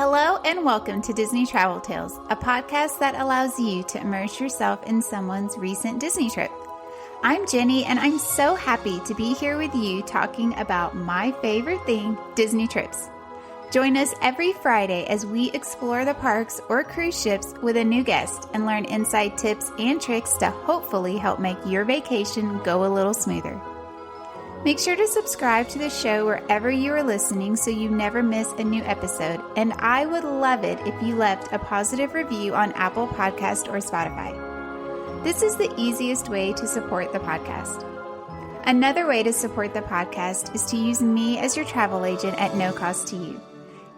Hello and welcome to Disney Travel Tales, a podcast that allows you to immerse yourself in someone's recent Disney trip. I'm Jenny, and I'm so happy to be here with you talking about my favorite thing, Disney trips. Join us every Friday as we explore the parks or cruise ships with a new guest and learn inside tips and tricks to hopefully help make your vacation go a little smoother. Make sure to subscribe to the show wherever you are listening so you never miss a new episode. And I would love it if you left a positive review on Apple Podcast or Spotify. This is the easiest way to support the podcast. Another way to support the podcast is to use me as your travel agent at no cost to you.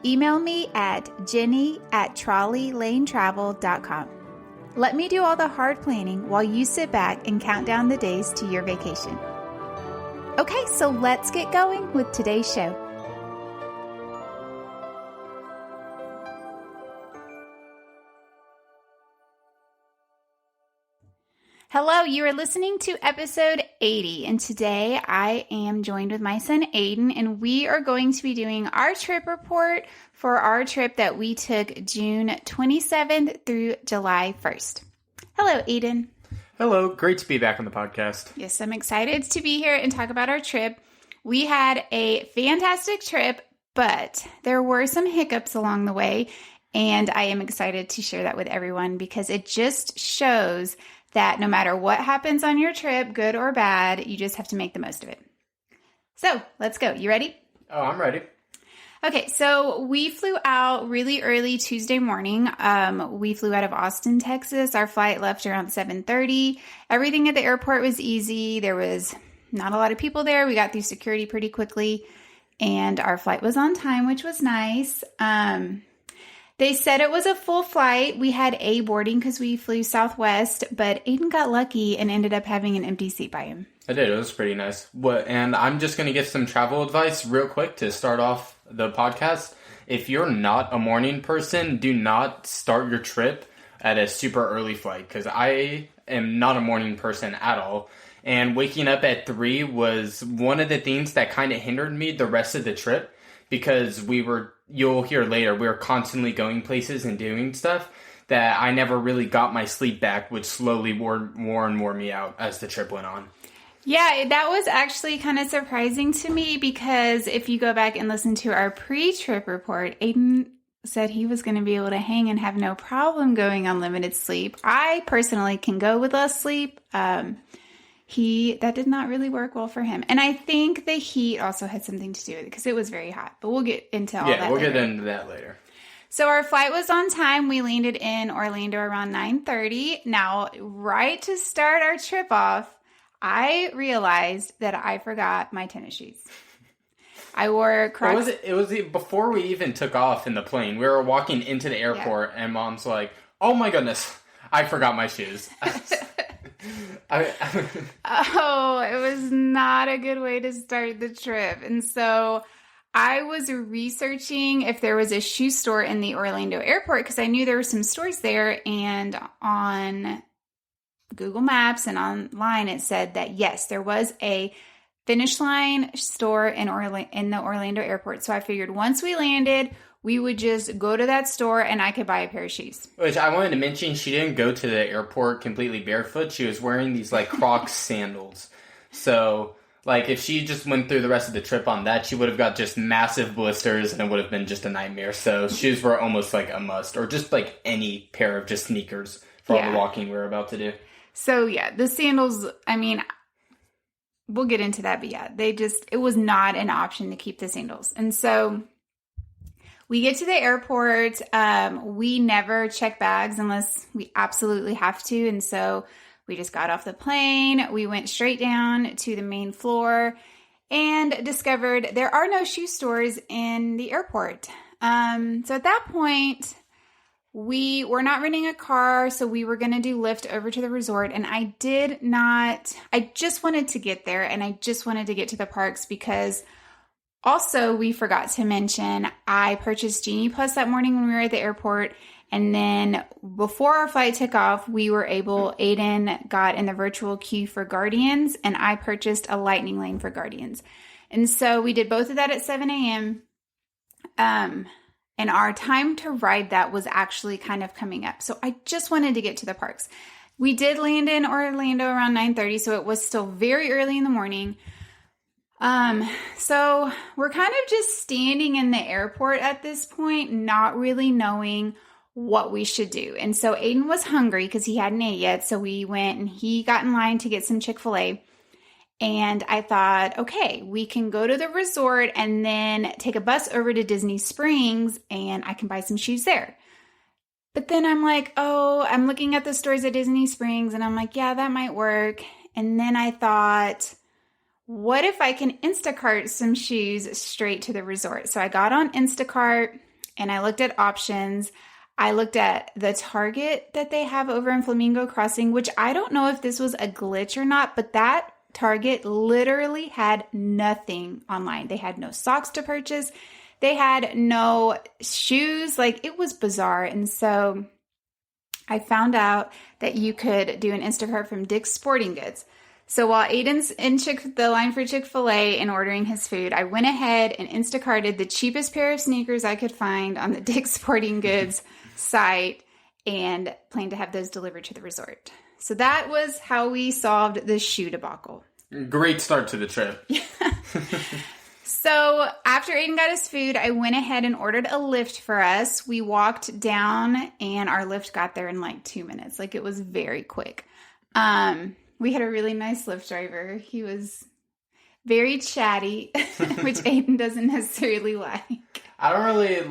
Email me at jenny@trolleylanetravel.com. Let me do all the hard planning while you sit back and count down the days to your vacation. Okay, so let's get going with today's show. Hello, you are listening to episode 80, and today I am joined with my son Aiden, and we are going to be doing our trip report for our trip that we took June 27th through July 1st. Hello, Aiden. Hello, great to be back on the podcast. Yes, I'm excited to be here and talk about our trip. We had a fantastic trip, but there were some hiccups along the way, and I am excited to share that with everyone because it just shows that no matter what happens on your trip, good or bad, you just have to make the most of it. So, let's go. You ready? Oh, I'm ready. Okay, so we flew out really early Tuesday morning. We flew out of Austin, Texas. Our flight left around 7:30. Everything at the airport was easy. There was not a lot of people there. We got through security pretty quickly, and our flight was on time, which was nice. They said it was a full flight. We had A boarding because we flew Southwest, but Aiden got lucky and ended up having an empty seat by him. I did. It was pretty nice. And I'm just going to give some travel advice real quick to start off the podcast. If you're not a morning person, do not start your trip at a super early flight because I am not a morning person at all. And waking up at 3 was one of the things that kind of hindered me the rest of the trip because you'll hear later, we were constantly going places and doing stuff that I never really got my sleep back, which slowly wore me out as the trip went on. Yeah, that was actually kind of surprising to me because if you go back and listen to our pre-trip report, Aiden said he was going to be able to hang and have no problem going on limited sleep. I personally can go with less sleep. That did not really work well for him. And I think the heat also had something to do with it because it was very hot. But we'll get into all that later. Yeah, we'll get into that later. So our flight was on time. We landed in Orlando around 9:30. Now, right to start our trip off, I realized that I forgot my tennis shoes. I wore Crocs. It was before we even took off in the plane. We were walking into the airport, and Mom's like, "Oh my goodness, I forgot my shoes." Oh, it was not a good way to start the trip. And so I was researching if there was a shoe store in the Orlando airport because I knew there were some stores there, and on Google Maps and online, it said that yes, there was a Finish Line store in the Orlando airport. So I figured once we landed, we would just go to that store and I could buy a pair of shoes. Which I wanted to mention, she didn't go to the airport completely barefoot. She was wearing these like Crocs sandals. So like if she just went through the rest of the trip on that, she would have got just massive blisters and it would have been just a nightmare. So shoes were almost like a must, or just like any pair of just sneakers for all the walking we were about to do. So yeah, the sandals, I mean, we'll get into that, but yeah, it was not an option to keep the sandals. And so we get to the airport. We never check bags unless we absolutely have to. And so we just got off the plane. We went straight down to the main floor and discovered there are no shoe stores in the airport. So at that point, we were not renting a car, so we were going to do Lyft over to the resort. And I just wanted to get there and I just wanted to get to the parks because also we forgot to mention I purchased Genie Plus that morning when we were at the airport. And then before our flight took off, Aiden got in the virtual queue for Guardians and I purchased a Lightning Lane for Guardians. And so we did both of that at 7 a.m. And our time to ride that was actually kind of coming up. So I just wanted to get to the parks. We did land in Orlando around 9:30, so it was still very early in the morning. So we're kind of just standing in the airport at this point, not really knowing what we should do. And so Aiden was hungry because he hadn't ate yet. So we went and he got in line to get some Chick-fil-A. And I thought, okay, we can go to the resort and then take a bus over to Disney Springs and I can buy some shoes there. But then I'm like, oh, I'm looking at the stores at Disney Springs and I'm like, yeah, that might work. And then I thought, what if I can Instacart some shoes straight to the resort? So I got on Instacart and I looked at options. I looked at the Target that they have over in Flamingo Crossing, which I don't know if this was a glitch or not, but that Target literally had nothing online. They had no socks to purchase. They had no shoes. Like, it was bizarre. And so I found out that you could do an Instacart from Dick's Sporting Goods. So while Aiden's in the line for Chick-fil-A and ordering his food, I went ahead and Instacarted the cheapest pair of sneakers I could find on the Dick's Sporting Goods site and planned to have those delivered to the resort. So that was how we solved the shoe debacle. Great start to the trip. So after Aiden got his food, I went ahead and ordered a Lyft for us. We walked down and our Lyft got there in like 2 minutes. Like, it was very quick. We had a really nice Lyft driver. He was very chatty, which Aiden doesn't necessarily like. I don't really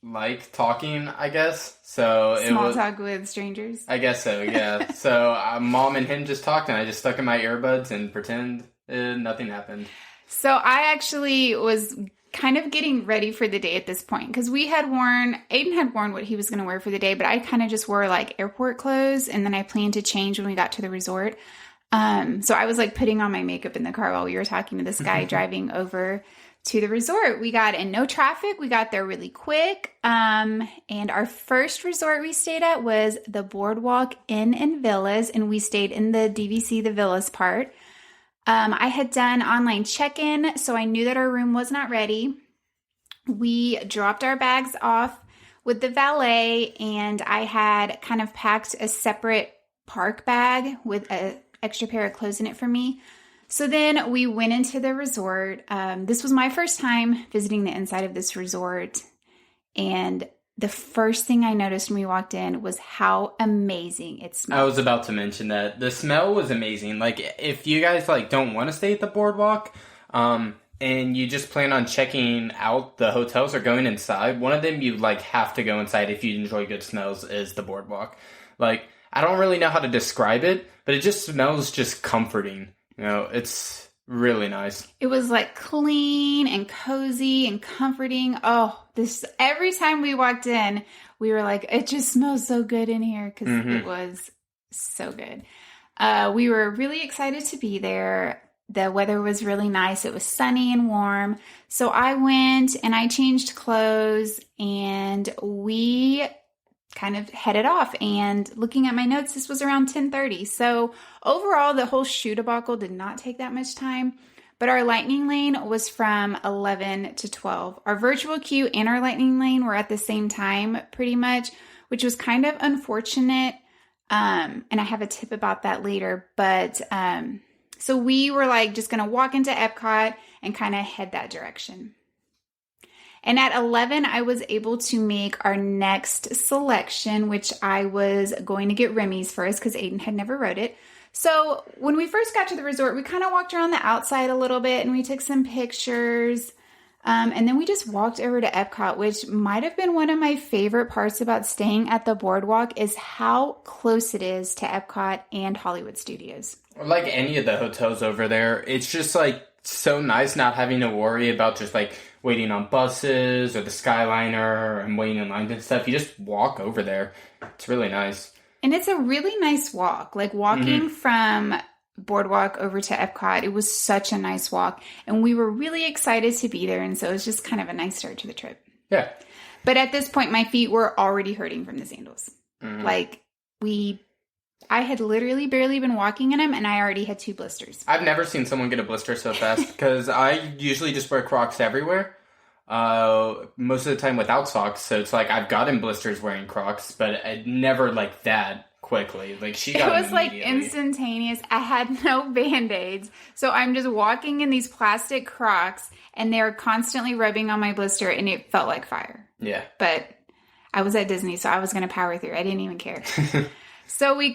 like talking, I guess. So Small talk with strangers. I guess so, yeah. So Mom and him just talked, and I just stuck in my earbuds and pretend nothing happened. So I actually was kind of getting ready for the day at this point because Aiden had worn what he was going to wear for the day, but I kind of just wore like airport clothes, and then I planned to change when we got to the resort. So I was like putting on my makeup in the car while we were talking to this guy driving over to the resort. We got in no traffic. We got there really quick. And our first resort we stayed at was the Boardwalk Inn and Villas, and we stayed in the DVC, the Villas part. I had done online check-in, so I knew that our room was not ready. We dropped our bags off with the valet, and I had kind of packed a separate park bag with an extra pair of clothes in it for me. So then we went into the resort. This was my first time visiting the inside of this resort, and the first thing I noticed when we walked in was how amazing it smelled. I was about to mention that. The smell was amazing. Like, if you guys don't want to stay at the Boardwalk, and you just plan on checking out the hotels or going inside, one of them you have to go inside if you enjoy good smells is the Boardwalk. Like, I don't really know how to describe it, but it just smells just comforting. You know, it's really nice. It was clean and cozy and comforting. Oh, every time we walked in, we were like, it just smells so good in here because it was so good. We were really excited to be there. The weather was really nice. It was sunny and warm. So I went and I changed clothes and we kind of headed off. And looking at my notes, this was around 10:30. So overall, the whole shoe debacle did not take that much time. But our lightning lane was from 11 to 12. Our virtual queue and our lightning lane were at the same time pretty much, which was kind of unfortunate. And I have a tip about that later. But so we were just going to walk into Epcot and kind of head that direction. And at 11, I was able to make our next selection, which I was going to get Remy's first because Aiden had never rode it. So when we first got to the resort, we kind of walked around the outside a little bit and we took some pictures. And then we just walked over to Epcot, which might have been one of my favorite parts about staying at the Boardwalk is how close it is to Epcot and Hollywood Studios. Like any of the hotels over there, it's just so nice not having to worry about just waiting on buses or the Skyliner and waiting in line and stuff. You just walk over there. It's really nice. And it's a really nice walk. Walking from Boardwalk over to Epcot, it was such a nice walk. And we were really excited to be there. And so it was just kind of a nice start to the trip. Yeah. But at this point, my feet were already hurting from the sandals. I had literally barely been walking in them and I already had 2 blisters. I've never seen someone get a blister so fast because I usually just wear Crocs everywhere. most of the time without socks. So it's like I've gotten blisters wearing Crocs, but I never like that quickly. Like she got It was like instantaneous. I had no Band-Aids. So I'm just walking in these plastic Crocs and they're constantly rubbing on my blister and it felt like fire. Yeah. But I was at Disney, so I was going to power through. I didn't even care. So we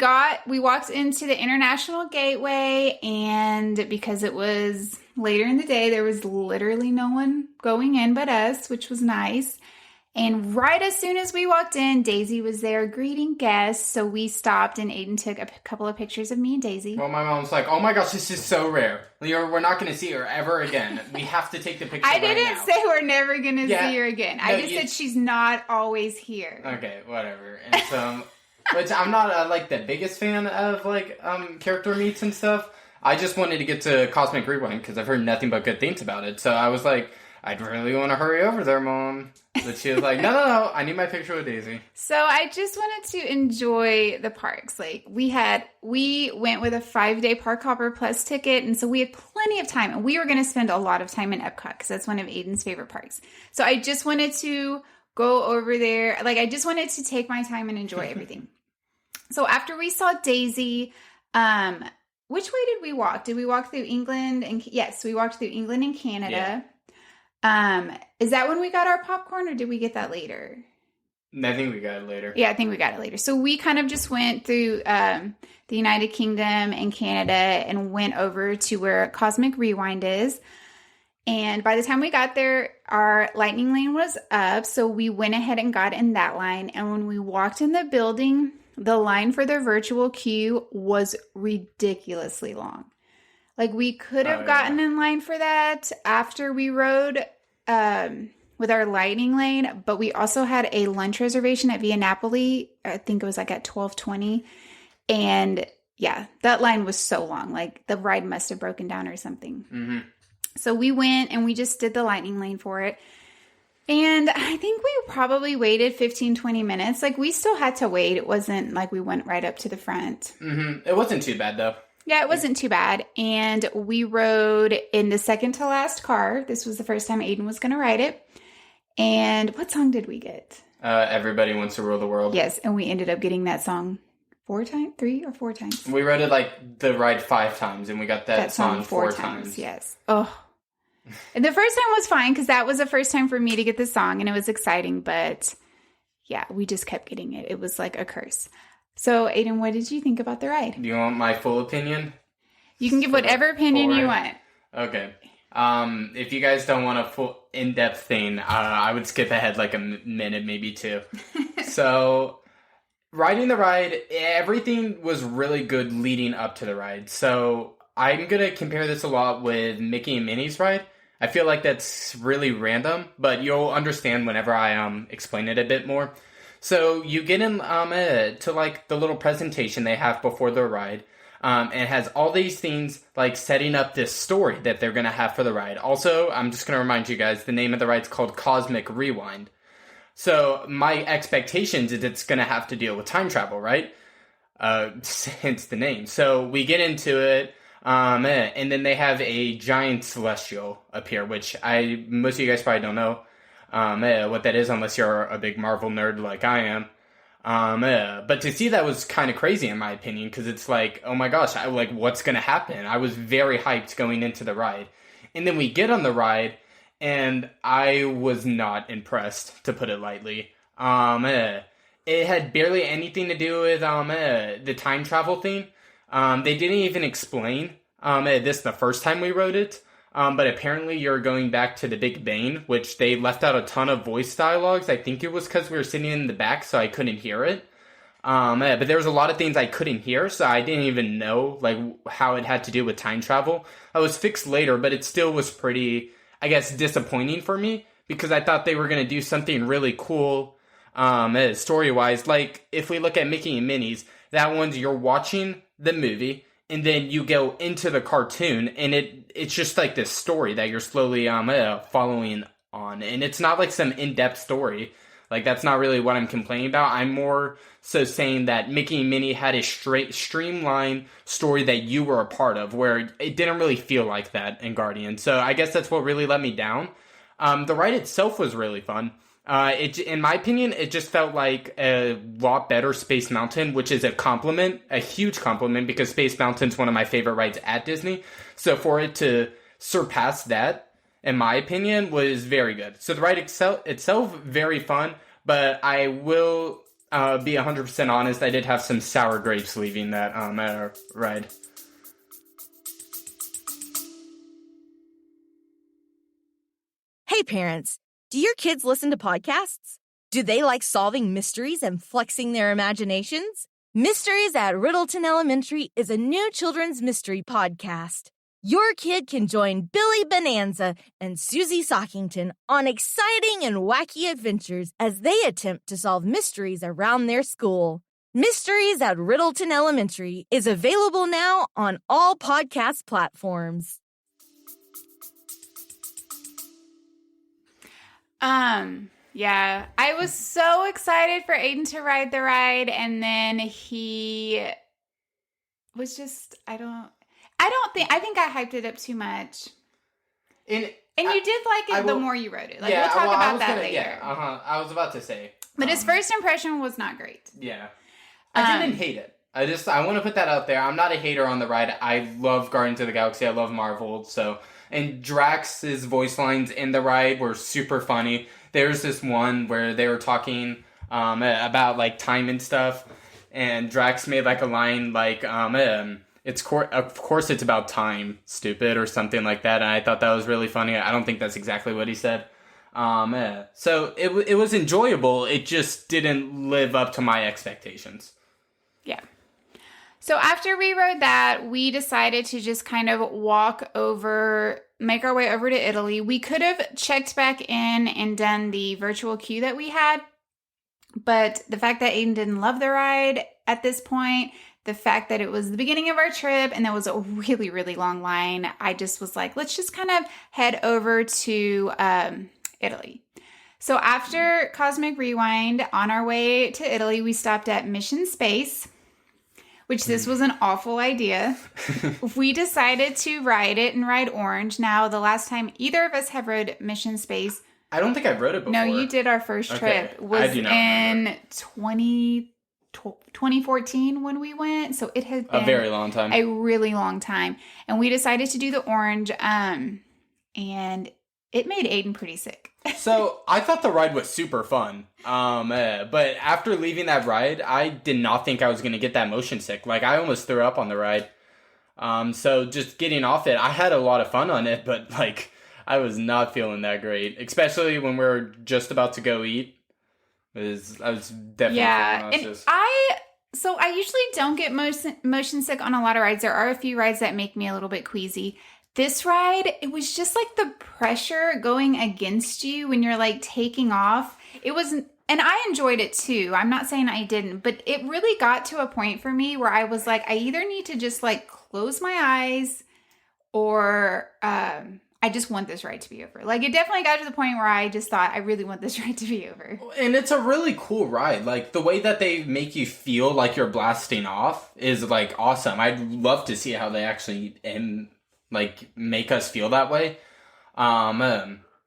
walked into the International Gateway, and because it was later in the day, there was literally no one going in but us, which was nice. And right as soon as we walked in, Daisy was there greeting guests. So we stopped and Aiden took a couple of pictures of me and Daisy. Well, my mom's like, oh my gosh, this is so rare. We're not going to see her ever again. We have to take the picture I didn't say we're never going to see her again. I just said she's not always here. Okay, whatever. And so, which I'm not like the biggest fan of like character meets and stuff. I just wanted to get to Cosmic Rewind because I've heard nothing but good things about it. So I was like, I'd really want to hurry over there, Mom. But she was like, no, I need my picture with Daisy. So I just wanted to enjoy the parks. Like we went with a 5-day Park Hopper Plus ticket. And so we had plenty of time. And we were going to spend a lot of time in Epcot because that's one of Aiden's favorite parks. So I just wanted to go over there. Like I just wanted to take my time and enjoy everything. So after we saw Daisy, which way did we walk? Did we walk through England? Yes, we walked through England and Canada. Yeah. Is that when we got our popcorn or did we get that later? I think we got it later. Yeah, I think we got it later. So we kind of just went through the United Kingdom and Canada and went over to where Cosmic Rewind is. And by the time we got there, our lightning lane was up. So we went ahead and got in that line. And when we walked in the building, the line for the virtual queue was ridiculously long. Like we could have gotten in line for that after we rode with our lightning lane, but we also had a lunch reservation at Via Napoli. I think it was like at 12:20. And yeah, that line was so long. Like the ride must have broken down or something. Mm-hmm. So we went and we just did the lightning lane for it. And I think we probably waited 15, 20 minutes. Like we still had to wait. It wasn't like we went right up to the front. Mm-hmm. It wasn't too bad though. Yeah, it wasn't too bad. And we rode in the second to last car. This was the first time Aiden was going to ride it. And what song did we get? Everybody Wants to Rule the World. Yes, and we ended up getting that song 3 or 4 times. We rode it like the ride 5 times, and we got that song 4 times. Yes. Oh. And the first time was fine because that was the first time for me to get the song, and it was exciting. But yeah, we just kept getting it. It was like a curse. So, Aiden, what did you think about the ride? Do you want my full opinion? You can give whatever opinion you want. Okay. If you guys don't want a full in-depth thing, I would skip ahead like a minute, maybe 2. So, riding the ride, everything was really good leading up to the ride. So, I'm going to compare this a lot with Mickey and Minnie's ride. I feel like that's really random, but you'll understand whenever I explain it a bit more. So you get in to like the little presentation they have before the ride. And it has all these things like setting up this story that they're going to have for the ride. Also, I'm just going to remind you guys, the name of the ride is called Cosmic Rewind. So my expectations is it's going to have to deal with time travel, right? Hence the name. So we get into it. And then they have a giant celestial appear, which most of you guys probably don't know. What that is unless you're a big Marvel nerd like I am. But to see that was kind of crazy in my opinion, because it's like, oh my gosh, what's going to happen? I was very hyped going into the ride. And then we get on the ride, and I was not impressed, to put it lightly. It had barely anything to do with the time travel thing. They didn't even explain this the first time we rode it. But apparently you're going back to the Big Bang, which they left out a ton of voice dialogues. I think it was because we were sitting in the back, so I couldn't hear it. But there was a lot of things I couldn't hear, so I didn't even know how it had to do with time travel. I was fixed later, but it still was pretty, I guess, disappointing for me, because I thought they were going to do something really cool story-wise. Like, if we look at Mickey and Minnie's, that one's you're watching the movie, and then you go into the cartoon, and it's just like this story that you're slowly following on. And it's not like some in-depth story. Like, that's not really what I'm complaining about. I'm more so saying that Mickey and Minnie had a straight, streamlined story that you were a part of, where it didn't really feel like that in Guardian. So I guess that's what really let me down. The ride itself was really fun. In my opinion, it just felt like a lot better Space Mountain, which is a huge compliment, because Space Mountain's one of my favorite rides at Disney. So for it to surpass that, in my opinion, was very good. So the ride itself, very fun, but I will be 100% honest, I did have some sour grapes leaving that ride. Hey parents, do your kids listen to podcasts? Do they like solving mysteries and flexing their imaginations? Mysteries at Riddleton Elementary is a new children's mystery podcast. Your kid can join Billy Bonanza and Susie Sockington on exciting and wacky adventures as they attempt to solve mysteries around their school. Mysteries at Riddleton Elementary is available now on all podcast platforms. Yeah, I was so excited for Aiden to ride the ride, and then he was just, I think I hyped it up too much. And you did like it the more you rode it. Like, we'll talk about that later. Yeah, I was about to say. But his first impression was not great. Yeah. I didn't hate it. I want to put that out there. I'm not a hater on the ride. I love Guardians of the Galaxy. I love Marvel. So, and Drax's voice lines in the ride were super funny. There's this one where they were talking about like time and stuff, and Drax made like a line like of course it's about time, stupid, or something like that. And I thought that was really funny. I don't think that's exactly what he said. So it was enjoyable. It just didn't live up to my expectations. Yeah. So after we rode that, we decided to just kind of make our way over to Italy. We could have checked back in and done the virtual queue that we had, but the fact that Aiden didn't love the ride at this point, the fact that it was the beginning of our trip and there was a really, really long line, I just was like, let's just kind of head over to Italy. So after Cosmic Rewind, on our way to Italy, we stopped at Mission Space, which this was an awful idea. We decided to ride it and ride Orange. Now, the last time either of us have rode Mission Space. I don't think I've rode it before. No, you did our first trip. Was in 2014 when we went. So it has been a very long time. A really long time. And we decided to do the Orange. And it made Aiden pretty sick. So I thought the ride was super fun. But after leaving that ride, I did not think I was going to get that motion sick. Like, I almost threw up on the ride. So just getting off it, I had a lot of fun on it, but like, I was not feeling that great, especially when we were just about to go eat. I was definitely feeling nauseous. So I usually don't get motion sick on a lot of rides. There are a few rides that make me a little bit queasy. This ride, it was just like the pressure going against you when you're like taking off. And I enjoyed it too. I'm not saying I didn't, but it really got to a point for me where I was like, I either need to just like close my eyes or I just want this ride to be over. Like, it definitely got to the point where I just thought, I really want this ride to be over. And it's a really cool ride. Like, the way that they make you feel like you're blasting off is like awesome. I'd love to see how they actually make us feel that way.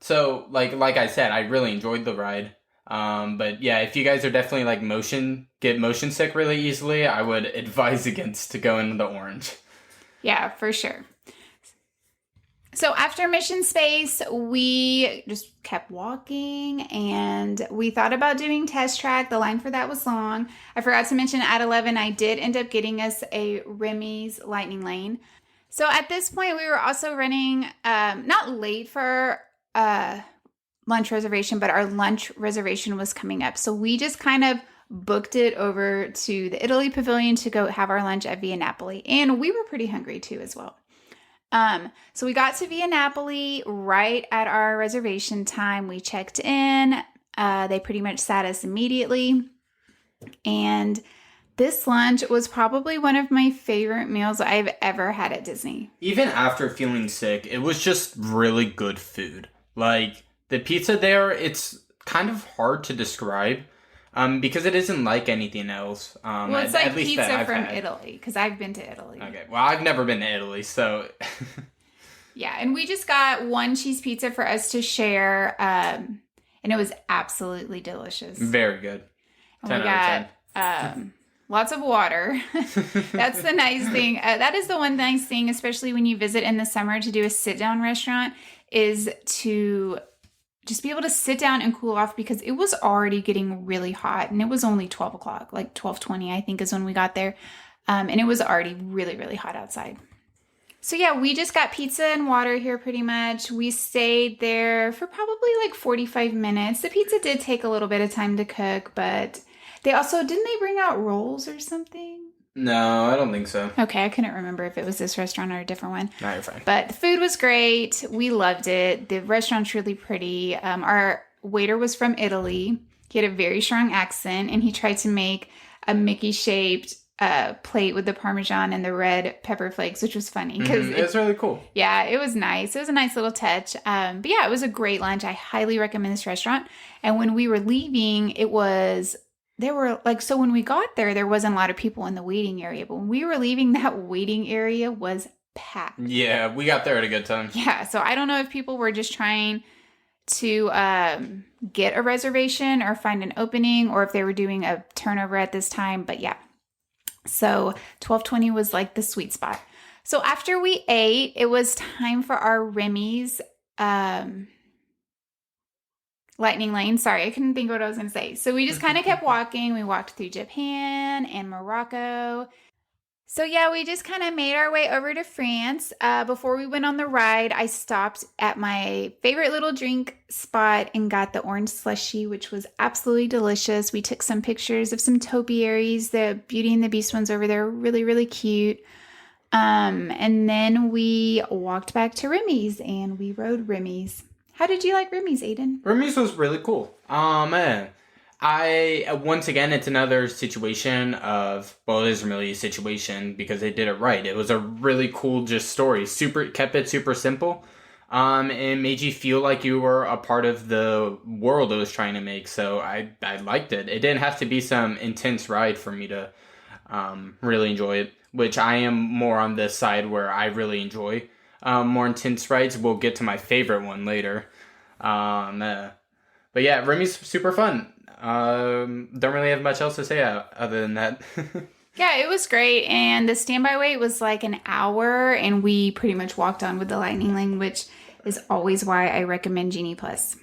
So like I said, I really enjoyed the ride. But yeah, if you guys are definitely like get motion sick really easily, I would advise against to go into the Orange. Yeah, for sure. So after Mission Space, we just kept walking and we thought about doing Test Track. The line for that was long. I forgot to mention at 11, I did end up getting us a Remy's Lightning Lane. So at this point, we were also running, not late for lunch reservation, but our lunch reservation was coming up. So we just kind of booked it over to the Italy Pavilion to go have our lunch at Via Napoli. And we were pretty hungry too as well. So we got to Via Napoli right at our reservation time. We checked in. They pretty much sat us immediately. And this lunch was probably one of my favorite meals I've ever had at Disney. Even after feeling sick, it was just really good food. Like, the pizza there, it's kind of hard to describe because it isn't like anything else. Well, it's like pizza from Italy, because I've been to Italy. Okay, well, I've never been to Italy, so... Yeah, and we just got one cheese pizza for us to share, and it was absolutely delicious. Very good. And we got lots of water. That's the nice thing. That is the one nice thing, especially when you visit in the summer to do a sit-down restaurant, is to just be able to sit down and cool off, because it was already getting really hot, and it was only 12 o'clock, like 12:20, I think is when we got there. And it was already really, really hot outside. So yeah, we just got pizza and water here pretty much. We stayed there for probably like 45 minutes. The pizza did take a little bit of time to cook, but didn't they bring out rolls or something? No, I don't think so. Okay, I couldn't remember if it was this restaurant or a different one. No, you're fine. But the food was great. We loved it. The restaurant's really pretty. Our waiter was from Italy. He had a very strong accent, and he tried to make a Mickey-shaped plate with the Parmesan and the red pepper flakes, which was funny. It's really cool. Yeah, it was nice. It was a nice little touch. But yeah, it was a great lunch. I highly recommend this restaurant. And when we were leaving, so when we got there wasn't a lot of people in the waiting area. But when we were leaving, that waiting area was packed. Yeah, we got there at a good time. Yeah, so I don't know if people were just trying to get a reservation or find an opening, or if they were doing a turnover at this time. But yeah. So 12:20 was like the sweet spot. So after we ate, it was time for our Remy's lightning lane. Sorry, I couldn't think of what I was going to say. So we just kind of kept walking. We walked through Japan and Morocco. So yeah, we just kind of made our way over to France. Before we went on the ride, I stopped at my favorite little drink spot and got the orange slushie, which was absolutely delicious. We took some pictures of some topiaries. The Beauty and the Beast ones over there were really, really cute. And then we walked back to Remy's and we rode Remy's. How did you like Remy's, Aiden? Remy's was really cool. Man. Once again, it's another situation of, well, it isn't really a situation because they did it right. It was a really cool just story. Kept it super simple. And made you feel like you were a part of the world it was trying to make. So I liked it. It didn't have to be some intense ride for me to, really enjoy it, which I am more on the side where I really enjoy, more intense rides. We'll get to my favorite one later. But yeah, Remy's super fun. Don't really have much else to say other than that. Yeah, it was great. And the standby wait was like an hour, and we pretty much walked on with the lightning lane, which is always why I recommend Genie Plus.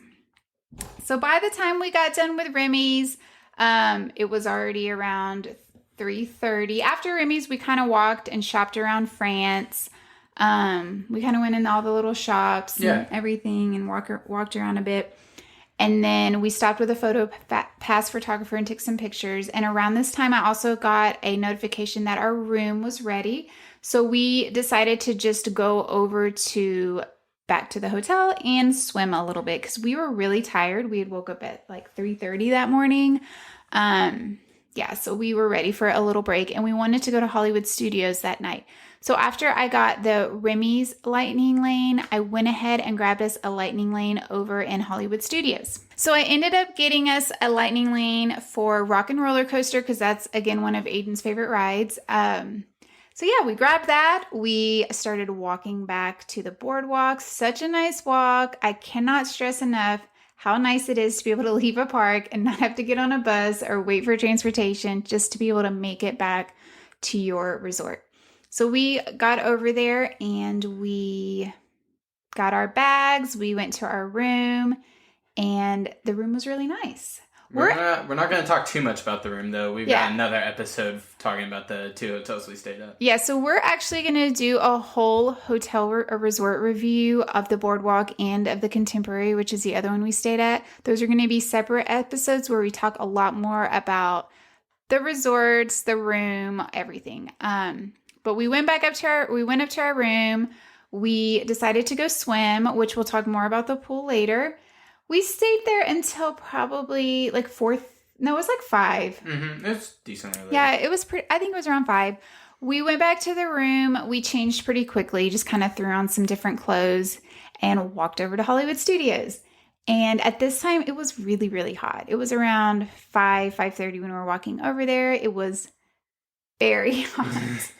So by the time we got done with Remy's, it was already around 3:30. After Remy's, we kind of walked and shopped around France. We kind of went in all the little shops and everything and walked around a bit. And then we stopped with a photo pass photographer and took some pictures. And around this time, I also got a notification that our room was ready. So we decided to just go over back to the hotel and swim a little bit because we were really tired. We had woke up at like 3:30 that morning. So we were ready for a little break, and we wanted to go to Hollywood Studios that night. So after I got the Remy's lightning lane, I went ahead and grabbed us a lightning lane over in Hollywood Studios. So I ended up getting us a lightning lane for Rock and Roller Coaster because that's, again, one of Aiden's favorite rides. So yeah, we grabbed that. We started walking back to the boardwalk. Such a nice walk. I cannot stress enough how nice it is to be able to leave a park and not have to get on a bus or wait for transportation, just to be able to make it back to your resort. So we got over there and we got our bags. We went to our room, and the room was really nice. We're not going to talk too much about the room, though. We've got another episode talking about the 2 hotels we stayed at. Yeah, so we're actually going to do a whole hotel or resort review of the Boardwalk and of the Contemporary, which is the other one we stayed at. Those are going to be separate episodes where we talk a lot more about the resorts, the room, everything. But we went up to our room. We decided to go swim, which we'll talk more about the pool later. We stayed there until probably like 5. Mm-hmm. It's decently late. Yeah, it was I think it was around 5. We went back to the room. We changed pretty quickly, just kind of threw on some different clothes and walked over to Hollywood Studios. And at this time, it was really, really hot. It was around 5:30 when we were walking over there. It was very hot.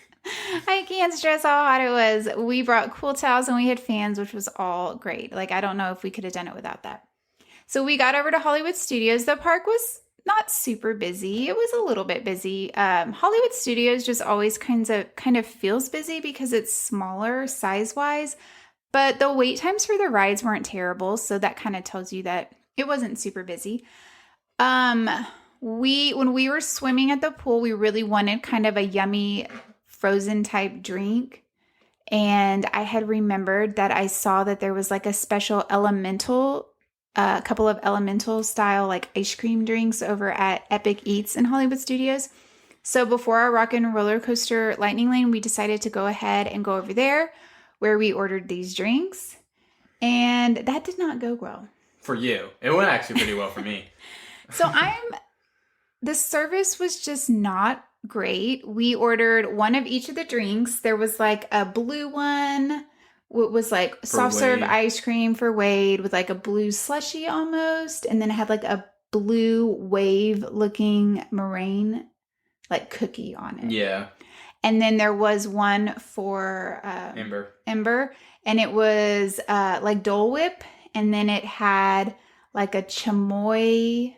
I can't stress how hot it was. We brought cool towels and we had fans, which was all great. Like, I don't know if we could have done it without that. So we got over to Hollywood Studios. The park was not super busy. It was a little bit busy. Hollywood Studios just always kind of feels busy because it's smaller size-wise. But the wait times for the rides weren't terrible. So that kind of tells you that it wasn't super busy. When we were swimming at the pool, we really wanted kind of a yummy frozen type drink. And I had remembered that I saw that there was like a special a couple of elemental style like ice cream drinks over at Epic Eats in Hollywood Studios. So before our Rock and Roller Coaster Lightning Lane, we decided to go ahead and go over there where we ordered these drinks. And that did not go well. For you. It went actually pretty well for me. So the service was just not great. We ordered one of each of the drinks. There was like a blue one, what was like soft serve ice cream for Wade with like a blue slushie almost. And then it had like a blue wave looking meringue like cookie on it. Yeah. And then there was one for Ember. And it was like Dole Whip. And then it had like a chamoy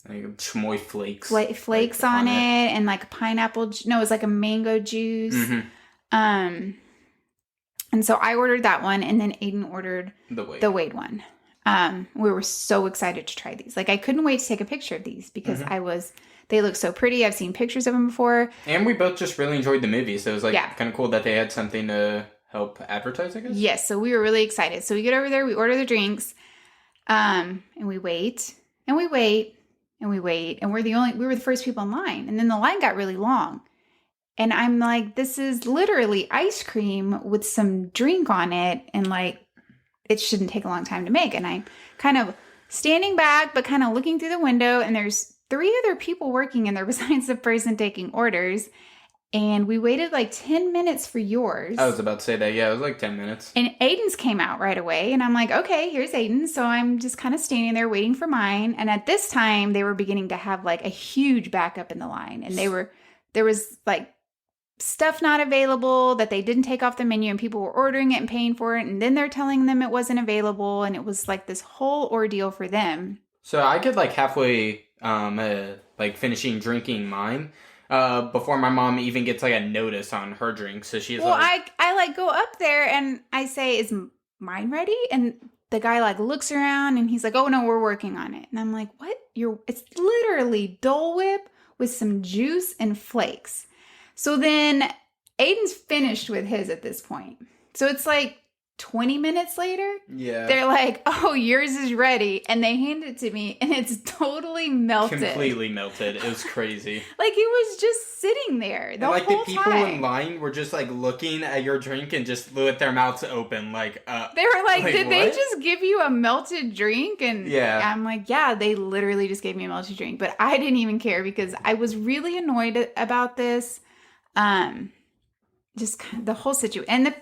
flakes. Flakes on it. And like pineapple. No, it was like a mango juice. Mm-hmm. And so I ordered that one. And then Aiden ordered the Wade one. We were so excited to try these. Like I couldn't wait to take a picture of these because they look so pretty. I've seen pictures of them before. And we both just really enjoyed the movie. So it was like kind of cool that they had something to help advertise, I guess. Yes, so we were really excited. So we get over there, we order the drinks, and we wait, and we wait, and we wait, and we were the first people in line. And then the line got really long. And I'm like, this is literally ice cream with some drink on it, and like, it shouldn't take a long time to make. And I'm kind of standing back, but kind of looking through the window, and there's 3 other people working in there besides the person taking orders. And we waited like 10 minutes for yours. I was about to say that. Yeah, it was like 10 minutes. And Aiden's came out right away. And I'm like, okay, here's Aiden. So I'm just kind of standing there waiting for mine. And at this time, they were beginning to have like a huge backup in the line. And there was like stuff not available that they didn't take off the menu. And people were ordering it and paying for it. And then they're telling them it wasn't available. And it was like this whole ordeal for them. So I get like halfway like finishing drinking mine. Before my mom even gets like a notice on her drink. So she's I like go up there and I say, is mine ready? And the guy like looks around and he's like, oh no, we're working on it. And I'm like, what? It's literally Dole Whip with some juice and flakes. So then Aiden's finished with his at this point. So it's like 20 minutes later, they're like, oh, yours is ready. And they hand it to me and it's totally melted. Completely melted. It was crazy. Like it was just sitting there the whole time. Like the people in line were just like looking at your drink and just with their mouths open. Like, they were like, did they just give you a melted drink? And I'm like, yeah, they literally just gave me a melted drink. But I didn't even care because I was really annoyed about this. Just the whole situation.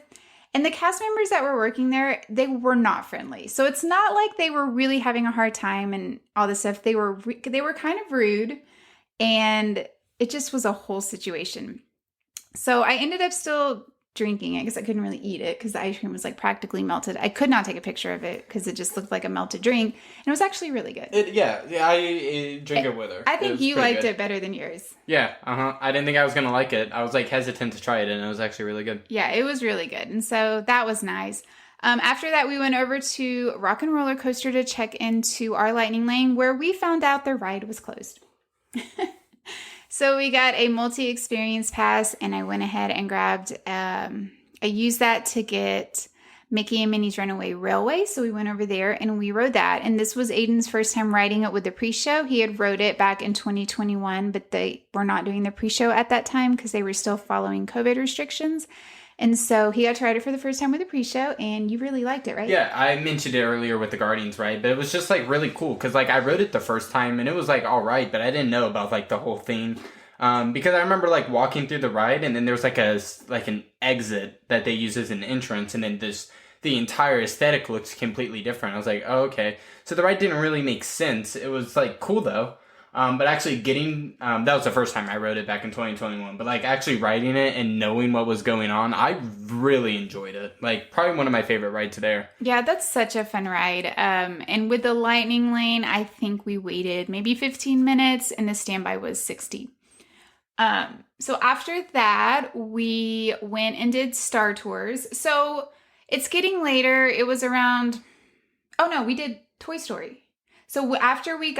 And the cast members that were working there, they were not friendly. So it's not like they were really having a hard time and all this stuff. They were kind of rude, and it just was a whole situation. So I ended up still drinking it because I couldn't really eat it because the ice cream was like practically melted. I could not take a picture of it because it just looked like a melted drink, and it was actually really good. I drink it with her. I think you liked it better than yours. Yeah, I didn't think I was gonna like it. I was like hesitant to try it, and it was actually really good. Yeah, it was really good, and so that was nice. After that, we went over to Rock and Roller Coaster to check into our Lightning Lane, where we found out the ride was closed. So we got a multi-experience pass, and I went ahead and grabbed, I used that to get Mickey and Minnie's Runaway Railway. So we went over there and we rode that. And this was Aiden's first time riding it with the pre-show. He had rode it back in 2021, but they were not doing the pre-show at that time because they were still following COVID restrictions. And so he got to ride it for the first time with the pre-show, and you really liked it, right? Yeah, I mentioned it earlier with the Guardians ride, but it was just like really cool because like I rode it the first time and it was like all right, but I didn't know about like the whole thing because I remember like walking through the ride and then there was like an exit that they use as an entrance, and then the entire aesthetic looks completely different. I was like, oh, okay. So the ride didn't really make sense. It was like cool though. But actually getting, that was the first time I rode it back in 2021, but like actually riding it and knowing what was going on, I really enjoyed it. Like probably one of my favorite rides there. Yeah, that's such a fun ride. And with the lightning lane, I think we waited maybe 15 minutes and the standby was 60. So after that, we went and did Star Tours. So it's getting later. It was around, oh no, we did Toy Story. So after we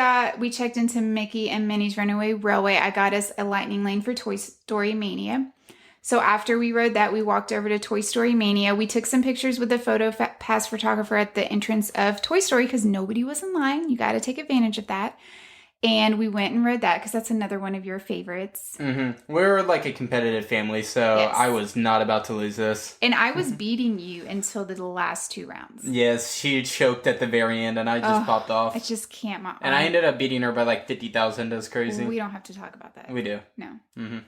checked into Mickey and Minnie's Runaway Railway, I got us a lightning lane for Toy Story Mania. So after we rode that, we walked over to Toy Story Mania. We took some pictures with the pass photographer at the entrance of Toy Story because nobody was in line. You got to take advantage of that. And we went and rode that because that's another one of your favorites. Mm-hmm. We're like a competitive family, so yes. I was not about to lose this. And I was beating you until the last 2 rounds. Yes, she choked at the very end and I just popped off. I just can't. And I ended up beating her by like 50,000. That's crazy. We don't have to talk about that. We do. No. Mm-hmm.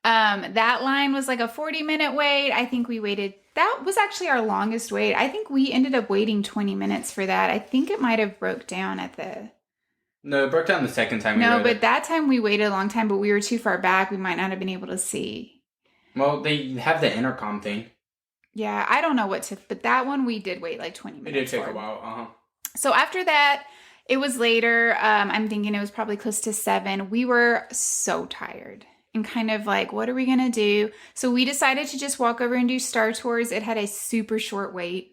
That line was like a 40-minute wait. I think we waited. That was actually our longest wait. I think we ended up waiting 20 minutes for that. I think it might have broke down at the... No, it broke down the second time we rode but that time we waited a long time, but we were too far back. We might not have been able to see. Well, they have the intercom thing. Yeah, I don't know but that one we did wait like 20 minutes. It did take a while, So after that, it was later. I'm thinking it was probably close to 7. We were so tired and kind of like, what are we going to do? So we decided to just walk over and do Star Tours. It had a super short wait.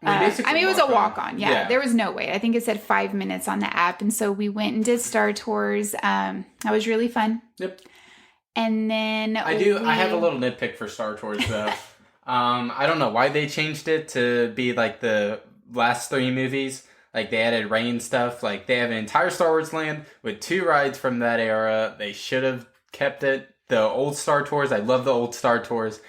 It was a walk-on. Yeah, there was no wait. I think it said 5 minutes on the app. And so we went and did Star Tours. That was really fun. Yep. And then I have a little nitpick for Star Tours, though. I don't know why they changed it to be like the last 3 movies. Like, they added rain stuff. Like, they have an entire Star Wars land with 2 rides from that era. They should have kept it. The old Star Tours, I love the old Star Tours.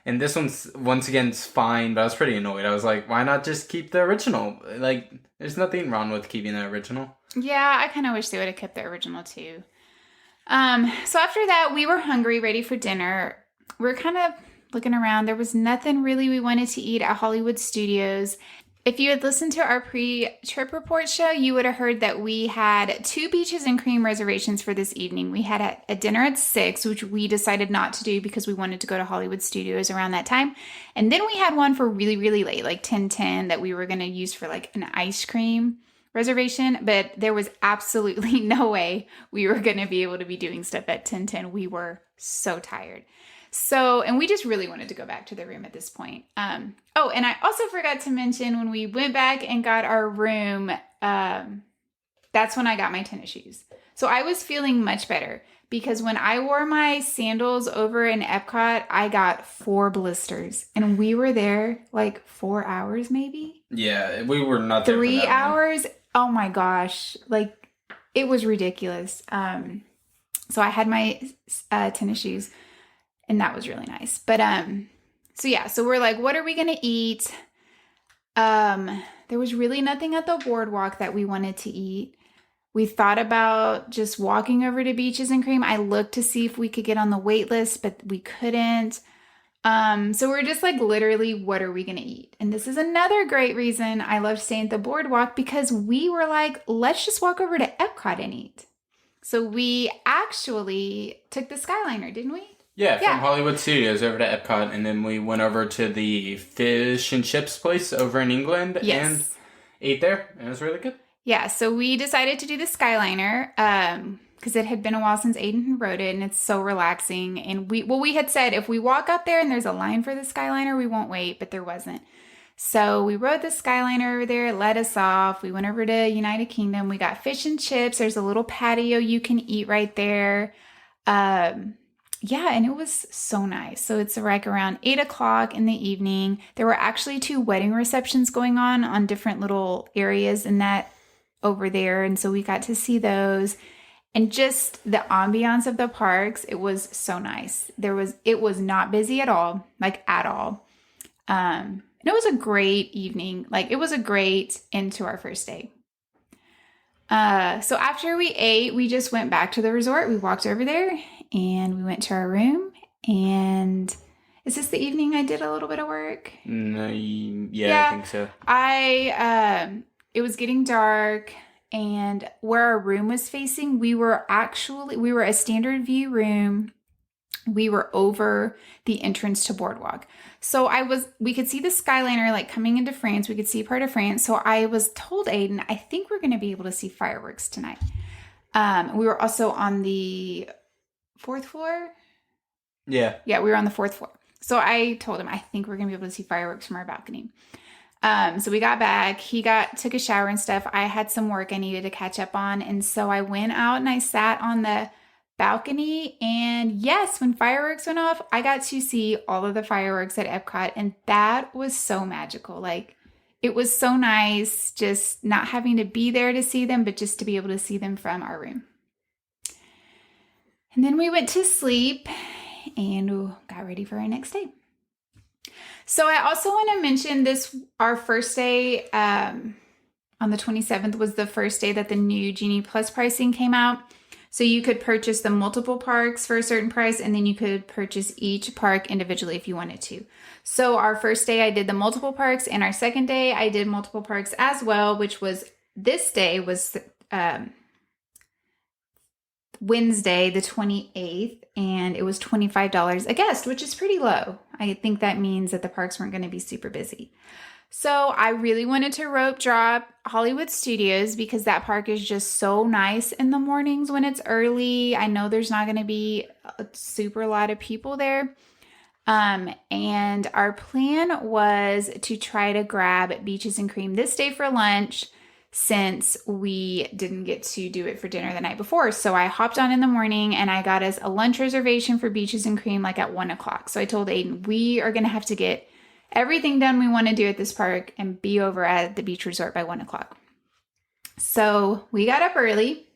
And this one's, once again, is fine, but I was pretty annoyed. I was like, why not just keep the original? Like, there's nothing wrong with keeping the original. Yeah, I kind of wish they would have kept the original, too. So after that, we were hungry, ready for dinner. We were kind of looking around. There was nothing really we wanted to eat at Hollywood Studios. If you had listened to our pre-trip report show, you would have heard that we had 2 beaches and cream reservations for this evening. We had a dinner at 6, which we decided not to do because we wanted to go to Hollywood Studios around that time. And then we had one for really, really late, like 10:10, that we were going to use for like an ice cream reservation. But there was absolutely no way we were going to be able to be doing stuff at 10:10. We were so tired. And we just really wanted to go back to the room at this point. And I also forgot to mention when we went back and got our room, that's when I got my tennis shoes. So I was feeling much better because when I wore my sandals over in Epcot, I got 4 blisters and we were there like 4 hours maybe. Yeah, we were not there 3 hours. Oh my gosh. Like it was ridiculous. So I had my tennis shoes. And that was really nice. But, so we're like, what are we going to eat? There was really nothing at the Boardwalk that we wanted to eat. We thought about just walking over to Beaches and Cream. I looked to see if we could get on the wait list, but we couldn't. So we're just like, literally, what are we going to eat? And this is another great reason I love staying at the Boardwalk because we were like, let's just walk over to Epcot and eat. So we actually took the Skyliner, didn't we? Yeah, from Hollywood Studios over to Epcot, and then we went over to the fish and chips place over in England and ate there, and it was really good. Yeah, so we decided to do the Skyliner because it had been a while since Aiden rode it, and it's so relaxing. And we had said if we walk up there and there's a line for the Skyliner, we won't wait, but there wasn't. So we rode the Skyliner over there, it let us off. We went over to United Kingdom. We got fish and chips. There's a little patio you can eat right there. And it was so nice. So it's like around 8 o'clock in the evening. There were actually 2 wedding receptions going on different little areas in that over there. And so we got to see those. And just the ambiance of the parks, it was so nice. It was not busy at all, like at all. And it was a great evening. Like it was a great end to our first day. So after we ate, we just went back to the resort. We walked over there and we went to our room. And is this the evening I did a little bit of work? No, yeah, I think so. It was getting dark and where our room was facing, we were a standard view room. We were over the entrance to Boardwalk. So we could see the Skyliner like coming into France. We could see part of France. So I was told Aiden, I think we're going to be able to see fireworks tonight. We were also on the 4th floor. Yeah. Yeah, we were on the 4th floor. So I told him, I think we're going to be able to see fireworks from our balcony. So we got back. He took a shower and stuff. I had some work I needed to catch up on. And so I went out and I sat on the balcony. And yes, when fireworks went off, I got to see all of the fireworks at Epcot. And that was so magical. Like, it was so nice just not having to be there to see them, but just to be able to see them from our room. And then we went to sleep and got ready for our next day. So I also want to mention this, our first day on the 27th was the first day that the new Genie Plus pricing came out. So you could purchase the multiple parks for a certain price, and then you could purchase each park individually if you wanted to. So our first day I did the multiple parks, and our second day I did multiple parks as well, which was this day was Wednesday, the 28th, and it was $25 a guest, which is pretty low. I think that means that the parks weren't going to be super busy. So I really wanted to rope drop Hollywood Studios because that park is just so nice in the mornings when it's early. I know there's not going to be a super lot of people there. And our plan was to try to grab Beaches and Cream this day for lunch, since we didn't get to do it for dinner the night before. So I hopped on in the morning and I got us a lunch reservation for Beaches and Cream like at 1 o'clock. So I told Aiden, we are going to have to get everything done we want to do at this park and be over at the beach resort by 1 o'clock. So we got up early.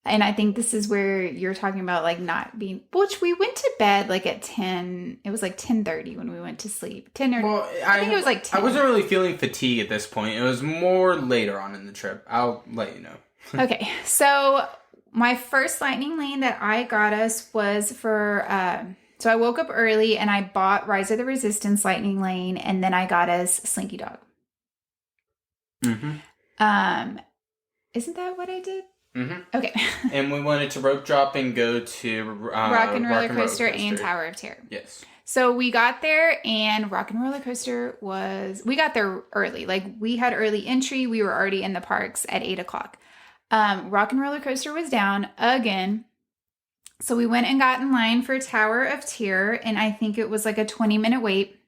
And I think this is where you're talking about like not being, which we went to bed like at 10. It was like 10:30 when we went to sleep. 10 or Well, I think it was like 10. I wasn't really feeling fatigue at this point. It was more later on in the trip. I'll let you know. Okay. So my first lightning lane that I got us was for, so I woke up early and I bought Rise of the Resistance lightning lane, and then I got us Slinky Dog. Mm-hmm. Isn't that what I did? Mm-hmm. Okay. And we wanted to rope drop and go to Rock and Roller Coaster and Tower of Terror. Yes. So we got there, and Rock and Roller Coaster we got there early. Like, we had early entry. We were already in the parks at 8 o'clock. Rock and Roller Coaster was down again. So we went and got in line for Tower of Terror, and I think it was like a 20-minute wait,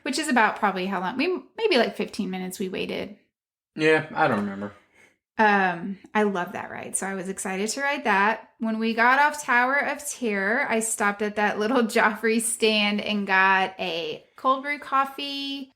which is about probably how long. Maybe like 15 minutes we waited. Yeah, I don't remember. I love that ride. So I was excited to ride that. When we got off Tower of Terror, I stopped at that little Joffrey stand and got a cold brew coffee.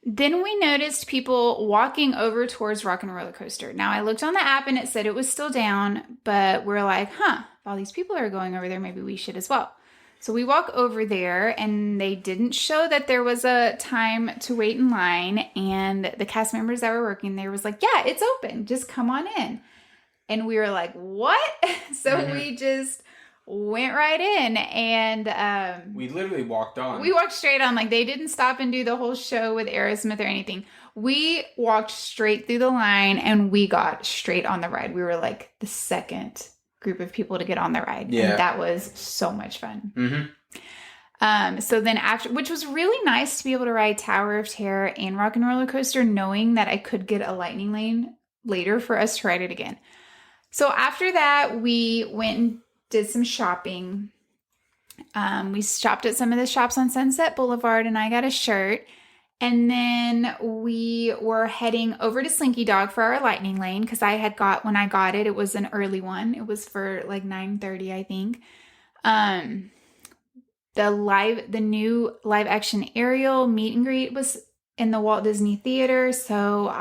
Then we noticed people walking over towards Rock and Roller Coaster. Now I looked on the app and it said it was still down, but we're like, if all these people are going over there, maybe we should as well. So we walk over there, and they didn't show that there was a time to wait in line. And the cast members that were working there was like, yeah, it's open. Just come on in. And we were like, what? So we just went right in, and we literally walked on. We walked straight on. Like, they didn't stop and do the whole show with Aerosmith or anything. We walked straight through the line, and we got straight on the ride. We were like the second group of people to get on the ride. Yeah. And that was so much fun. Mm-hmm. So then after, which was really nice to be able to ride Tower of Terror and Rock and Roller Coaster, knowing that I could get a lightning lane later for us to ride it again. So after that, we went and did some shopping. We shopped at some of the shops on Sunset Boulevard, and I got a shirt. And then we were heading over to Slinky Dog for our lightning lane, because when I got it, it was an early one. It was for like 9:30, I think. The new live action Ariel meet and greet was in the Walt Disney Theater. So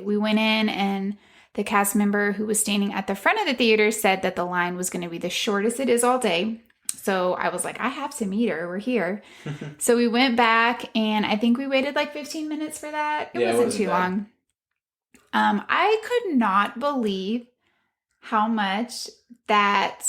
we went in, and the cast member who was standing at the front of the theater said that the line was going to be the shortest it is all day. So I was like, I have to meet her. We're here. So we went back, and I think we waited like 15 minutes for that. It wasn't too long. I could not believe how much that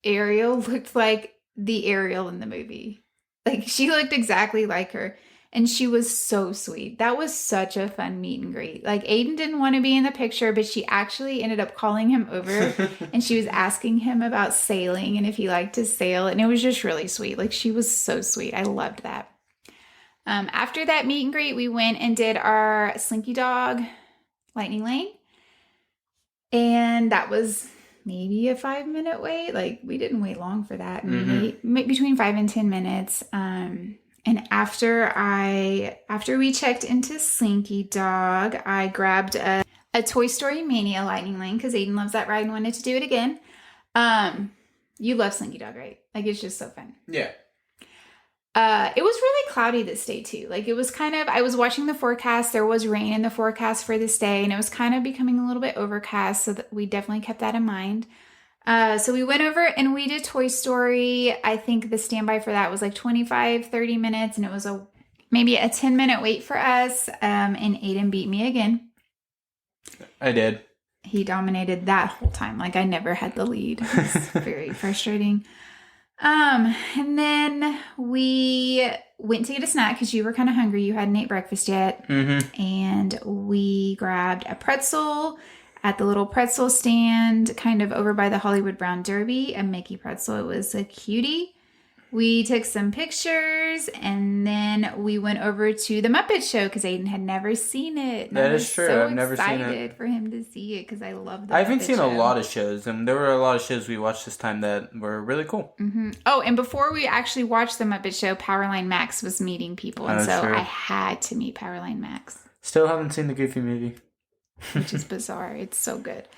Ariel looked like the Ariel in the movie. Like, she looked exactly like her. And she was so sweet. That was such a fun meet and greet. Like, Aiden didn't want to be in the picture, but she actually ended up calling him over and she was asking him about sailing and if he liked to sail. And it was just really sweet. Like, she was so sweet. I loved that. After that meet and greet, we went and did our Slinky Dog Lightning Lane. And that was maybe a 5-minute wait. Like, we didn't wait long for that. Between 5 and 10 minutes. And after we checked into Slinky Dog, I grabbed a Toy Story Mania Lightning Lane because Aiden loves that ride and wanted to do it again. You love Slinky Dog, right? Like, it's just so fun. Yeah. It was really cloudy this day too. Like, it was kind of, I was watching the forecast. There was rain in the forecast for this day, and it was kind of becoming a little bit overcast. So that we definitely kept that in mind. So we went over and we did Toy Story. I think the standby for that was like 25, 30 minutes, and it was maybe a 10-minute wait for us. And Aiden beat me again. I did. He dominated that whole time. Like, I never had the lead. It was very frustrating. And then we went to get a snack because you were kind of hungry. You hadn't ate breakfast yet. And we grabbed a pretzel at the little pretzel stand kind of over by the Hollywood Brown Derby, a Mickey pretzel. It was a cutie. We took some pictures and then we went over to the Muppet Show because Aiden had never seen it. That is true. I've never seen it. I'm excited for him to see it because I love the I haven't Muppet seen Show. a lot of shows, and there were a lot of shows we watched this time that were really cool. Oh, and before we actually watched the Muppet Show, Powerline Max was meeting people, and so I had to meet Powerline Max. Still haven't seen the Goofy movie. Which is bizarre. It's so good.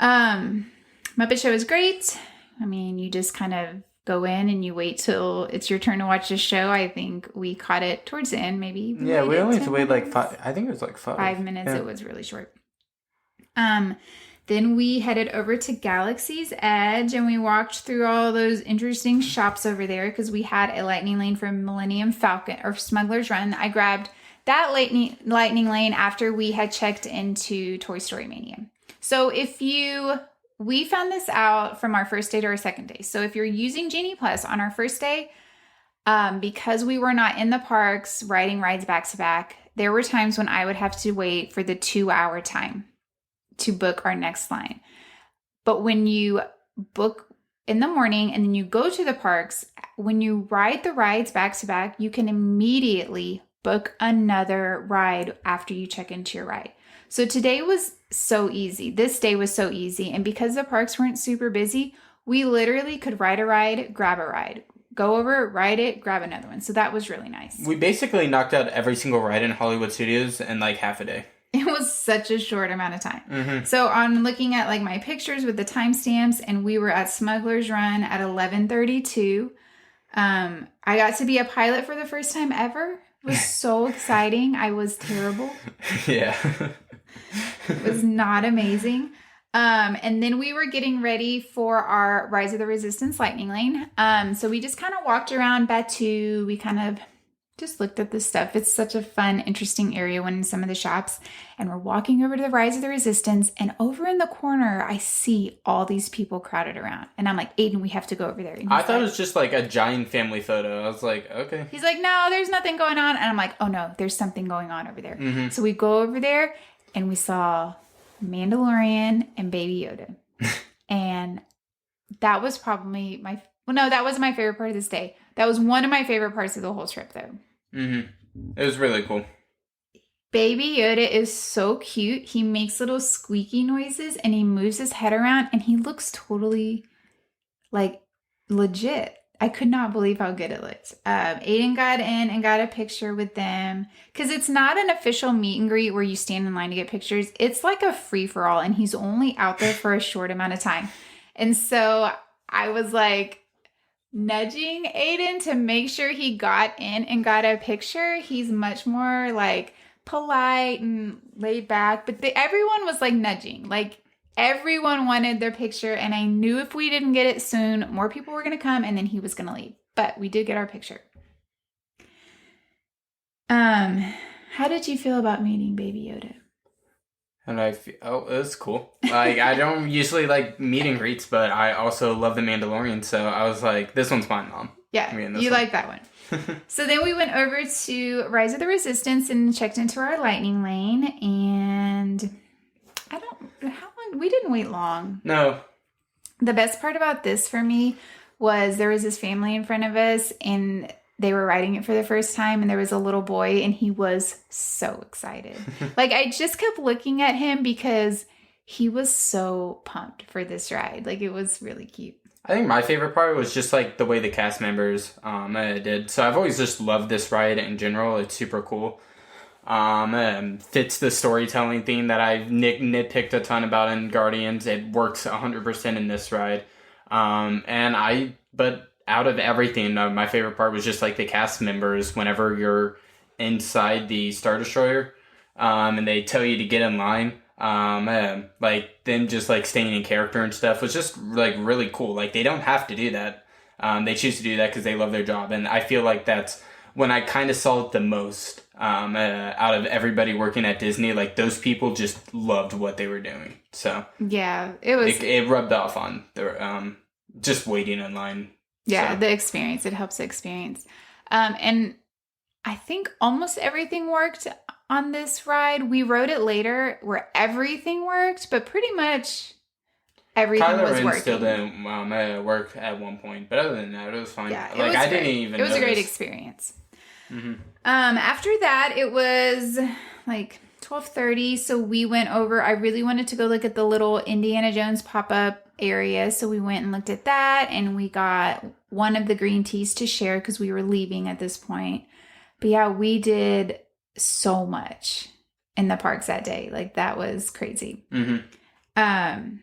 Muppet Show is great. I mean, you just kind of go in and you wait till it's your turn to watch the show. I think we caught it towards the end, maybe. We only had to wait like 5. I think it was like 5. 5 minutes. Yeah. It was really short. Then we headed over to Galaxy's Edge and we walked through all those interesting shops over there because we had a lightning lane from Millennium Falcon or Smuggler's Run. I grabbed that lightning lane after we had checked into Toy Story Mania. So we found this out from our first day to our second day. So if you're using Genie Plus on our first day, because we were not in the parks riding rides back to back, there were times when I would have to wait for the 2-hour time to book our next line. But when you book in the morning and then you go to the parks, when you ride the rides back to back, you can immediately book another ride after you check into your ride. So today was so easy. This day was so easy. And because the parks weren't super busy, we literally could ride a ride, grab a ride, go over, ride it, grab another one. So that was really nice. We basically knocked out every single ride in Hollywood Studios in like half a day. It was such a short amount of time. So on looking at like my pictures with the timestamps, and we were at Smuggler's Run at 11:32. I got to be a pilot for the first time ever. It was so exciting. I was terrible. Yeah. It was not amazing. And then we were getting ready for our Rise of the Resistance Lightning Lane. So we just kind of walked around Batu. We kind of just looked at this stuff. It's such a fun, interesting area when in some of the shops. And we're walking over to the Rise of the Resistance. And over in the corner, I see all these people crowded around. And I'm like, Aiden, we have to go over there. I thought it was just like a giant family photo. I was like, okay. He's like, no, there's nothing going on. And I'm like, oh no, there's something going on over there. So we go over there and we saw Mandalorian and Baby Yoda. And that was probably that wasn't my favorite part of this day. That was one of my favorite parts of the whole trip, though. It was really cool. Baby Yoda is so cute. He makes little squeaky noises and he moves his head around and he looks totally like legit. I could not believe how good it looked. Aiden got in and got a picture with them because it's not an official meet and greet where you stand in line to get pictures. It's like a free-for-all and he's only out there for a short amount of time. And so I was like nudging Aiden to make sure he got in and got a picture. He's much more like polite and laid back, but everyone was like nudging. Like everyone wanted their picture, and I knew if we didn't get it soon, more people were going to come and then he was going to leave. But we did get our picture. How did you feel about meeting Baby Yoda? And it was cool. Like, I don't usually like meet and greets, but I also love The Mandalorian, so I was like, this one's mine, Mom. Yeah, you like that one. So then we went over to Rise of the Resistance and checked into our lightning lane. And we didn't wait long. No. The best part about this for me was there was this family in front of us and they were riding it for the first time, and there was a little boy and he was so excited. Like, I just kept looking at him because he was so pumped for this ride. Like, it was really cute. I think my favorite part was just like the way the cast members did. So I've always just loved this ride in general. It's super cool. Fits the storytelling theme that I've nitpicked a ton about in Guardians. It works 100% in this ride. But out of everything, my favorite part was just like the cast members whenever you're inside the Star Destroyer, and they tell you to get in line. Like them just like staying in character and stuff was just like really cool. Like, they don't have to do that. They choose to do that because they love their job. And I feel like that's when I kind of saw it the most. Out of everybody working at Disney, like, those people just loved what they were doing. So yeah, it rubbed off on their just waiting in line. Yeah, so. The experience, it helps the experience. And I think almost everything worked on this ride. We rode it later where everything worked, but pretty much everything was working. Still didn't work at one point, but other than that, it was fine. Yeah, I didn't even. It was a great experience. Mm-hmm. After that, it was like 12:30, so we went over. I really wanted to go look at the little Indiana Jones pop-up area, so we went and looked at that, and we got one of the green teas to share because we were leaving at this point. But yeah, we did so much in the parks that day. Like, that was crazy. Mm-hmm.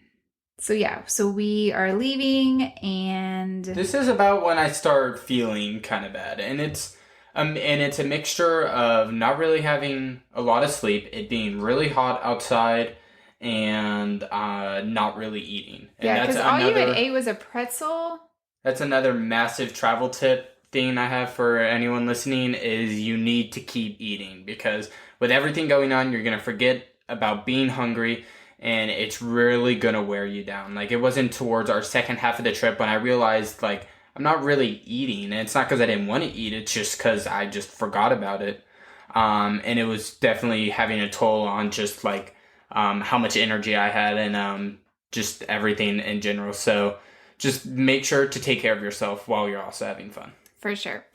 So we are leaving, and this is about when I start feeling kind of bad, and it's a mixture of not really having a lot of sleep, it being really hot outside, and not really eating. And yeah, because all you had ate was a pretzel. That's another massive travel tip thing I have for anyone listening is you need to keep eating, because with everything going on, you're going to forget about being hungry, and it's really going to wear you down. Like, it wasn't towards our second half of the trip when I realized, like, I'm not really eating, and it's not because I didn't want to eat, it's just because I just forgot about it. And it was definitely having a toll on just, like, how much energy I had and just everything in general. So just make sure to take care of yourself while you're also having fun. For sure.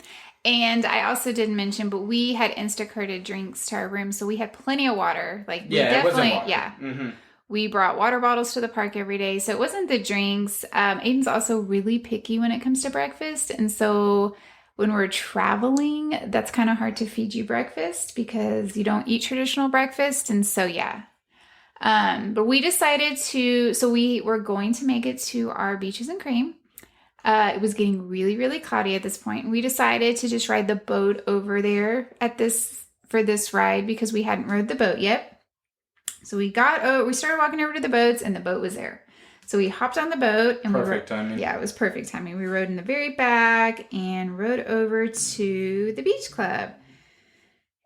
And I also didn't mention, but we had Instacarted drinks to our room, so we had plenty of water. Like, we it wasn't water. Yeah. Mm-hmm. We brought water bottles to the park every day, so it wasn't the drinks. Aiden's also really picky when it comes to breakfast, and so when we're traveling, that's kind of hard to feed you breakfast because you don't eat traditional breakfast, and so yeah. But we decided so we were going to make it to our Beaches and Cream. It was getting really, really cloudy at this point. We decided to just ride the boat over there for this ride because we hadn't rode the boat yet. So we started walking over to the boats, and the boat was there. So we hopped on the boat. And perfect timing. Yeah, it was perfect timing. We rode in the very back and rode over to the beach club.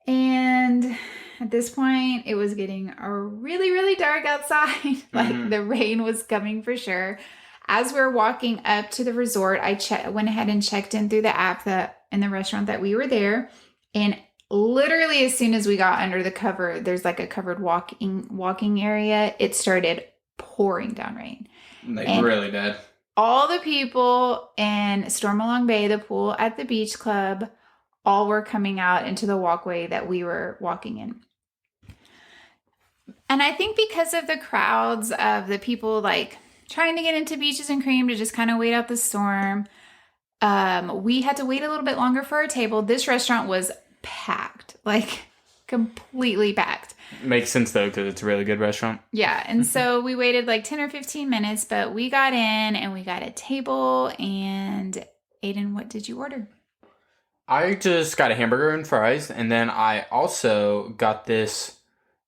And at this point, it was getting really, really dark outside. Like, the rain was coming for sure. As we were walking up to the resort, I went ahead and checked in through the app in the restaurant that we were there. And literally as soon as we got under the cover, there's like a covered walking area, it started pouring down rain. Like, really bad. All the people in Stormalong Bay, the pool at the beach club, all were coming out into the walkway that we were walking in. And I think because of the crowds of the people like trying to get into Beaches and Cream to just kind of wait out the storm, we had to wait a little bit longer for our table. This restaurant was packed, like completely packed. Makes sense though, because it's a really good restaurant. Yeah, and so we waited like 10 or 15 minutes, but we got in and we got a table. And Aiden, what did you order? I just got a hamburger and fries, and then I also got this,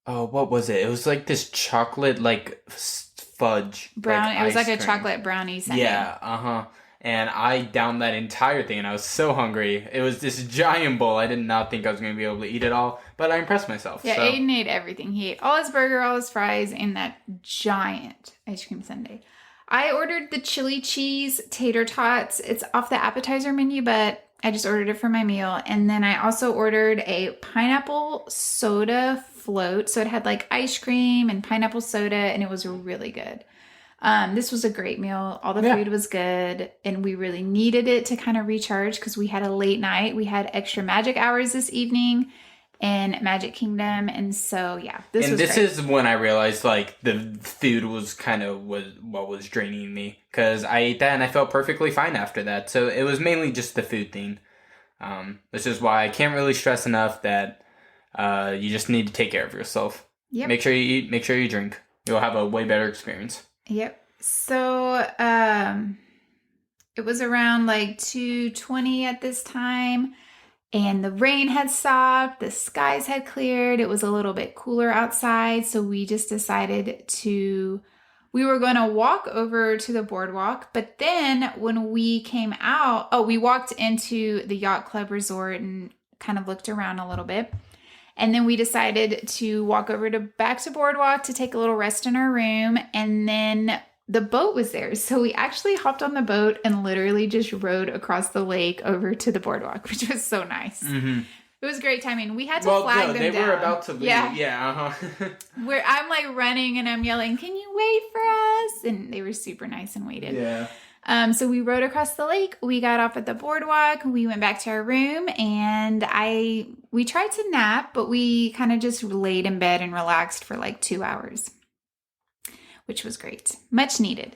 what was it? It was like this chocolate, like fudge. Brown. Like, it was like a cream. chocolate brownie sundae. Yeah, and I downed that entire thing, and I was so hungry. It was this giant bowl. I did not think I was going to be able to eat it all, but I impressed myself. Yeah, so. Aiden ate everything. He ate all his burger, all his fries, and that giant ice cream sundae. I ordered the chili cheese tater tots. It's off the appetizer menu, but I just ordered it for my meal. And then I also ordered a pineapple soda float. So it had like ice cream and pineapple soda, and it was really good. This was a great meal. All the food was good, and we really needed it to kind of recharge because we had a late night. We had extra magic hours this evening in Magic Kingdom, and so this is when I realized like the food was kind of what was draining me, because I ate that and I felt perfectly fine after that. So it was mainly just the food thing. This is why I can't really stress enough that you just need to take care of yourself. Yep. Make sure you eat. Make sure you drink. You'll have a way better experience. Yep. So it was around like 2:20 at this time. And the rain had stopped, the skies had cleared, it was a little bit cooler outside, so we just decided we were going to walk over to the boardwalk, but then when we came out, we walked into the Yacht Club Resort and kind of looked around a little bit. And then we decided to walk over back to Boardwalk to take a little rest in our room, and then the boat was there. So we actually hopped on the boat and literally just rode across the lake over to the boardwalk, which was so nice. Mm-hmm. It was great timing. We had to flag them down. They were about to leave. Yeah. Where I'm like running and I'm yelling, "Can you wait for us?" And they were super nice and waited. Yeah. So we rode across the lake. We got off at the boardwalk. We went back to our room, and we tried to nap, but we kind of just laid in bed and relaxed for like 2 hours, which was great. Much needed.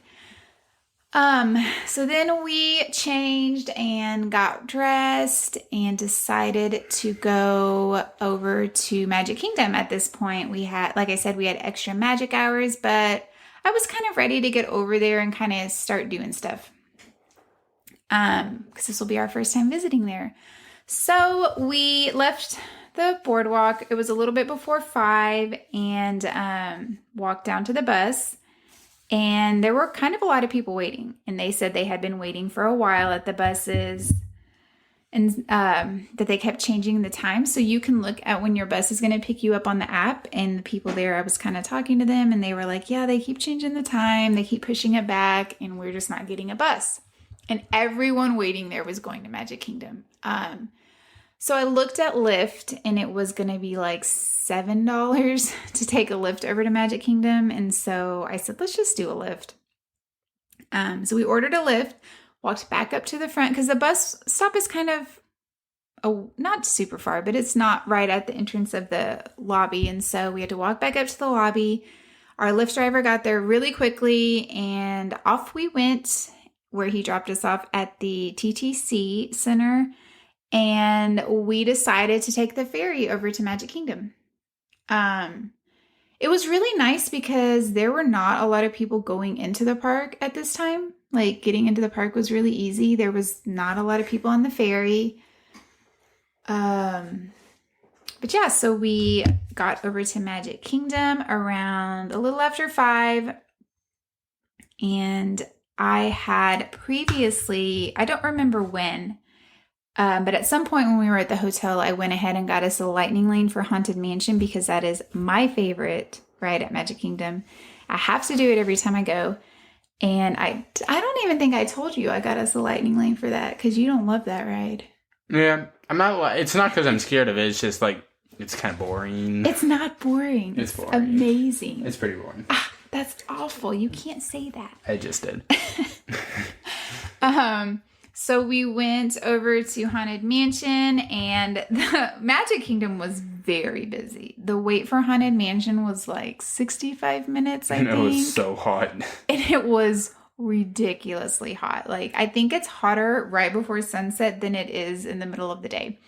So then we changed and got dressed and decided to go over to Magic Kingdom. At this point, we had, like I said, we had extra magic hours, but I was kind of ready to get over there and kind of start doing stuff. Because this will be our first time visiting there. So we left the boardwalk. It was a little bit before 5 and walked down to the bus. And there were kind of a lot of people waiting. And they said they had been waiting for a while at the buses and that they kept changing the time. So you can look at when your bus is going to pick you up on the app. And the people there, I was kind of talking to them and they were like, yeah, they keep changing the time. They keep pushing it back and we're just not getting a bus. And everyone waiting there was going to Magic Kingdom. So I looked at Lyft and it was going to be like $7 to take a Lyft over to Magic Kingdom. And so I said, let's just do a Lyft. So we ordered a Lyft, walked back up to the front because the bus stop is kind of not super far, but it's not right at the entrance of the lobby. And so we had to walk back up to the lobby. Our Lyft driver got there really quickly and off we went where he dropped us off at the TTC Center. And we decided to take the ferry over to Magic Kingdom. It was really nice because there were not a lot of people going into the park at this time. Like getting into the park was really easy. There was not a lot of people on the ferry. But yeah, so we got over to Magic Kingdom around a little after 5. And I had previously, I don't remember when, but at some point when we were at the hotel, I went ahead and got us a lightning lane for Haunted Mansion because that is my favorite ride at Magic Kingdom. I have to do it every time I go. And I don't even think I told you I got us a lightning lane for that because you don't love that ride. Yeah, it's not because I'm scared of it. It's just like, it's kind of boring. It's not boring. It's boring. Amazing. It's pretty boring. That's awful. You can't say that. I just did. So we went over to Haunted Mansion and the Magic Kingdom was very busy. The wait for Haunted Mansion was like 65 minutes, I think. It was so hot. And it was ridiculously hot. Like, I think it's hotter right before sunset than it is in the middle of the day.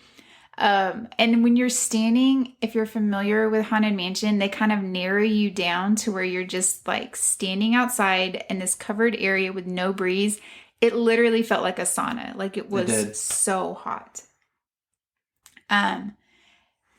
And when you're standing, if you're familiar with Haunted Mansion, they kind of narrow you down to where you're just like standing outside in this covered area with no breeze. It literally felt like a sauna. Like it was so hot.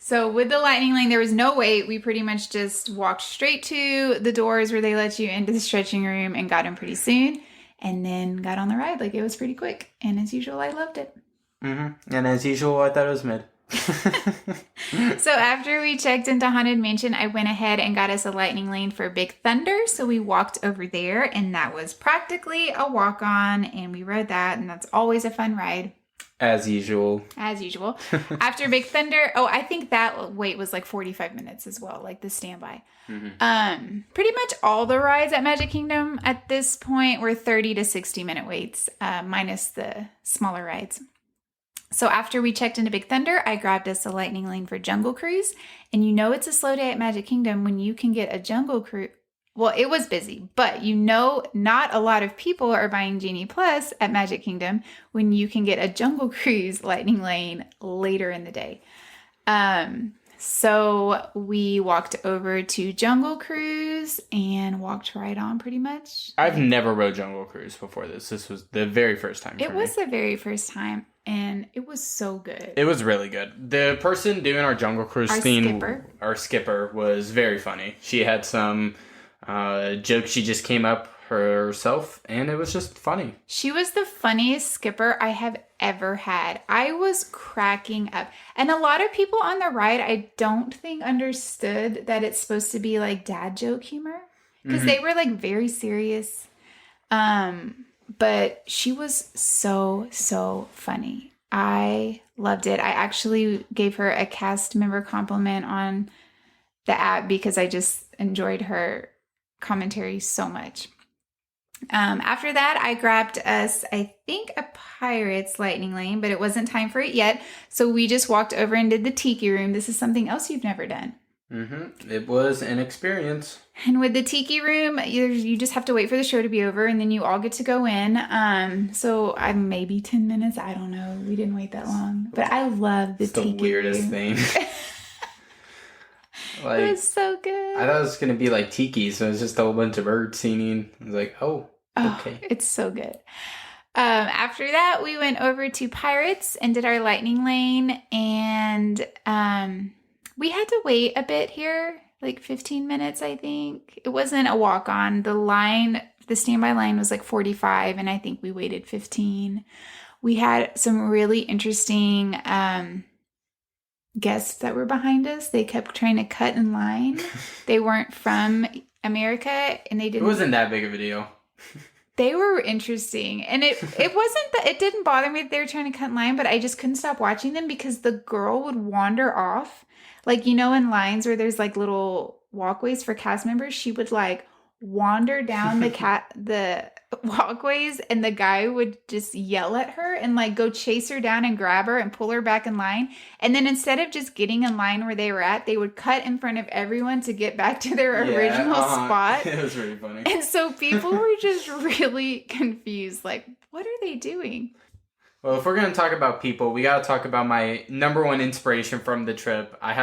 So with the lightning lane, there was no wait. We pretty much just walked straight to the doors where they let you into the stretching room and got in pretty soon and then got on the ride. Like it was pretty quick. And as usual, I loved it. Mm-hmm. And as usual, I thought it was mid. So after we checked into Haunted Mansion, I went ahead and got us a lightning lane for Big Thunder. So we walked over there, and that was practically a walk-on, and we rode that, and that's always a fun ride. As usual. As usual. After Big Thunder, I think that wait was like 45 minutes as well, like the standby. Mm-hmm. Pretty much all the rides at Magic Kingdom at this point were 30 to 60 minute waits, minus the smaller rides. So after we checked into Big Thunder, I grabbed us a lightning lane for Jungle Cruise. And you know it's a slow day at Magic Kingdom when you can get a Jungle Cruise. Well, it was busy, but not a lot of people are buying Genie Plus at Magic Kingdom when you can get a Jungle Cruise lightning lane later in the day. So we walked over to Jungle Cruise and walked right on pretty much. I've never rode Jungle Cruise before this. This was the very first time for me. It was the very first time, and it was so good. It was really good. The person doing our Jungle Cruise our skipper, was very funny. She had some jokes she just came up herself, and it was just funny. She was the funniest skipper I have ever had. I was cracking up. And a lot of people on the ride, I don't think understood that it's supposed to be like dad joke humor, because they were like very serious. But she was so funny. I loved it. I actually gave her a cast member compliment on the app because I just enjoyed her commentary so much. After that, I grabbed us, I think, a Pirates lightning lane, but it wasn't time for it yet. So we just walked over and did the Tiki Room. This is something else you've never done. It was an experience. And with the Tiki Room, you just have to wait for the show to be over, and then you all get to go in. So I'm maybe 10 minutes. I don't know. We didn't wait that long. But I love the Tiki Room. It's the weirdest thing. Like, it was so good. I thought it was going to be like Tiki, so it's just a whole bunch of birds singing. I was like, oh, okay. It's so good. After that, we went over to Pirates and did our lightning lane, and we had to wait a bit here, like 15 minutes, I think. It wasn't a walk-on. The standby line was like 45, and I think we waited 15. We had some really interesting guests that were behind us. They kept trying to cut in line. They weren't from America, and they didn't. It wasn't that big of a deal. They were interesting, and it wasn't that it didn't bother me that they were trying to cut in line, but I just couldn't stop watching them because the girl would wander off, like, in lines where there's like little walkways for cast members. She would like wander down the walkways, and the guy would just yell at her and like go chase her down and grab her and pull her back in line. And then instead of just getting in line where they were at, they would cut in front of everyone to get back to their original spot. It was really funny. And so people were just really confused, like, what are they doing? Well, if we're going to talk about people, we got to talk about my number one inspiration from the trip. I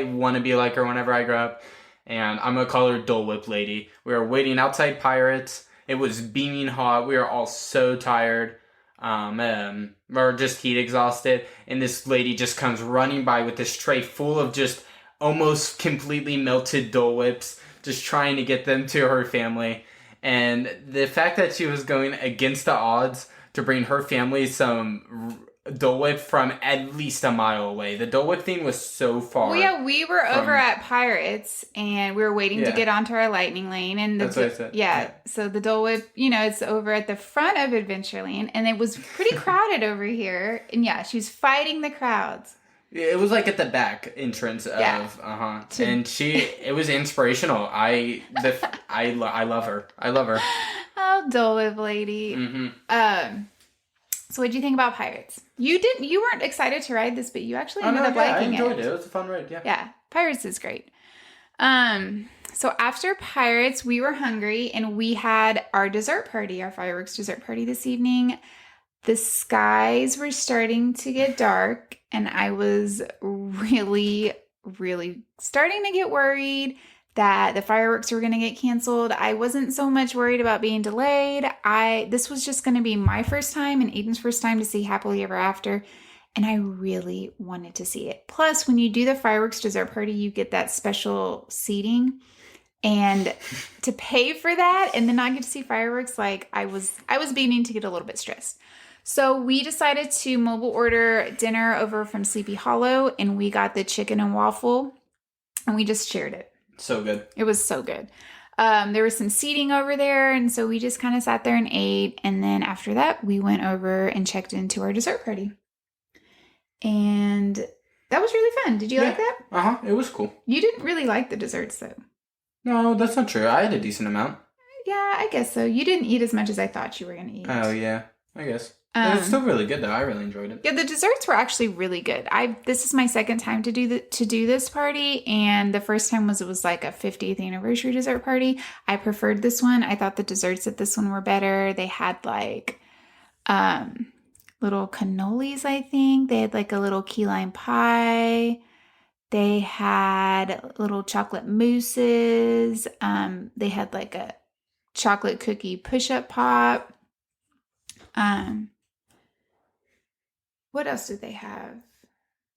want to be like her whenever I grow up. And I'm going to call her Dole Whip Lady. We were waiting outside Pirates. It was beaming hot. We were all so tired. Or just heat exhausted. And this lady just comes running by with this tray full of just almost completely melted Dole Whips, just trying to get them to her family. And the fact that she was going against the odds to bring her family some Dole Whip from at least a mile away. The Dole Whip thing was so far. Well, yeah, we were over at Pirates, and we were waiting to get onto our lightning lane. And that's what I said. Yeah, so the Dole Whip, it's over at the front of Adventureland, and it was pretty crowded over here. And yeah, she was fighting the crowds. It was like at the back entrance of, and it was inspirational. I love her. I love her. Oh, Dole Whip Lady. Mm-hmm. So what did you think about Pirates? You weren't excited to ride this, but you actually ended up liking it. I enjoyed it. It was a fun ride, yeah. Yeah, Pirates is great. So after Pirates, we were hungry, and we had our dessert party, our fireworks dessert party this evening. The skies were starting to get dark, and I was really, really starting to get worried that the fireworks were going to get canceled. I wasn't so much worried about being delayed. This was just going to be my first time and Aiden's first time to see Happily Ever After, and I really wanted to see it. Plus, when you do the fireworks dessert party, you get that special seating, and to pay for that and then not get to see fireworks, like I was beginning to get a little bit stressed. So we decided to mobile order dinner over from Sleepy Hollow, and we got the chicken and waffle, and we just shared it. So good. It was so good. There was some seating over there, and so we just kind of sat there and ate. And then after that, we went over and checked into our dessert party. And that was really fun. Did you like that? Uh-huh. It was cool. You didn't really like the desserts, though. No, that's not true. I had a decent amount. Yeah, I guess so. You didn't eat as much as I thought you were going to eat. Oh, yeah. I guess. It's still really good, though. I really enjoyed it. Yeah, the desserts were actually really good. This is my second time to do this party, and the first time it was like a 50th anniversary dessert party. I preferred this one. I thought the desserts at this one were better. They had like little cannolis, I think. They had like a little key lime pie. They had little chocolate mousses. They had like a chocolate cookie push-up pop. What else did they have?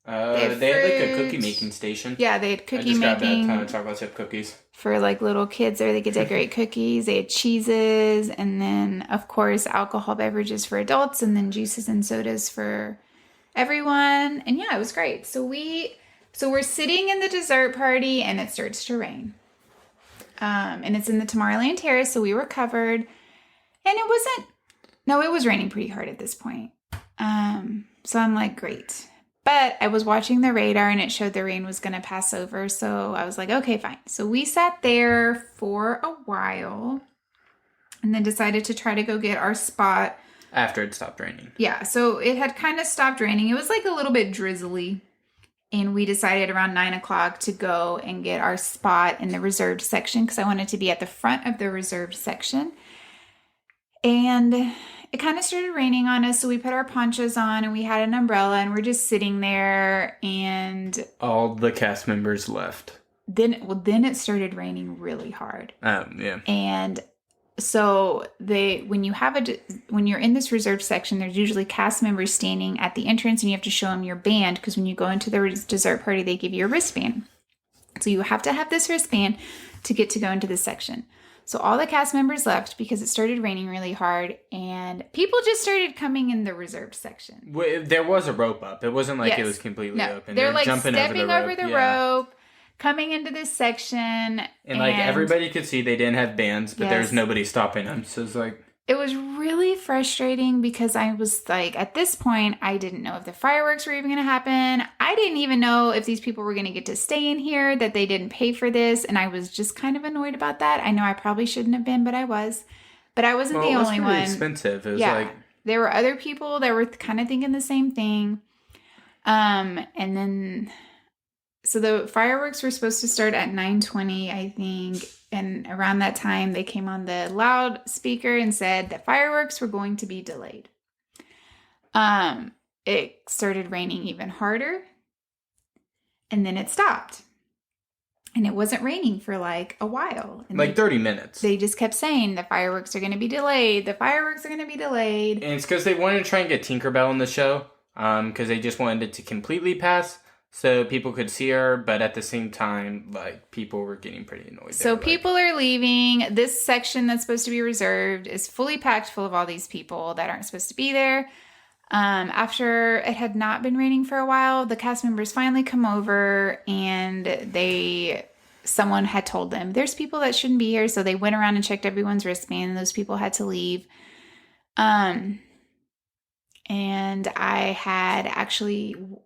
They had like a cookie making station. Yeah, they had cookie making. I just making. grabbed a ton of chocolate chip cookies. For like little kids there, they could decorate cookies. They had cheeses, and then of course alcohol beverages for adults, and then juices and sodas for everyone. And yeah, it was great. So we're sitting in the dessert party, and it starts to rain. And it's in the Tomorrowland Terrace, so we were covered. And it was raining pretty hard at this point. So I'm like, great. But I was watching the radar and it showed the rain was going to pass over. So I was like, okay, fine. So we sat there for a while and then decided to try to go get our spot. After it stopped raining. Yeah. So it had kind of stopped raining. It was like a little bit drizzly. And we decided around 9 o'clock to go and get our spot in the reserved section because I wanted to be at the front of the reserved section. And it kind of started raining on us, so we put our ponchos on and we had an umbrella and we're just sitting there, and all the cast members left. Then it started raining really hard. Yeah. And so when you're in this reserved section, there's usually cast members standing at the entrance, and you have to show them your band because when you go into the dessert party, they give you a wristband. So you have to have this wristband to get to go into this section. So all the cast members left because it started raining really hard, and people just started coming in the reserved section. There was a rope up. It wasn't like it was completely open. They're like jumping stepping over the rope, coming into this section. And like everybody could see they didn't have bands, but there's nobody stopping them. So it's like... It was really frustrating because I was like, at this point, I didn't know if the fireworks were even going to happen. I didn't even know if these people were going to get to stay in here, that they didn't pay for this. And I was just kind of annoyed about that. I know I probably shouldn't have been, but I was. But I wasn't the only one. It was expensive. It was there were other people that were kind of thinking the same thing. And then, so the fireworks were supposed to start at 9:20, I think. And around that time, they came on the loudspeaker and said that fireworks were going to be delayed. It started raining even harder, and then it stopped. And it wasn't raining for like a while. And like 30 minutes. They just kept saying the fireworks are going to be delayed. The fireworks are going to be delayed. And it's because they wanted to try and get Tinkerbell in the show, because they just wanted it to completely pass. So people could see her, but at the same time, like, people were getting pretty annoyed. So people are leaving. This section that's supposed to be reserved is fully packed full of all these people that aren't supposed to be there. After it had not been raining for a while, the cast members finally come over, and someone had told them, there's people that shouldn't be here. So they went around and checked everyone's wristband, and those people had to leave. And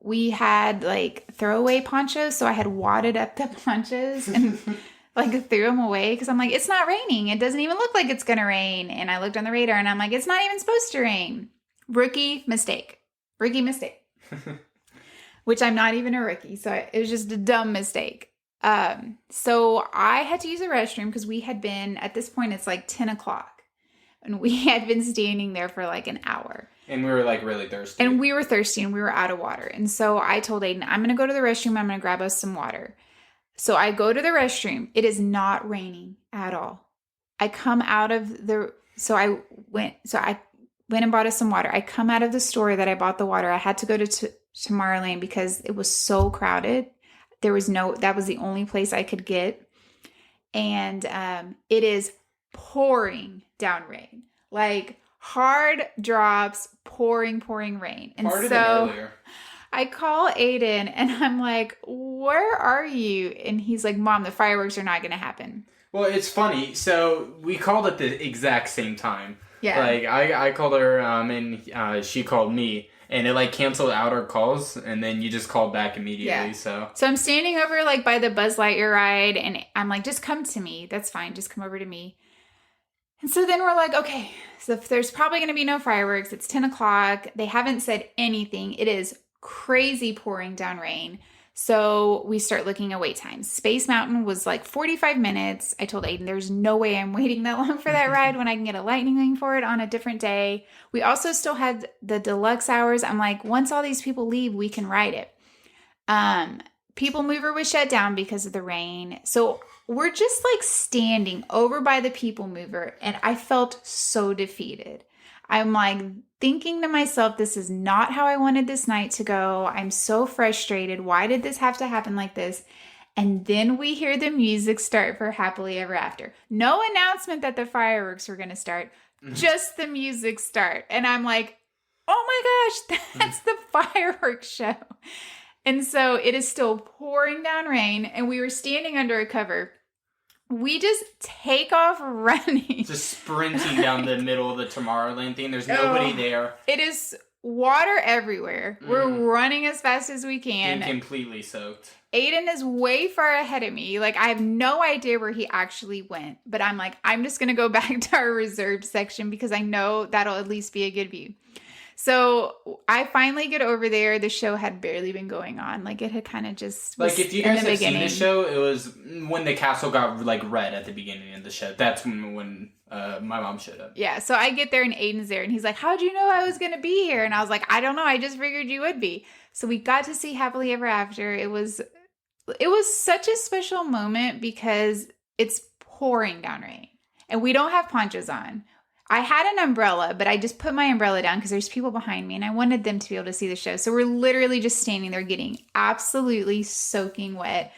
we had like throwaway ponchos. So I had wadded up the ponchos and like threw them away because I'm like, it's not raining. It doesn't even look like it's going to rain. And I looked on the radar and I'm like, it's not even supposed to rain. Rookie mistake. Which I'm not even a rookie. So it was just a dumb mistake. So I had to use the restroom because we had been, at this point, it's like 10 o'clock. And we had been standing there for like an hour. And we were like really thirsty. And we were thirsty and we were out of water. And so I told Aiden, I'm going to go to the restroom. I'm going to grab us some water. So I go to the restroom. It is not raining at all. I come out of I went and bought us some water. I come out of the store that I bought the water. I had to go to Tomorrowland because it was so crowded. That was the only place I could get. And it is pouring down rain. Like hard drops, pouring rain. And Harder than so earlier. I call Aiden and I'm like, where are you? And he's like, Mom, the fireworks are not going to happen. Well, it's funny. So we called at the exact same time. Yeah. Like I called her, and she called me, and it like canceled out our calls, and then you just called back immediately. Yeah. So I'm standing over like by the Buzz Lightyear ride, and I'm like, just come to me. That's fine. Just come over to me. And so then we're like, okay, so if there's probably going to be no fireworks. It's 10 o'clock. They haven't said anything. It is crazy pouring down rain. So we start looking at wait times. Space Mountain was like 45 minutes. I told Aiden, there's no way I'm waiting that long for that ride when I can get a lightning lane for it on a different day. We also still had the deluxe hours. I'm like, once all these people leave, we can ride it. People Mover was shut down because of the rain. So we're just like standing over by the People Mover, and I felt so defeated. I'm like thinking to myself, this is not how I wanted this night to go. I'm so frustrated. Why did this have to happen like this? And then we hear the music start for Happily Ever After. No announcement that the fireworks were going to start, just the music start. And I'm like, oh my gosh, that's the fireworks show. And so it is still pouring down rain, and we were standing under a cover. We just take off running. Just sprinting down the middle of the Tomorrowland thing. There's nobody there. It is water everywhere. We're running as fast as we can. Being completely soaked. Aiden is way far ahead of me. Like, I have no idea where he actually went. But I'm like, I'm just going to go back to our reserved section because I know that'll at least be a good view. So I finally get over there. The show had barely been going on. Like, it had kind of just like, if you guys have seen the show, it was when the castle got like red at the beginning of the show. That's when my mom showed up. Yeah. So I get there and Aiden's there and he's like, how'd you know I was going to be here? And I was like, I don't know. I just figured you would be. So we got to see Happily Ever After. It was such a special moment because it's pouring down rain and we don't have ponchos on. I had an umbrella, but I just put my umbrella down because there's people behind me and I wanted them to be able to see the show. So we're literally just standing there getting absolutely soaking wet.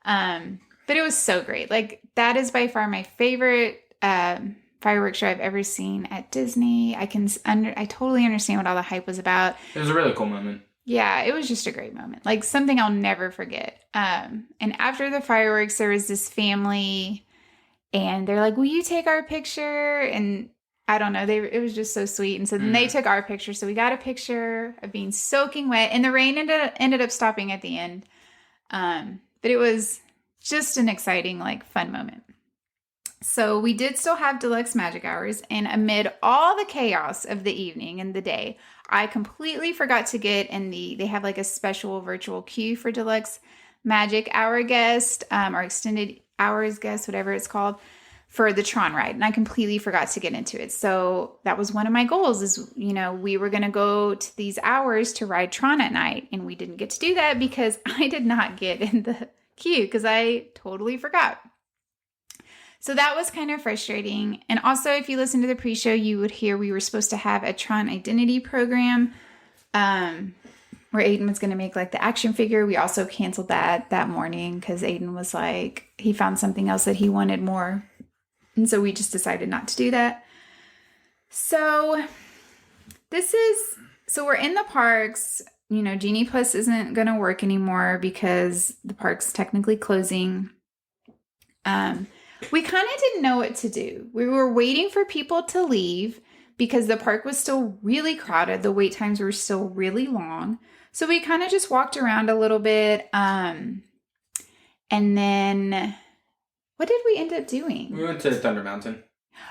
But it was so great. Like, that is by far my favorite fireworks show I've ever seen at Disney. I totally understand what all the hype was about. It was a really cool moment. Yeah, it was just a great moment. Like, something I'll never forget. And after the fireworks, there was this family and they're like, will you take our picture? And I don't know. It was just so sweet. And so then they took our picture. So we got a picture of being soaking wet. And the rain ended up stopping at the end. But it was just an exciting, like, fun moment. So we did still have deluxe magic hours. And amid all the chaos of the evening and the day, I completely forgot to get in they have like a special virtual queue for deluxe magic hour guest, or extended hours guest, whatever it's called, for the Tron ride. And I completely forgot to get into it. So that was one of my goals is, we were going to go to these hours to ride Tron at night. And we didn't get to do that because I did not get in the queue because I totally forgot. So that was kind of frustrating. And also, if you listen to the pre-show, you would hear we were supposed to have a Tron identity program where Aiden was going to make like the action figure. We also canceled that morning because Aiden was like, he found something else that he wanted more. And so we just decided not to do that. So we're in the parks. Genie Plus isn't going to work anymore because the park's technically closing. We kind of didn't know what to do. We were waiting for people to leave because the park was still really crowded. The wait times were still really long. So we kind of just walked around a little bit. And then what did we end up doing? We went to Thunder Mountain.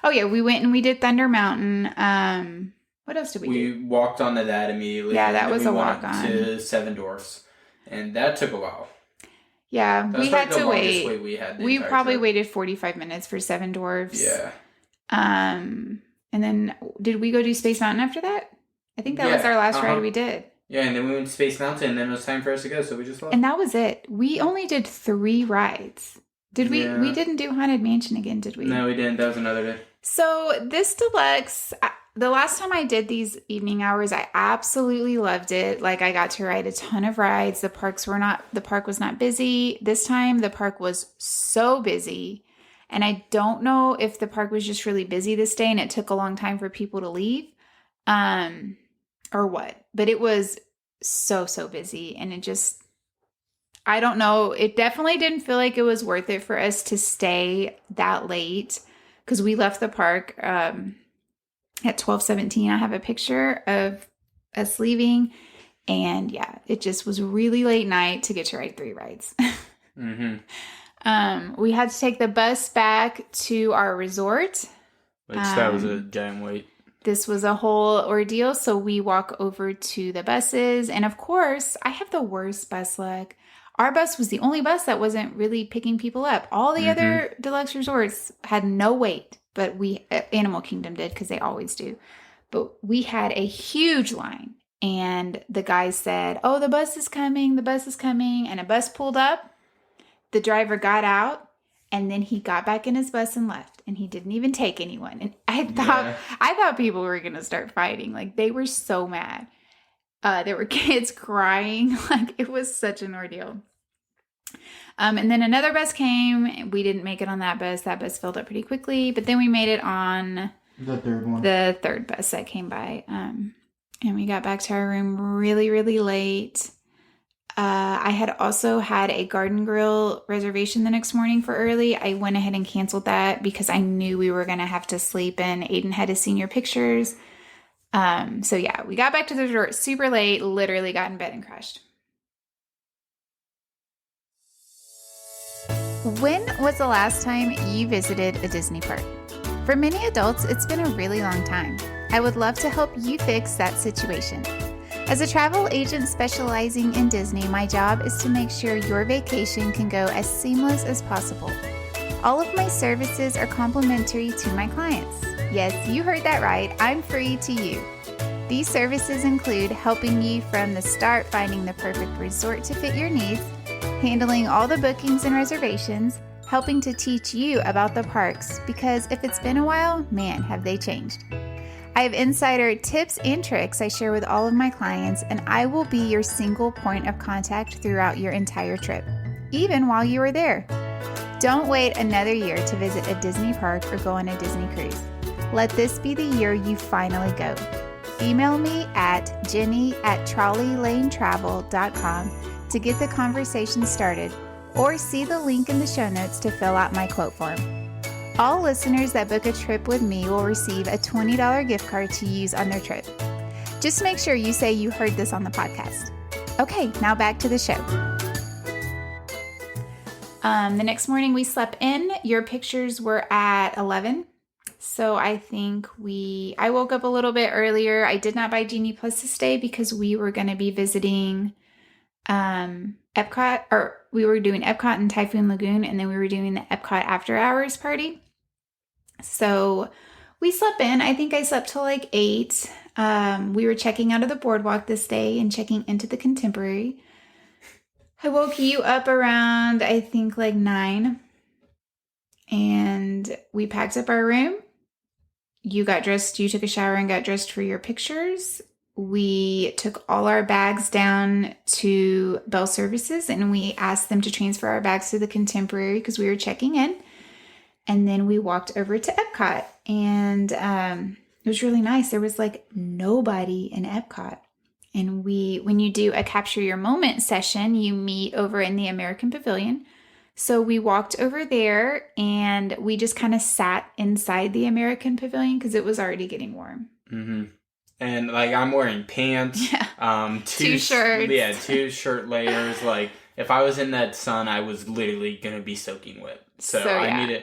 Oh, yeah. We went and we did Thunder Mountain. What else did we do? We walked onto that immediately. Yeah, that was a walk on. To Seven Dwarfs. And that took a while. Yeah, we had to wait. We probably waited 45 minutes for Seven Dwarfs. Yeah. And then did we go do Space Mountain after that? I think that was our last ride we did. Yeah, and then we went to Space Mountain, and then it was time for us to go, so we just left. And that was it. We only did 3 rides. Did we? Yeah. We didn't do Haunted Mansion again, did we? No, we didn't. That was another day. So this deluxe, the last time I did these evening hours, I absolutely loved it. Like, I got to ride a ton of rides. The park was not busy. This time the park was so busy. And I don't know if the park was just really busy this day and it took a long time for people to leave, or what. But it was so busy, and it just, I don't know. It definitely didn't feel like it was worth it for us to stay that late, because we left the park at 12:17. I have a picture of us leaving, and yeah, it just was really late night to get to ride 3 rides. We had to take the bus back to our resort. Which that was a giant wait. This was a whole ordeal. So we walk over to the buses. And of course, I have the worst bus luck. Our bus was the only bus that wasn't really picking people up. All the other deluxe resorts had no wait, but Animal Kingdom did, because they always do. But we had a huge line. And the guy said, "Oh, the bus is coming. The bus is coming." And a bus pulled up. The driver got out, and then he got back in his bus and left, and he didn't even take anyone. And I thought people were going to start fighting. Like, they were so mad. There were kids crying. Like, it was such an ordeal. And then another bus came. We didn't make it on that bus. That bus filled up pretty quickly, but then we made it on the third one. The third bus that came by. And we got back to our room really, really late. I had also had a Garden Grill reservation the next morning for early. I went ahead and canceled that because I knew we were going to have to sleep in. Aiden had his senior pictures. So yeah, we got back to the resort super late, literally got in bed and crashed. When was the last time you visited a Disney park? For many adults, it's been a really long time. I would love to help you fix that situation. As a travel agent specializing in Disney, my job is to make sure your vacation can go as seamless as possible. All of my services are complimentary to my clients. Yes, you heard that right. I'm free to you. These services include helping you from the start finding the perfect resort to fit your needs, handling all the bookings and reservations, helping to teach you about the parks, because if it's been a while, man, have they changed. I have insider tips and tricks I share with all of my clients, and I will be your single point of contact throughout your entire trip, even while you are there. Don't wait another year to visit a Disney park or go on a Disney cruise. Let this be the year you finally go. Email me at jenny@trolleylanetravel.com to get the conversation started, or see the link in the show notes to fill out my quote form. All listeners that book a trip with me will receive a $20 gift card to use on their trip. Just make sure you say you heard this on the podcast. Okay, now back to the show. The next morning we slept in. Your pictures were at 11. So I think I woke up a little bit earlier. I did not buy Genie Plus this day because we were going to be visiting Epcot, or we were doing Epcot and Typhoon Lagoon, and then we were doing the Epcot After Hours Party. So we slept in. I think I slept till like 8. We were checking out of the Boardwalk this day and checking into the Contemporary. I woke you up around, I think, like 9. And we packed up our room. You got dressed. You took a shower and got dressed for your pictures. We took all our bags down to Bell Services, and we asked them to transfer our bags to the Contemporary because we were checking in. And then we walked over to Epcot, and it was really nice. There was like nobody in Epcot. And when you do a Capture Your Moment session, you meet over in the American Pavilion. So we walked over there, and we just kind of sat inside the American Pavilion because it was already getting warm. Mm-hmm. And like, I'm wearing pants, two shirts. Yeah, 2 shirt layers. Like, if I was in that sun, I was literally gonna be soaking wet. So yeah.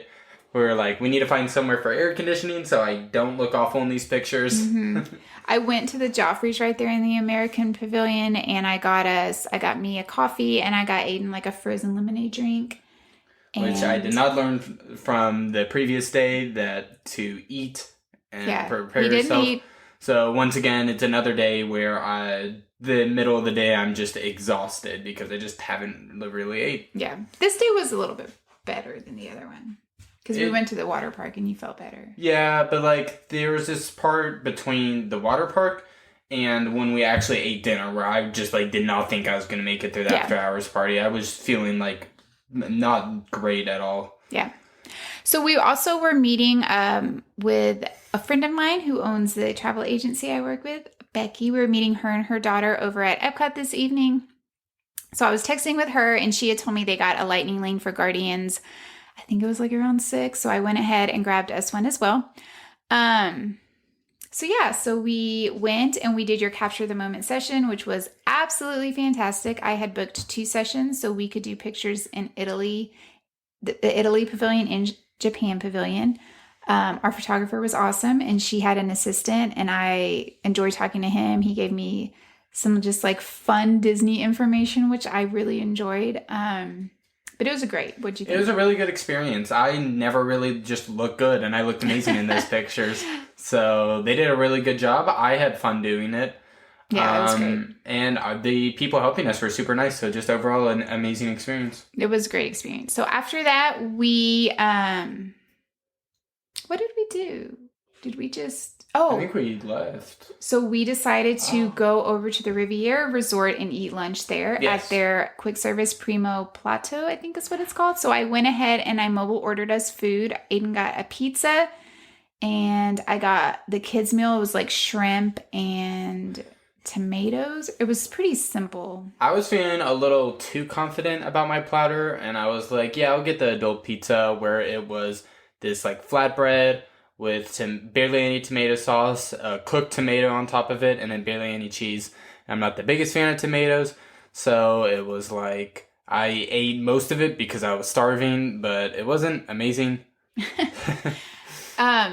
We need to find somewhere for air conditioning so I don't look awful in these pictures. Mm-hmm. I went to the Joffrey's right there in the American Pavilion, and I got me a coffee, and I got Aiden like a frozen lemonade drink. Which I did not learn from the previous day to eat and prepare yourself. Eat. So once again, it's another day where the middle of the day, I'm just exhausted because I just haven't really ate. Yeah. This day was a little bit better than the other one because we went to the water park and you felt better. Yeah, but like there was this part between the water park and when we actually ate dinner where I just like did not think I was going to make it through the after hours party. I was feeling like not great at all. Yeah. So we also were meeting with a friend of mine who owns the travel agency I work with, Becky. We were meeting her and her daughter over at Epcot this evening. So I was texting with her, and she had told me they got a lightning lane for Guardians. I think it was like around 6. So I went ahead and grabbed us one as well. So we went and we did your Capture the Moment session, which was absolutely fantastic. I had booked 2 sessions so we could do pictures in Italy, the Italy pavilion and Japan pavilion. Our photographer was awesome, and she had an assistant, and I enjoyed talking to him. He gave me some just like fun Disney information, which I really enjoyed. But it was great. What'd you think? It was a really good experience. I never really just looked good, and I looked amazing in those pictures. So they did a really good job. I had fun doing it. Yeah, it was great. And the people helping us were super nice. So just overall, an amazing experience. It was a great experience. So after that, we, what did we do? Did we just... I think we left. So we decided to go over to the Riviera Resort and eat lunch there at their quick service Primo Plateau, I think is what it's called. So I went ahead and I mobile ordered us food. Aiden got a pizza, and I got the kids' meal. It was like shrimp and tomatoes. It was pretty simple. I was feeling a little too confident about my platter, and I was like, yeah, I'll get the adult pizza, where it was this like flatbread with barely any tomato sauce, a cooked tomato on top of it, and then barely any cheese. I'm not the biggest fan of tomatoes, so it was like I ate most of it because I was starving, but it wasn't amazing.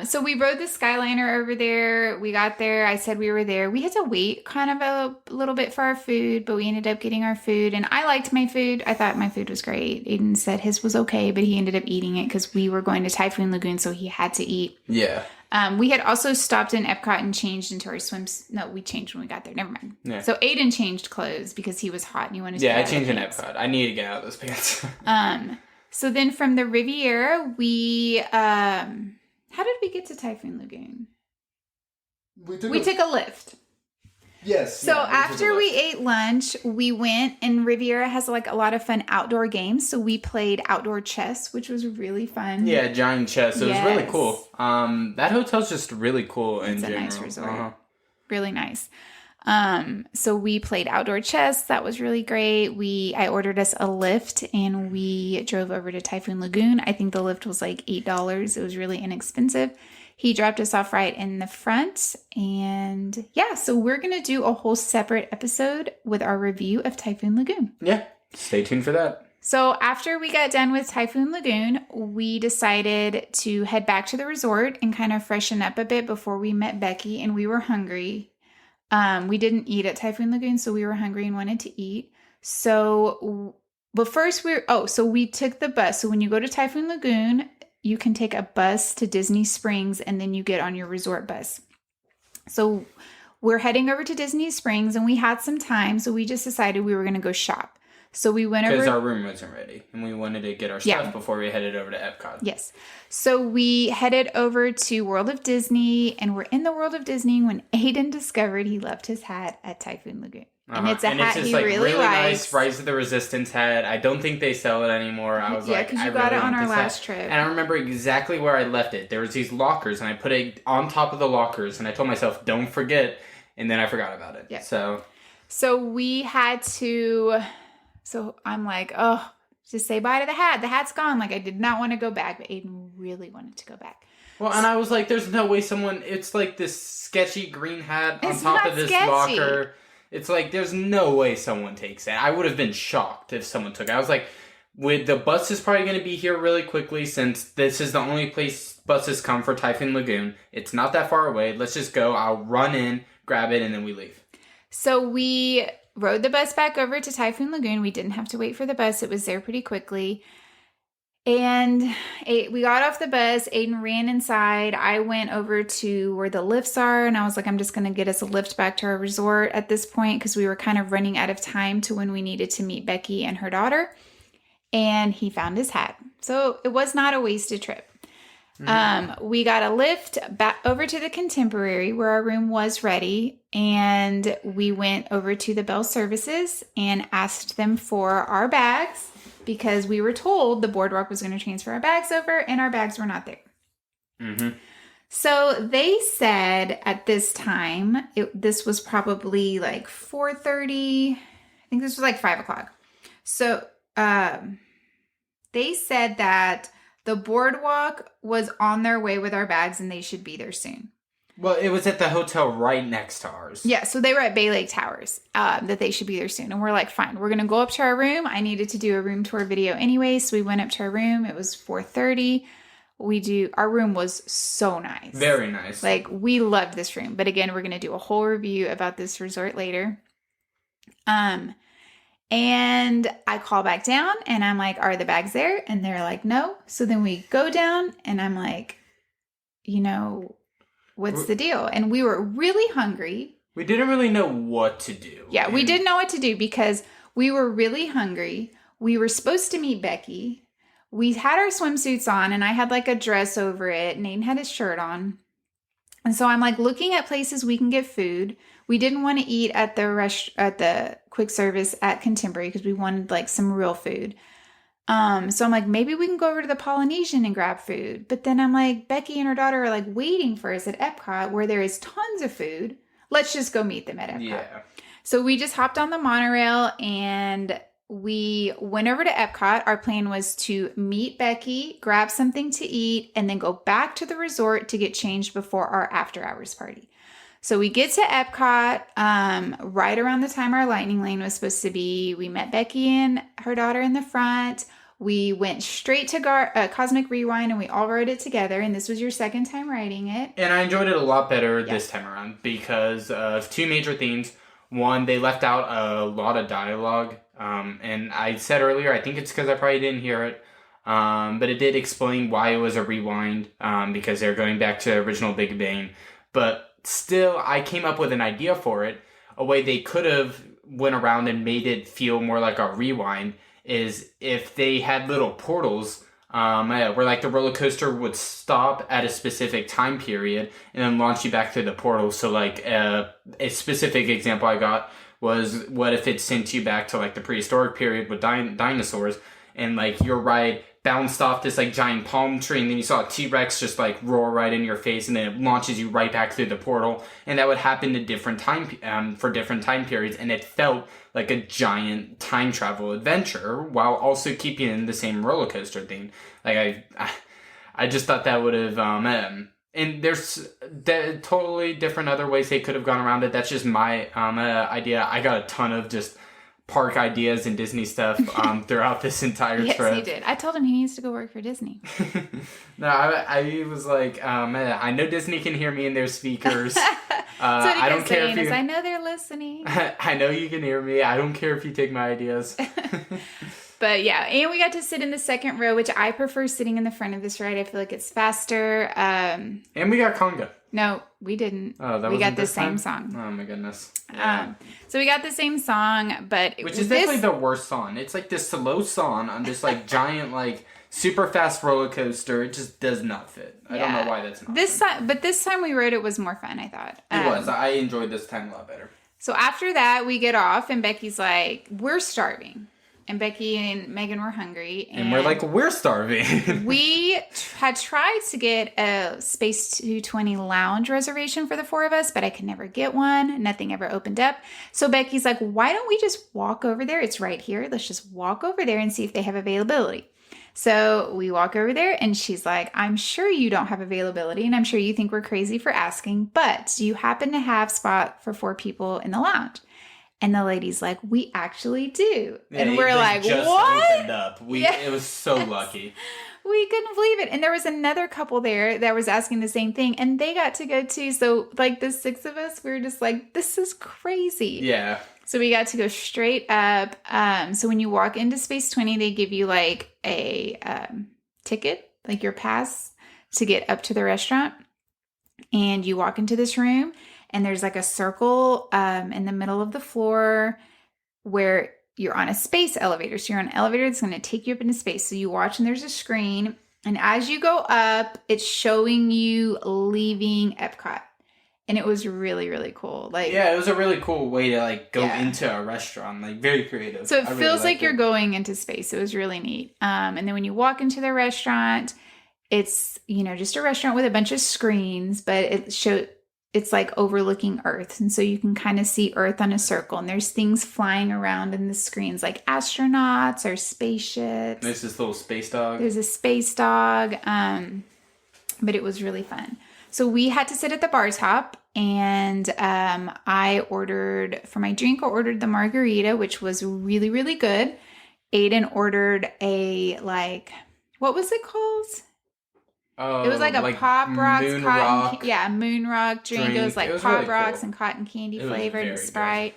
So we rode the Skyliner over there. We got there. I said we were there. We had to wait kind of a little bit for our food, but we ended up getting our food. And I liked my food. I thought my food was great. Aiden said his was okay, but he ended up eating it because we were going to Typhoon Lagoon, so he had to eat. Yeah. We had also stopped in Epcot and changed into our swims. No, we changed when we got there. Never mind. Yeah. So Aiden changed clothes because he was hot and he wanted to. Yeah, I changed in Epcot. I need to get out of those pants. So then from the Riviera, we how did we get to Typhoon Lagoon? We took a lift. Yes. So after we ate lunch, we went, and Riviera has like a lot of fun outdoor games. So we played outdoor chess, which was really fun. Yeah, giant chess. It was really cool. That hotel's just really cool in general. It's a nice resort. Really nice. So we played outdoor chess. That was really great. I ordered us a lift, and we drove over to Typhoon Lagoon. I think the lift was like $8. It was really inexpensive. He dropped us off right in the front. And yeah, so we're going to do a whole separate episode with our review of Typhoon Lagoon. Yeah, stay tuned for that. So after we got done with Typhoon Lagoon, we decided to head back to the resort and kind of freshen up a bit before we met Becky, and we were hungry. We didn't eat at Typhoon Lagoon, so we were hungry and wanted to eat. But first so we took the bus. So when you go to Typhoon Lagoon, you can take a bus to Disney Springs, and then you get on your resort bus. So we're heading over to Disney Springs, and we had some time, so we just decided we were going to go shop. So we went over... Because our room wasn't ready, and we wanted to get our stuff before we headed over to Epcot. Yes. So we headed over to World of Disney, and we're in the World of Disney when Aiden discovered he left his hat at Typhoon Lagoon. And it's a hat he really likes. Nice Rise of the Resistance hat. I don't think they sell it anymore. I was like, because you got it on our last trip. And I remember exactly where I left it. There was these lockers, and I put it on top of the lockers, and I told myself, don't forget, and then I forgot about it. Yeah. So we had to... So I'm like, oh, just say bye to the hat. The hat's gone. Like, I did not want to go back, but Aiden really wanted to go back. Well, and I was like, there's no way it's like this sketchy green hat on top of this locker. It's like, there's no way someone takes it. I would have been shocked if someone took it. I was like, the bus is probably going to be here really quickly since this is the only place buses come for Typhoon Lagoon. It's not that far away. Let's just go. I'll run in, grab it, and then we leave. So we rode the bus back over to Typhoon Lagoon. We didn't have to wait for the bus. It was there pretty quickly. And we got off the bus. Aiden ran inside. I went over to where the lifts are, and I was like, I'm just going to get us a lift back to our resort at this point because we were kind of running out of time to when we needed to meet Becky and her daughter. And he found his hat. So it was not a wasted trip. We got a lift back over to the Contemporary where our room was ready, and we went over to the Bell Services and asked them for our bags. because we were told the Boardwalk was going to transfer our bags over, and our bags were not there. Mm-hmm. So they said at this time, this was probably like 4:30. I think this was like 5 o'clock. So they said that the Boardwalk was on their way with our bags and they should be there soon. Well, it was at the hotel right next to ours. Yeah, so they were at Bay Lake Towers, that they should be there soon. And we're like, fine, we're going to go up to our room. I needed to do a room tour video anyway, so we went up to our room. It was 4:30. Our room was so nice. Very nice. Like, we loved this room. But again, we're going to do a whole review about this resort later. And I call back down and I'm like, are the bags there? And they're like, no. So then we go down and I'm like, what's the deal? And we were really hungry. We didn't really know what to do. Yeah, we didn't know what to do because we were really hungry. We were supposed to meet Becky. We had our swimsuits on and I had like a dress over it. And Aiden had his shirt on. And so I'm like looking at places we can get food. We didn't want to eat at the quick service at Contemporary because we wanted like some real food. So I'm like, maybe we can go over to the Polynesian and grab food. But then I'm like, Becky and her daughter are like waiting for us at Epcot where there is tons of food. Let's just go meet them at Epcot. Yeah. So we just hopped on the monorail and we went over to Epcot. Our plan was to meet Becky, grab something to eat, and then go back to the resort to get changed before our after hours party. So we get to Epcot right around the time our lightning lane was supposed to be. We met Becky and her daughter in the front. We went straight to Cosmic Rewind and we all rode it together. And this was your second time riding it. And I enjoyed it a lot better this time around because of two major themes. One, they left out a lot of dialogue. And I said earlier, I think it's because I probably didn't hear it. But it did explain why it was a rewind because they're going back to original Big Bang. But still, I came up with an idea for it. A way they could have went around and made it feel more like a rewind is if they had little portals where like the roller coaster would stop at a specific time period and then launch you back through the portal. So like a specific example I got was what if it sent you back to like the prehistoric period with dinosaurs and like your ride bounced off this like giant palm tree and then you saw a T-Rex just like roar right in your face and then it launches you right back through the portal, and that would happen to different time for different time periods, and it felt like a giant time travel adventure while also keeping in the same roller coaster theme. Like I just thought that would have and there's totally different other ways they could have gone around it. That's just my idea. I got a ton of just park ideas and Disney stuff throughout this entire trip. Yes, he did. I told him he needs to go work for Disney. No, I was like, I know Disney can hear me in their speakers. So I don't care if you... I know they're listening. I know you can hear me. I don't care if you take my ideas. But yeah, and we got to sit in the second row, which I prefer sitting in the front of this ride. I feel like it's faster. And we got conga. No, we didn't. Oh, that we got the this same time? song. Oh my goodness. Yeah. So we got the same song, but which is definitely the worst song. It's like this slow song on this like giant like super fast roller coaster. It just does not fit. I don't know why that's not. This time we rode it was more fun, I thought. It was. I enjoyed this time a lot better. So after that, we get off, and Becky's like, "We're starving." And Becky and Megan were hungry. And we're like, we're starving. We had tried to get a Space 220 lounge reservation for the four of us, but I could never get one. Nothing ever opened up. So Becky's like, why don't we just walk over there? It's right here. Let's just walk over there and see if they have availability. So we walk over there and she's like, I'm sure you don't have availability and I'm sure you think we're crazy for asking, but do you happen to have spot for 4 people in the lounge? And the lady's like, we actually do. Yeah, and we're like, just what? Opened up. It was so lucky. We couldn't believe it. And there was another couple there that was asking the same thing, and they got to go too. So like the 6 of us, we were just like, this is crazy. Yeah. So we got to go straight up. So when you walk into Space 20, they give you like a ticket, like your pass to get up to the restaurant. And you walk into this room, and there's like a circle in the middle of the floor where you're on a space elevator. So you're on an elevator that's going to take you up into space. So you watch, and there's a screen. And as you go up, it's showing you leaving Epcot. And it was really, really cool. Like, yeah, it was a really cool way to like go Yeah. into a restaurant. Like very creative. so it I really feels like liked you're it. going into space. It was really neat. And then when you walk into the restaurant, it's, just a restaurant with a bunch of screens, but it's like overlooking Earth. And so you can kind of see Earth on a circle. And there's things flying around in the screens like astronauts or spaceships. There's this little space dog. There's a space dog. But it was really fun. So we had to sit at the bar top, and I ordered, for my drink, I ordered the margarita, which was really, really good. Aiden ordered what was it called? Oh, It was like a Pop Rocks Moon cotton, Rock yeah, Moon Rock drink. It was like Pop really Rocks cool. and cotton candy It was flavored very and good. Sprite.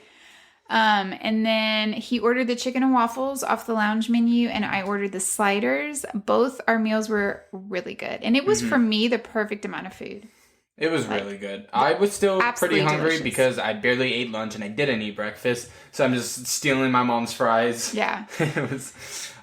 And then he ordered the chicken and waffles off the lounge menu, and I ordered the sliders. Both our meals were really good, and it was for me the perfect amount of food. It was really good. I was still pretty absolutely hungry delicious. because I barely ate lunch and I didn't eat breakfast, so I'm just stealing my mom's fries. Yeah. It was,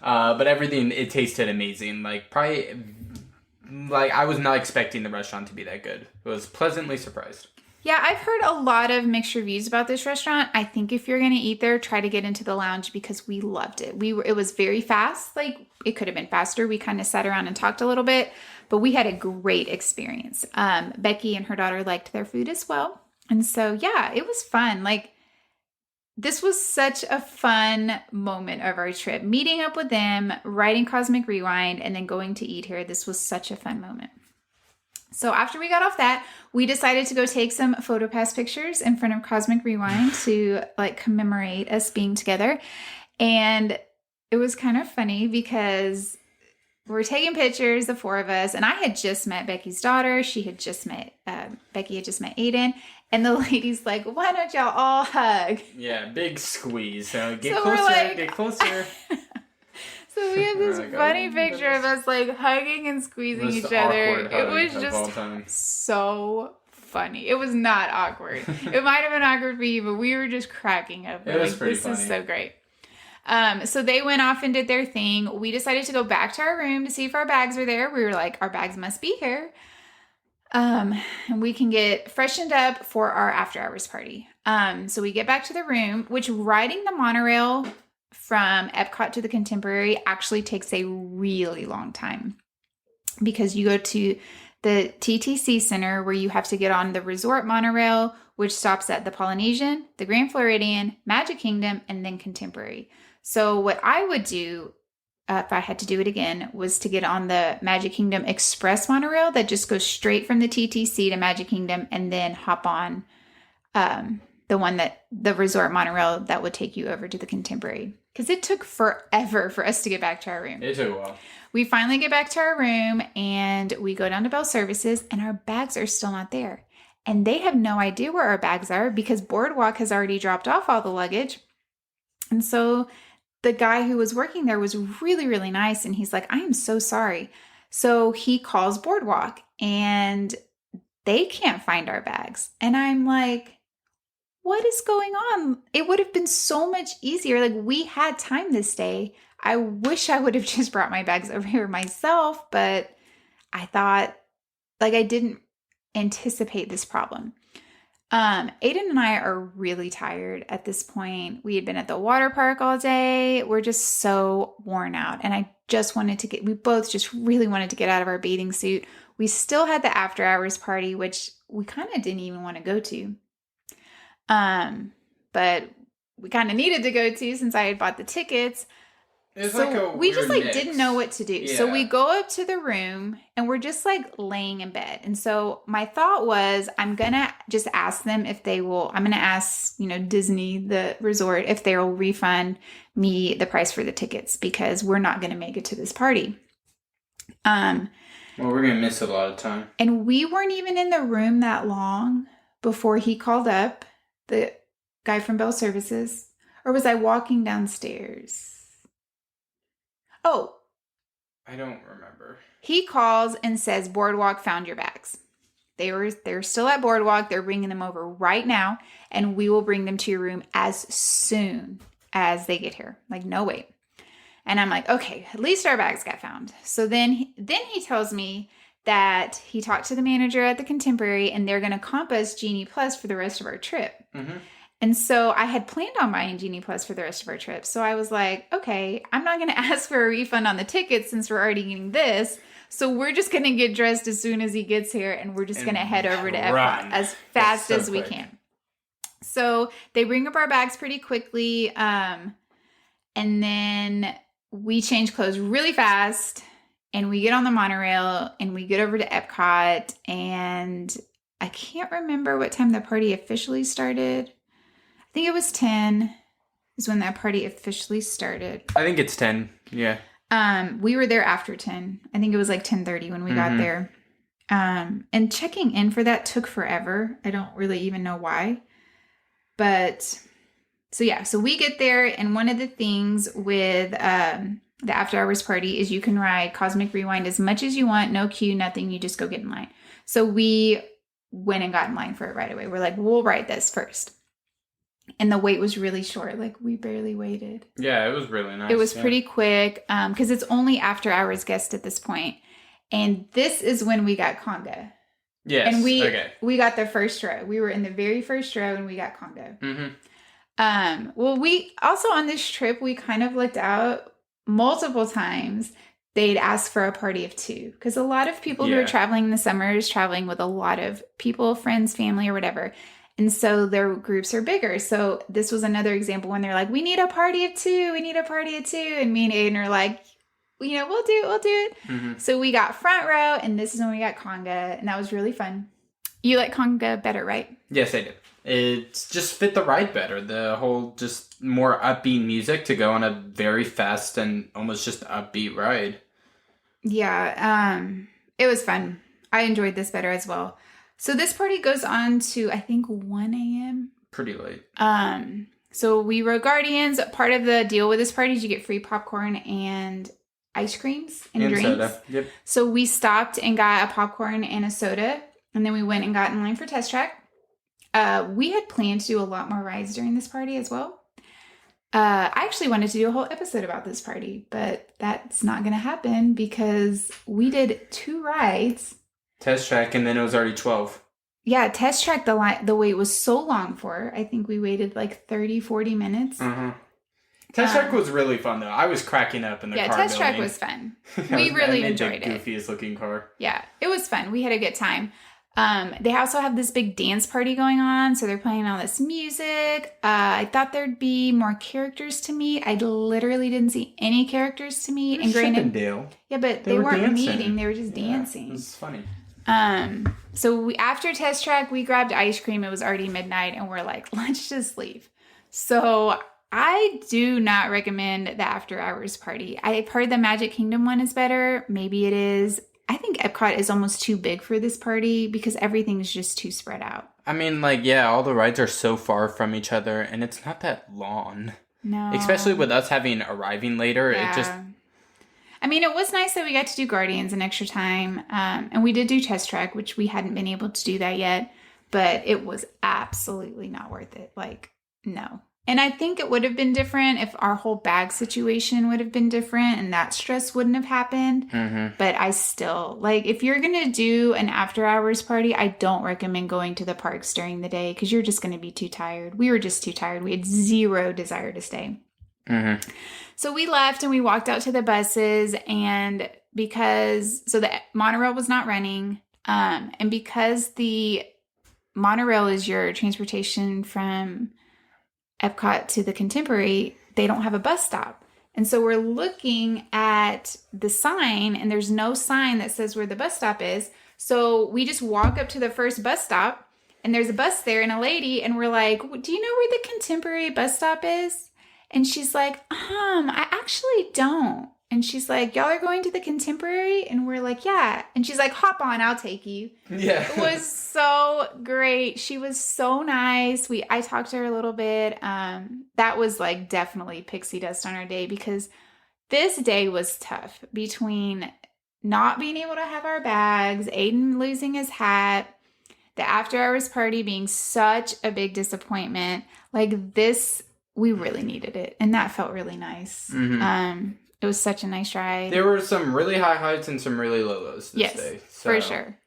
but everything, it tasted amazing. Like I was not expecting the restaurant to be that good. I was pleasantly surprised. Yeah, I've heard a lot of mixed reviews about this restaurant. I think if you're going to eat there, try to get into the lounge because we loved it. It was very fast. Like, it could have been faster. We kind of sat around and talked a little bit, but we had a great experience. Becky and her daughter liked their food as well. And so, yeah, it was fun. Like, this was such a fun moment of our trip. Meeting up with them, writing Cosmic Rewind, and then going to eat here. This was such a fun moment. So after we got off that, we decided to go take some PhotoPass pictures in front of Cosmic Rewind to commemorate us being together. And it was kind of funny because we're taking pictures, the four of us, and I had just met Becky's daughter. Becky had just met Aiden. And the lady's like, why don't y'all all hug? Yeah, big squeeze. So get So closer, get closer. So we have this Oh my God. funny picture of us hugging and squeezing Most each other. awkward It hug was of all just time. so funny. It was not awkward. It might have been awkward for you, but we were just cracking up. It was pretty this funny. is so great. So they went off and did their thing. We decided to go back to our room to see if our bags were there. We were like, our bags must be here. And we can get freshened up for our after hours party. So we get back to the room, which riding the monorail from Epcot to the Contemporary actually takes a really long time because you go to the TTC Center where you have to get on the resort monorail, which stops at the Polynesian, the Grand Floridian, Magic Kingdom, and then Contemporary. So what I would do if I had to do it again was to get on the Magic Kingdom Express monorail that just goes straight from the TTC to Magic Kingdom and then hop on the resort monorail that would take you over to the Contemporary. Because it took forever for us to get back to our room. It took a while. We finally get back to our room and we go down to Bell Services and our bags are still not there. And they have no idea where our bags are because Boardwalk has already dropped off all the luggage. And so the guy who was working there was really, really nice. And he's like, I am so sorry. So he calls Boardwalk and they can't find our bags. And I'm like, what is going on? It would have been so much easier. Like, we had time this day. I wish I would have just brought my bags over here myself, but I thought, I didn't anticipate this problem. Aiden and I are really tired at this point. We had been at the water park all day. We're just so worn out. And we both just really wanted to get out of our bathing suit. We still had the after hours party, which we kind of didn't even want to go to. But we kind of needed to go to since I had bought the tickets. It's So we just weird mix. didn't know what to do. Yeah. So we go up to the room and we're just laying in bed. And so my thought was, I'm going to just ask them if they will, I'm going to ask, Disney, the resort, if they'll refund me the price for the tickets because we're not going to make it to this party. Well, we're going to miss a lot of time. And we weren't even in the room that long before he called up, the guy from Bell Services. Or was I walking downstairs? Oh, I don't remember. he calls and says, Boardwalk found your bags. They're still at Boardwalk. They're bringing them over right now, and we will bring them to your room as soon as they get here. No wait. And I'm like, okay, at least our bags got found. So then he tells me that he talked to the manager at the Contemporary, and they're going to comp us Genie Plus for the rest of our trip. Mm-hmm. And so I had planned on buying Genie Plus for the rest of our trip. So I was like, okay, I'm not going to ask for a refund on the tickets since we're already getting this. So we're just going to get dressed as soon as he gets here, and we're just going to head over to Epcot as fast as we can. So they bring up our bags pretty quickly. And then we change clothes really fast, and we get on the monorail, and we get over to Epcot, and I can't remember what time the party officially started. I think it was 10 is when that party officially started. I think it's 10. Yeah. We were there after 10. I think it was like 10:30 when we got there. And checking in for that took forever. I don't really even know why. But so we get there, and one of the things with the After Hours Party is you can ride Cosmic Rewind as much as you want, no queue, nothing. You just go get in line. So we went and got in line for it right away. We're like, we'll ride this first. And the wait was really short. Like, we barely waited. Yeah, it was really nice. It was pretty quick because it's only After Hours guests at this point. And this is when we got Conga. Yes, and we got the first row. We were in the very first row, and we got Conga. Mm-hmm. Well, we also on this trip, we kind of looked out multiple times. They'd ask for a party of 2 because a lot of people who are traveling in the summer is traveling with a lot of people, friends, family, or whatever. And so their groups are bigger. So this was another example when they're like, we need a party of 2. We need a party of 2. And me and Aiden are like, you know, we'll do it. Mm-hmm. So we got front row, and this is when we got Conga, and that was really fun. You like Conga better, right? Yes, I did. It just fit the ride better. The whole just more upbeat music to go on a very fast and almost just upbeat ride. Yeah, it was fun. I enjoyed this better as well. So this party goes on to, I think, 1 a.m. Pretty late. So we rode Guardians. Part of the deal with this party is you get free popcorn and ice creams and drinks. Soda. Yep. So we stopped and got a popcorn and a soda, and then we went and got in line for Test Track. We had planned to do a lot more rides during this party as well. I actually wanted to do a whole episode about this party, but that's not going to happen because we did 2 rides. Test Track, and then it was already 12. Yeah, Test Track, the wait was so long for. I think we waited like 30, 40 minutes. Mm-hmm. Test Track was really fun, though. I was cracking up in the car Test building. Track was fun. We really enjoyed the it. goofiest looking car. Yeah, it was fun. We had a good time. They also have this big dance party going on, so they're playing all this music. I thought there'd be more characters to meet. I literally didn't see any characters to meet. And granted, Chippendale. Yeah, but they weren't dancing. meeting. They were just dancing. It was funny. So after Test Track, we grabbed ice cream. It was already midnight, and we're like, let's just leave. So I do not recommend the After Hours Party. I've heard the Magic Kingdom one is better. Maybe it is. I think Epcot is almost too big for this party because everything is just too spread out. I mean, like, yeah, all the rides are so far from each other, and it's not that long. No. Especially with us arriving later, Yeah. it just... I mean, it was nice that we got to do Guardians an extra time. And we did do Test Track, which we hadn't been able to do that yet. But it was absolutely not worth it. Like, no. And I think it would have been different if our whole bag situation would have been different and that stress wouldn't have happened. Mm-hmm. But I still, like, if you're going to do an after hours party, I don't recommend going to the parks during the day because you're just going to be too tired. We were just too tired. We had zero desire to stay. Mm-hmm. So we left and we walked out to the buses, and so the monorail was not running, and because the monorail is your transportation from Epcot to the Contemporary, they don't have a bus stop. And so we're looking at the sign, and there's no sign that says where the bus stop is. So we just walk up to the first bus stop, and there's a bus there and a lady, and we're like, do you know where the Contemporary bus stop is? And she's like, I actually don't. And she's like, y'all are going to the Contemporary? And we're like, yeah. And she's like, hop on, I'll take you. Yeah. It was so great. She was so nice. I talked to her a little bit. That was like definitely pixie dust on our day because this day was tough between not being able to have our bags, Aiden losing his hat, the after hours party being such a big disappointment. Like this, we really needed it. And that felt really nice. Mm-hmm. It was such a nice ride. There were some really high heights and some really low lows this yes, day. for sure.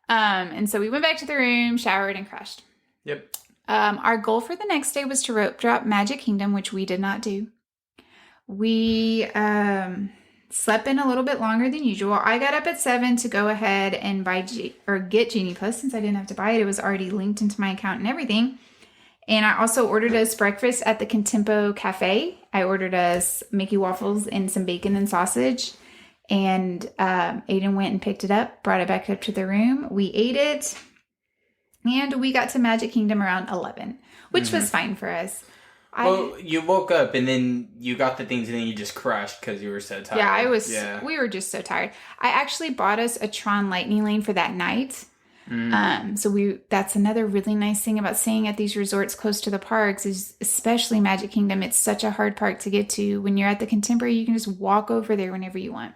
And so we went back to the room, showered, and crashed. Yep. Our goal for the next day was to rope drop Magic Kingdom, which we did not do. We slept in a little bit longer than usual. I got up at 7 to go ahead and get Genie Plus since I didn't have to buy it. It was already linked into my account and everything. And I also ordered us breakfast at the Contempo Cafe. I ordered us Mickey waffles and some bacon and sausage. And Aiden went and picked it up, brought it back up to the room. We ate it. And we got to Magic Kingdom around 11, which was fine for us. Well, you woke up and then you got the things and then you just crashed because you were so tired. Yeah, we were just so tired. I actually bought us a Tron Lightning Lane for that night. That's another really nice thing about staying at these resorts close to the parks is especially Magic Kingdom. It's such a hard park to get to. When you're at the Contemporary, you can just walk over there whenever you want.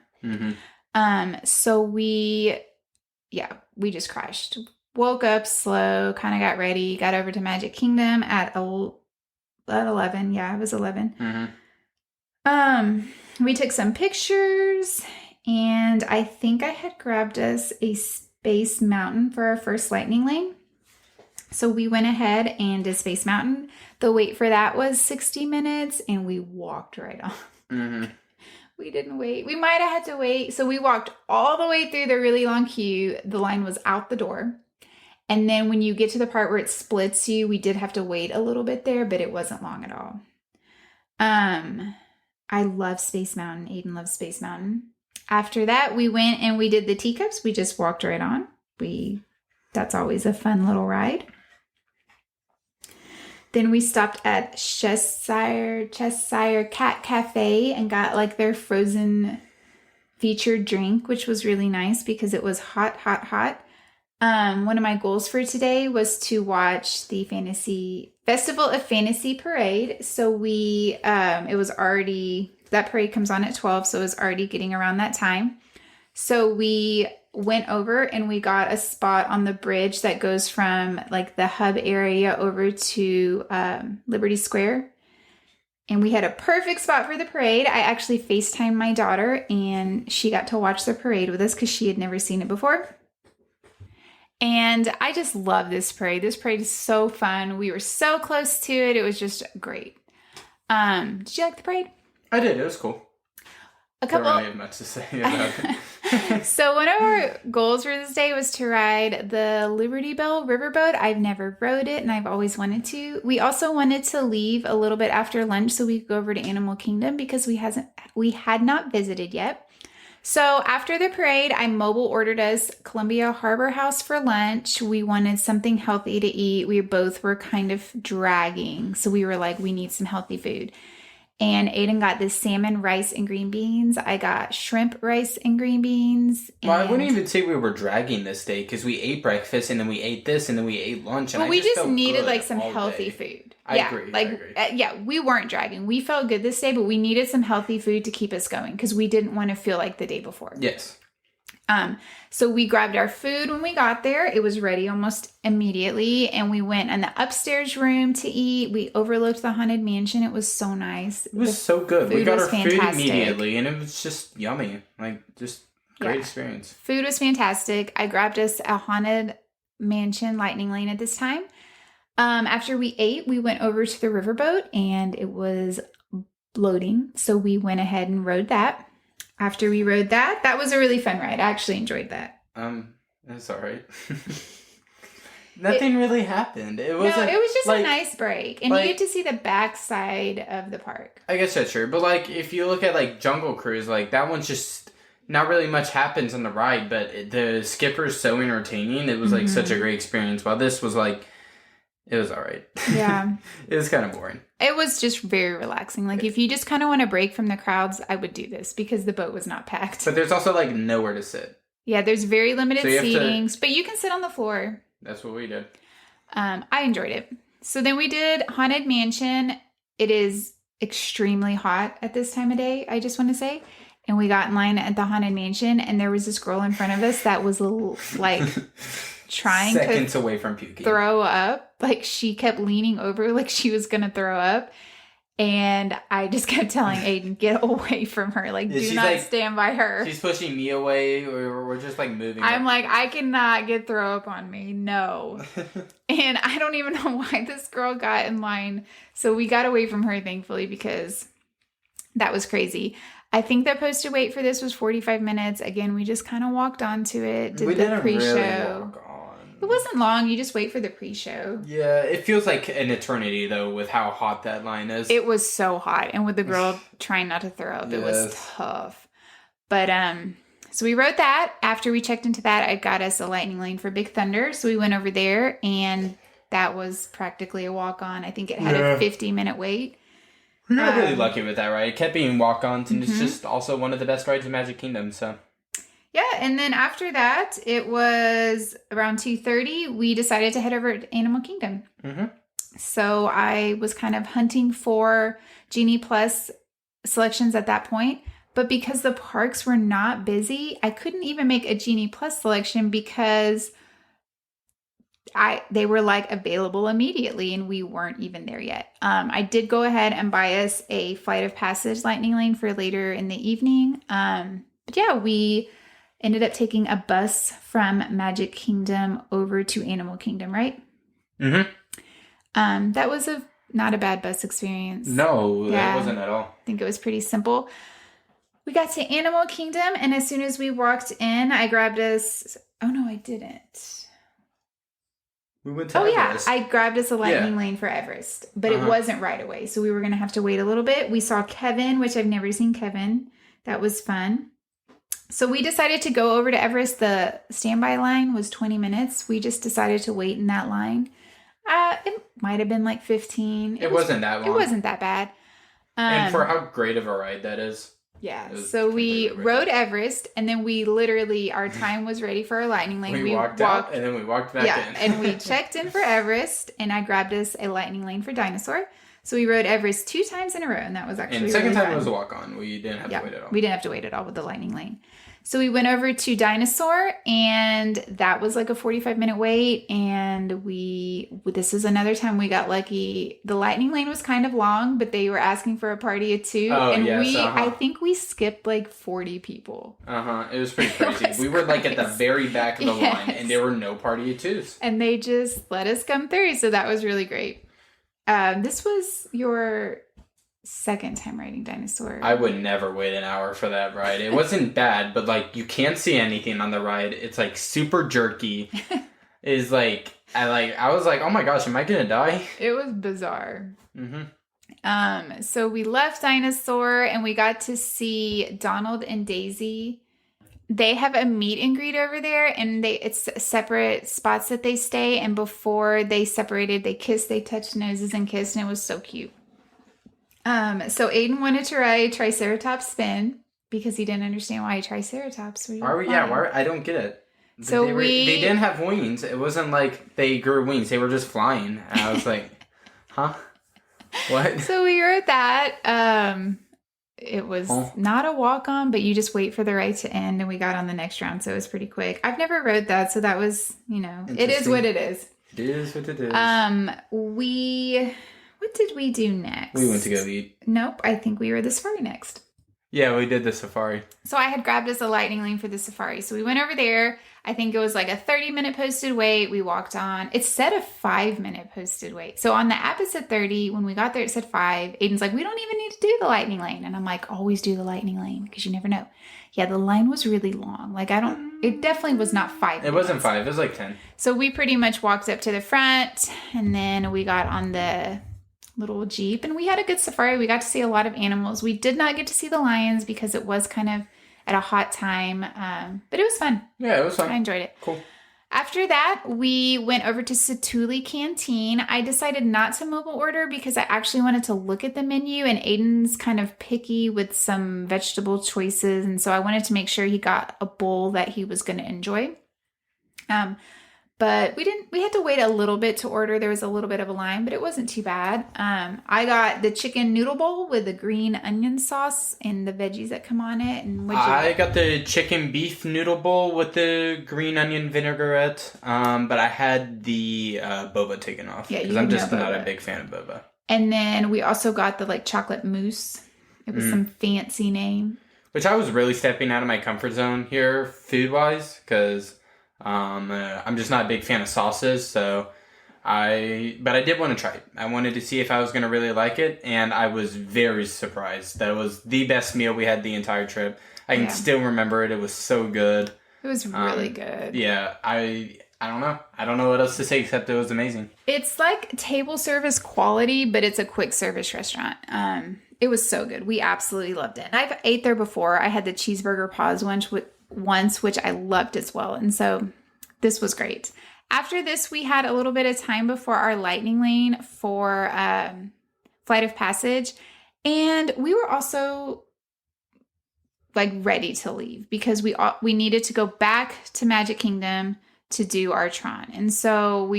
So we just crashed. Woke up slow, kind of got ready, got over to Magic Kingdom at 11. Yeah, it was 11. We took some pictures, and I think I had grabbed us a Space Mountain for our first Lightning Lane. So we went ahead and did Space Mountain. The wait for that was 60 minutes, and we walked right on. We didn't wait. We might have had to wait. So we walked all the way through the really long queue. The line was out the door. And then when you get to the part where it splits you, we did have to wait a little bit there, but it wasn't long at all. I love Space Mountain. Aiden loves Space Mountain. After that, we went and we did the teacups. We just walked right on. That's always a fun little ride. Then we stopped at Cheshire Cat Cafe and got like their frozen featured drink, which was really nice because it was hot, hot, hot. One of my goals for today was to watch the Festival of Fantasy Parade. So it was already, that parade comes on at 12, so it was already getting around that time. So we went over and we got a spot on the bridge that goes from like the hub area over to Liberty Square. And we had a perfect spot for the parade. I actually FaceTimed my daughter and she got to watch the parade with us because she had never seen it before. And I just love this parade. This parade is so fun. We were so close to it. It was just great. Did you like the parade? I did. It was cool. I don't really have much to say about it. So one of our goals for this day was to ride the Liberty Bell riverboat. I've never rode it and I've always wanted to. We also wanted to leave a little bit after lunch so we could go over to Animal Kingdom because we had not visited yet. So after the parade, I mobile ordered us Columbia Harbor House for lunch. We wanted something healthy to eat. We both were kind of dragging. So we were like, we need some healthy food. And Aiden got this salmon, rice, and green beans. I got shrimp, rice, and green beans. Well, I wouldn't even say we were dragging this day because we ate breakfast and then we ate this and then we ate lunch. And we just needed like some healthy food. I agree. We weren't dragging. We felt good this day, but we needed some healthy food to keep us going because we didn't want to feel like the day before. Yes. So we grabbed our food when we got there. It was ready almost immediately. And we went in the upstairs room to eat. We overlooked the Haunted Mansion. It was so nice. It was so good. We got our food immediately and it was just yummy. Like just great experience. Food was fantastic. I grabbed us a Haunted Mansion Lightning Lane at this time. After we ate, we went over to the riverboat and it was bloating. So we went ahead and rode that. After we rode that was a really fun ride. I actually enjoyed that. That's all right. Nothing really happened. It was just a nice break. And you get to see the backside of the park. I guess that's true. But like if you look at like Jungle Cruise, like that one's just not really much happens on the ride, but the skipper's so entertaining. It was like such a great experience. While this was like it was all right. Yeah. It was kind of boring. It was just very relaxing. Like, if you just kind of want a break from the crowds, I would do this because the boat was not packed. But there's also, like, nowhere to sit. Yeah, there's very limited seatings. But you can sit on the floor. That's what we did. I enjoyed it. So then we did Haunted Mansion. It is extremely hot at this time of day, I just want to say. And we got in line at the Haunted Mansion, and there was this girl in front of us that was, like... trying seconds to away from puking. Throw up. Like she kept leaning over like she was gonna throw up. And I just kept telling Aiden, get away from her. Like, do not stand by her. She's pushing me away, or we're just like moving. I'm like, I cannot get throw up on me. No. And I don't even know why this girl got in line. So we got away from her, thankfully, because that was crazy. I think the posted wait for this was 45 minutes. Again, we just kind of walked onto it, did the pre-show. Really walk on. It wasn't long. You just wait for the pre-show. Yeah, it feels like an eternity, though, with how hot that line is. It was so hot. And with the girl trying not to throw up, it was tough. But, so we wrote that. After we checked into that, I got us a lightning lane for Big Thunder. So we went over there, and that was practically a walk-on. I think it had a 50-minute wait. We were really lucky with that ride. It kept being walk-ons, and it's just also one of the best rides in Magic Kingdom, so... Yeah, and then after that, it was around 2:30. We decided to head over to Animal Kingdom. Mm-hmm. So I was kind of hunting for Genie Plus selections at that point. But because the parks were not busy, I couldn't even make a Genie Plus selection because they were like available immediately and we weren't even there yet. I did go ahead and buy us a Flight of Passage lightning lane for later in the evening. But yeah, we ended up taking a bus from Magic Kingdom over to Animal Kingdom, right? Mm-hmm. That was not a bad bus experience. No, that wasn't at all. I think it was pretty simple. We got to Animal Kingdom, and as soon as we walked in, I grabbed us... Oh, no, I didn't. We went to Everest. Yeah, I grabbed us a lightning lane for Everest, but it wasn't right away, so we were going to have to wait a little bit. We saw Kevin, which I've never seen Kevin. That was fun. So we decided to go over to Everest. The standby line was 20 minutes. We just decided to wait in that line. It might have been like 15. It wasn't that long. It wasn't that bad. And for how great of a ride that is. Yeah. So we rode Everest, and then we literally, our time was ready for our lightning lane. We walked out, and then we walked back in. Yeah, and we checked in for Everest, and I grabbed us a lightning lane for Dinosaur. So we rode Everest 2 times in a row, and that was actually And the second really time fun. it was a walk-on. We didn't have to wait at all. We didn't have to wait at all with the lightning lane. So we went over to Dinosaur, and that was like a 45-minute wait, and this is another time we got lucky. The lightning lane was kind of long, but they were asking for a party of 2, I think we skipped like 40 people. It was pretty crazy. We were like at the very back of the line, and there were no party of 2s. And they just let us come through, so that was really great. This was your second time riding Dinosaur. I would never wait an hour for that ride. It wasn't bad, but like you can't see anything on the ride. It's like super jerky. I was like, oh my gosh, am I gonna die? It was bizarre. Mm-hmm. So we left Dinosaur and we got to see Donald and Daisy. They have a meet and greet over there, and it's separate spots that they stay. And before they separated, they kissed, they touched noses and kissed, and it was so cute. So Aiden wanted to ride Triceratops Spin because he didn't understand why Triceratops were why? I don't get it. So they didn't have wings. It wasn't like they grew wings. They were just flying. And I was like, huh? What? So we rode that. It was not a walk-on, but you just wait for the ride to end, and we got on the next round, so it was pretty quick. I've never rode that, so that was, it is what it is. It is what it is. What did we do next? We went to go eat. Nope, I think we were the safari next. Yeah, we did the safari. So I had grabbed us a lightning lane for the safari. So we went over there. I think it was like a 30-minute posted wait. We walked on. It said a 5-minute posted wait. So on the app it said 30. When we got there, it said 5. Aiden's like, we don't even need to do the lightning lane. And I'm like, always do the lightning lane because you never know. Yeah, the line was really long. Like, it definitely was not 5 minutes. It wasn't 5. It was like 10. So we pretty much walked up to the front, and then we got on the little Jeep, and we had a good safari. We got to see a lot of animals. We did not get to see the lions because it was kind of at a hot time, but it was fun. Yeah, it was fun. I enjoyed it. Cool. After that, we went over to Satuli Canteen. I decided not to mobile order because I actually wanted to look at the menu, and Aiden's kind of picky with some vegetable choices, and so I wanted to make sure he got a bowl that he was going to enjoy. But we had to wait a little bit to order. There was a little bit of a line, but it wasn't too bad. I got the chicken noodle bowl with the green onion sauce and the veggies that come on it. And I got the chicken beef noodle bowl with the green onion vinaigrette. But I had the boba taken off because I'm just not a big fan of boba. And then we also got the like chocolate mousse. It was some fancy name. Which I was really stepping out of my comfort zone here, food-wise, because I'm just not a big fan of sauces, but I did want to try it. I wanted to see if I was going to really like it, and I was very surprised. That was the best meal we had the entire trip. I can still remember it. It was so good. It was really good. Yeah, I don't know. I don't know what else to say except it was amazing. It's like table service quality, but it's a quick service restaurant. It was so good. We absolutely loved it. And I've ate there before. I had the cheeseburger paws once, which I loved as well. And so this was great. After this, we had a little bit of time before our lightning lane for Flight of Passage. And we were also like ready to leave because we needed to go back to Magic Kingdom to do our Tron. And so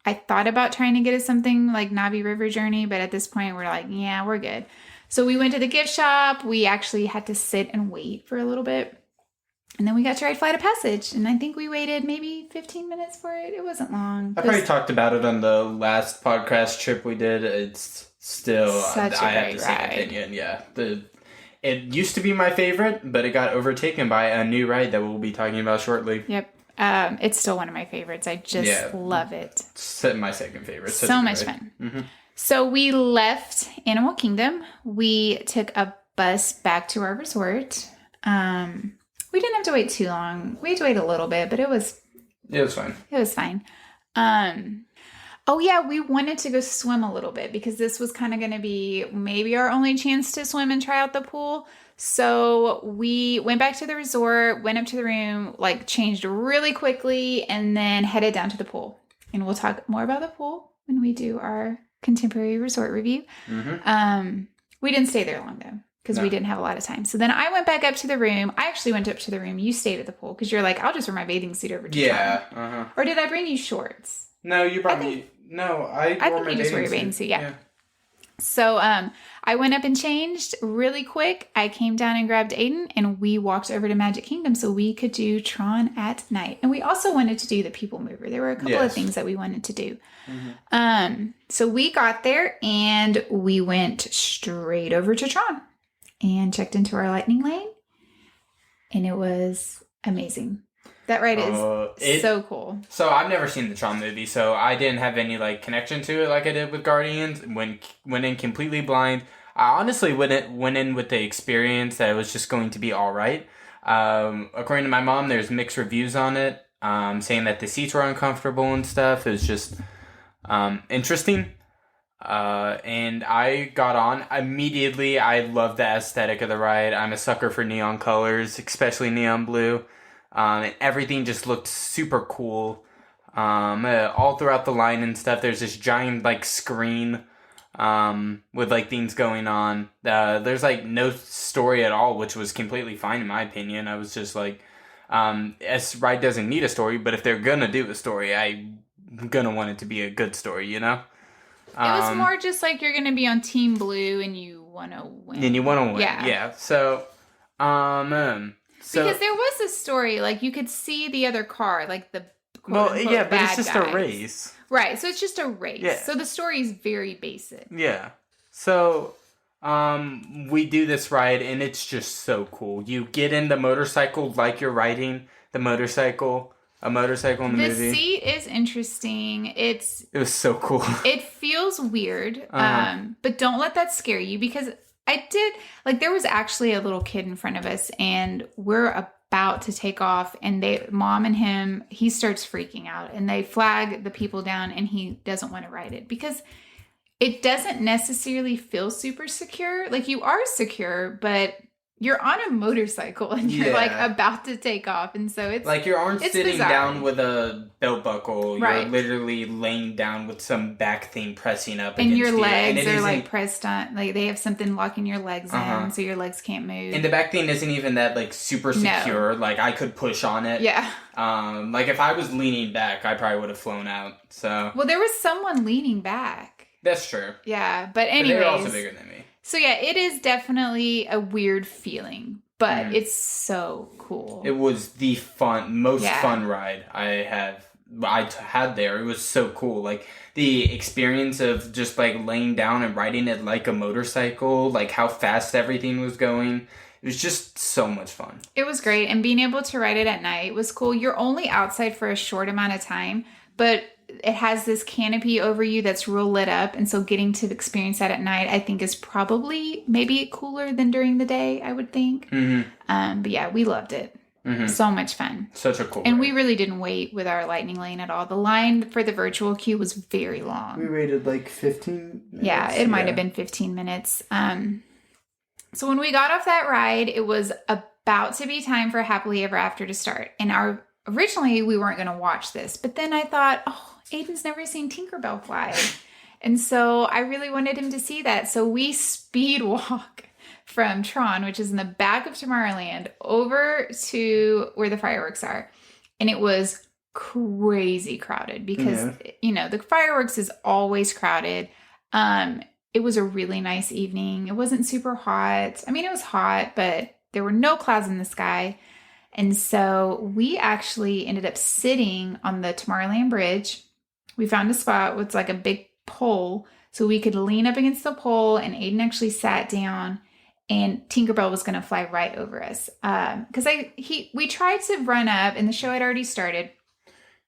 I thought about trying to get us something like Navi River Journey, but at this point we're like, yeah, we're good. So we went to the gift shop. We actually had to sit and wait for a little bit. And then we got to ride Flight of Passage. And I think we waited maybe 15 minutes for it. It wasn't long. I probably talked about it on the last podcast trip we did. It's still, I have the same opinion. Yeah. It used to be my favorite, but it got overtaken by a new ride that we'll be talking about shortly. Yep. It's still one of my favorites. I just love it. It's my second favorite. So much fun. Mm-hmm. So we left Animal Kingdom. We took a bus back to our resort. We didn't have to wait too long. We had to wait a little bit, but it was fine. It was fine. Oh yeah, we wanted to go swim a little bit because this was kind of going to be maybe our only chance to swim and try out the pool. So we went back to the resort, went up to the room, like changed really quickly, and then headed down to the pool. And we'll talk more about the pool when we do our contemporary resort review. Mm-hmm. We didn't stay there long though because we didn't have a lot of time. So then I went back up to the room. I actually went up to the room. You stayed at the pool because you're like, I'll just wear my bathing suit over to Uh-huh. Or did I bring you shorts? No, you brought me. No, I think you just wore your bathing suit. Yeah. So I went up and changed really quick. I came down and grabbed Aiden, and we walked over to Magic Kingdom so we could do Tron at night. And we also wanted to do the People Mover. There were a couple of things that we wanted to do. Mm-hmm. So we got there, and we went straight over to Tron and checked into our lightning lane. And it was amazing. That ride is so cool. So I've never seen the Tron movie, so I didn't have any like connection to it like I did with Guardians. Went in completely blind. I honestly went in with the experience that it was just going to be all right. According to my mom, there's mixed reviews on it, saying that the seats were uncomfortable and stuff. It was just interesting. And I got on immediately. I love the aesthetic of the ride. I'm a sucker for neon colors, especially neon blue. And everything just looked super cool. All throughout the line and stuff, there's this giant like screen with like things going on. There's like no story at all, which was completely fine in my opinion. I was just like, this ride doesn't need a story, but if they're gonna do a story, I'm gonna want it to be a good story, you know? It was more just like you're gonna be on Team Blue and you want to win. And you want to win, yeah. So, because there was a story, like you could see the other car, like the but it's just guys. A race, right? So it's just a race. Yeah. So the story is very basic. Yeah. So, we do this ride, and it's just so cool. You get in the motorcycle like you're riding a motorcycle in the movie. The seat is interesting. It was so cool. It feels weird, but don't let that scare you because. There was actually a little kid in front of us and we're about to take off and mom and him, he starts freaking out and they flag the people down and he doesn't want to ride it because it doesn't necessarily feel super secure. Like you are secure, but you're on a motorcycle and you're like about to take off. And so it's like you aren't sitting bizarre. Down with a belt buckle. Right. You're literally laying down with some back thing pressing up and against your you. legs And are like pressed on, like they have something locking your legs in so your legs can't move. And the back thing isn't even that like super secure. No. Like I could push on it. Yeah. Like if I was leaning back, I probably would have flown out. So. Well, there was someone leaning back. That's true. Yeah. But anyways. But they're also bigger than me. So yeah, it is definitely a weird feeling. But it's so cool. It was the most fun ride I have had there. It was so cool. Like, the experience of just, like, laying down and riding it like a motorcycle, like, how fast everything was going. It was just so much fun. It was great. And being able to ride it at night was cool. You're only outside for a short amount of time, but it has this canopy over you that's real lit up. And so getting to experience that at night, I think, is probably maybe cooler than during the day, I would think. Mm-hmm. But yeah, we loved it. Mm-hmm. So much fun. Such a cool And ride. we really didn't wait with our lightning lane at all. The line for the virtual queue was very long. We waited like 15 minutes. Yeah, it might have been 15 minutes. So when we got off that ride, it was about to be time for Happily Ever After to start. And originally we weren't going to watch this, but then I thought, Aiden's never seen Tinkerbell fly. And so I really wanted him to see that. So we speed walk from Tron, which is in the back of Tomorrowland, over to where the fireworks are. And it was crazy crowded because, the fireworks is always crowded. It was a really nice evening. It wasn't super hot. I mean, it was hot, but there were no clouds in the sky. And so we actually ended up sitting on the Tomorrowland Bridge. We found a spot with like a big pole so we could lean up against the pole, and Aiden actually sat down, and Tinkerbell was going to fly right over us. Because we tried to run up, and the show had already started.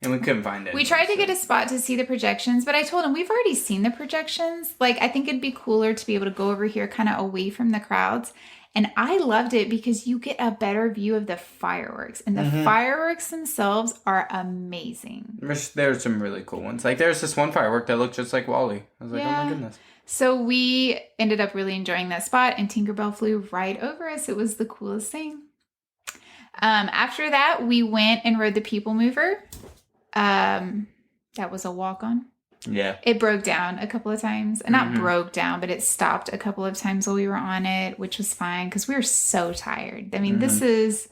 And we couldn't find it. We tried to get a spot to see the projections, but I told him we've already seen the projections. Like, I think it'd be cooler to be able to go over here kind of away from the crowds. And I loved it because you get a better view of the fireworks. And the fireworks themselves are amazing. There's some really cool ones. Like, there's this one firework that looked just like Wall-E. I was like, oh my goodness. So we ended up really enjoying that spot, and Tinkerbell flew right over us. It was the coolest thing. After that, we went and rode the People Mover. That was a walk-on. Yeah. It broke down a couple of times. Not broke down, but it stopped a couple of times while we were on it, which was fine because we were so tired. I mean, this is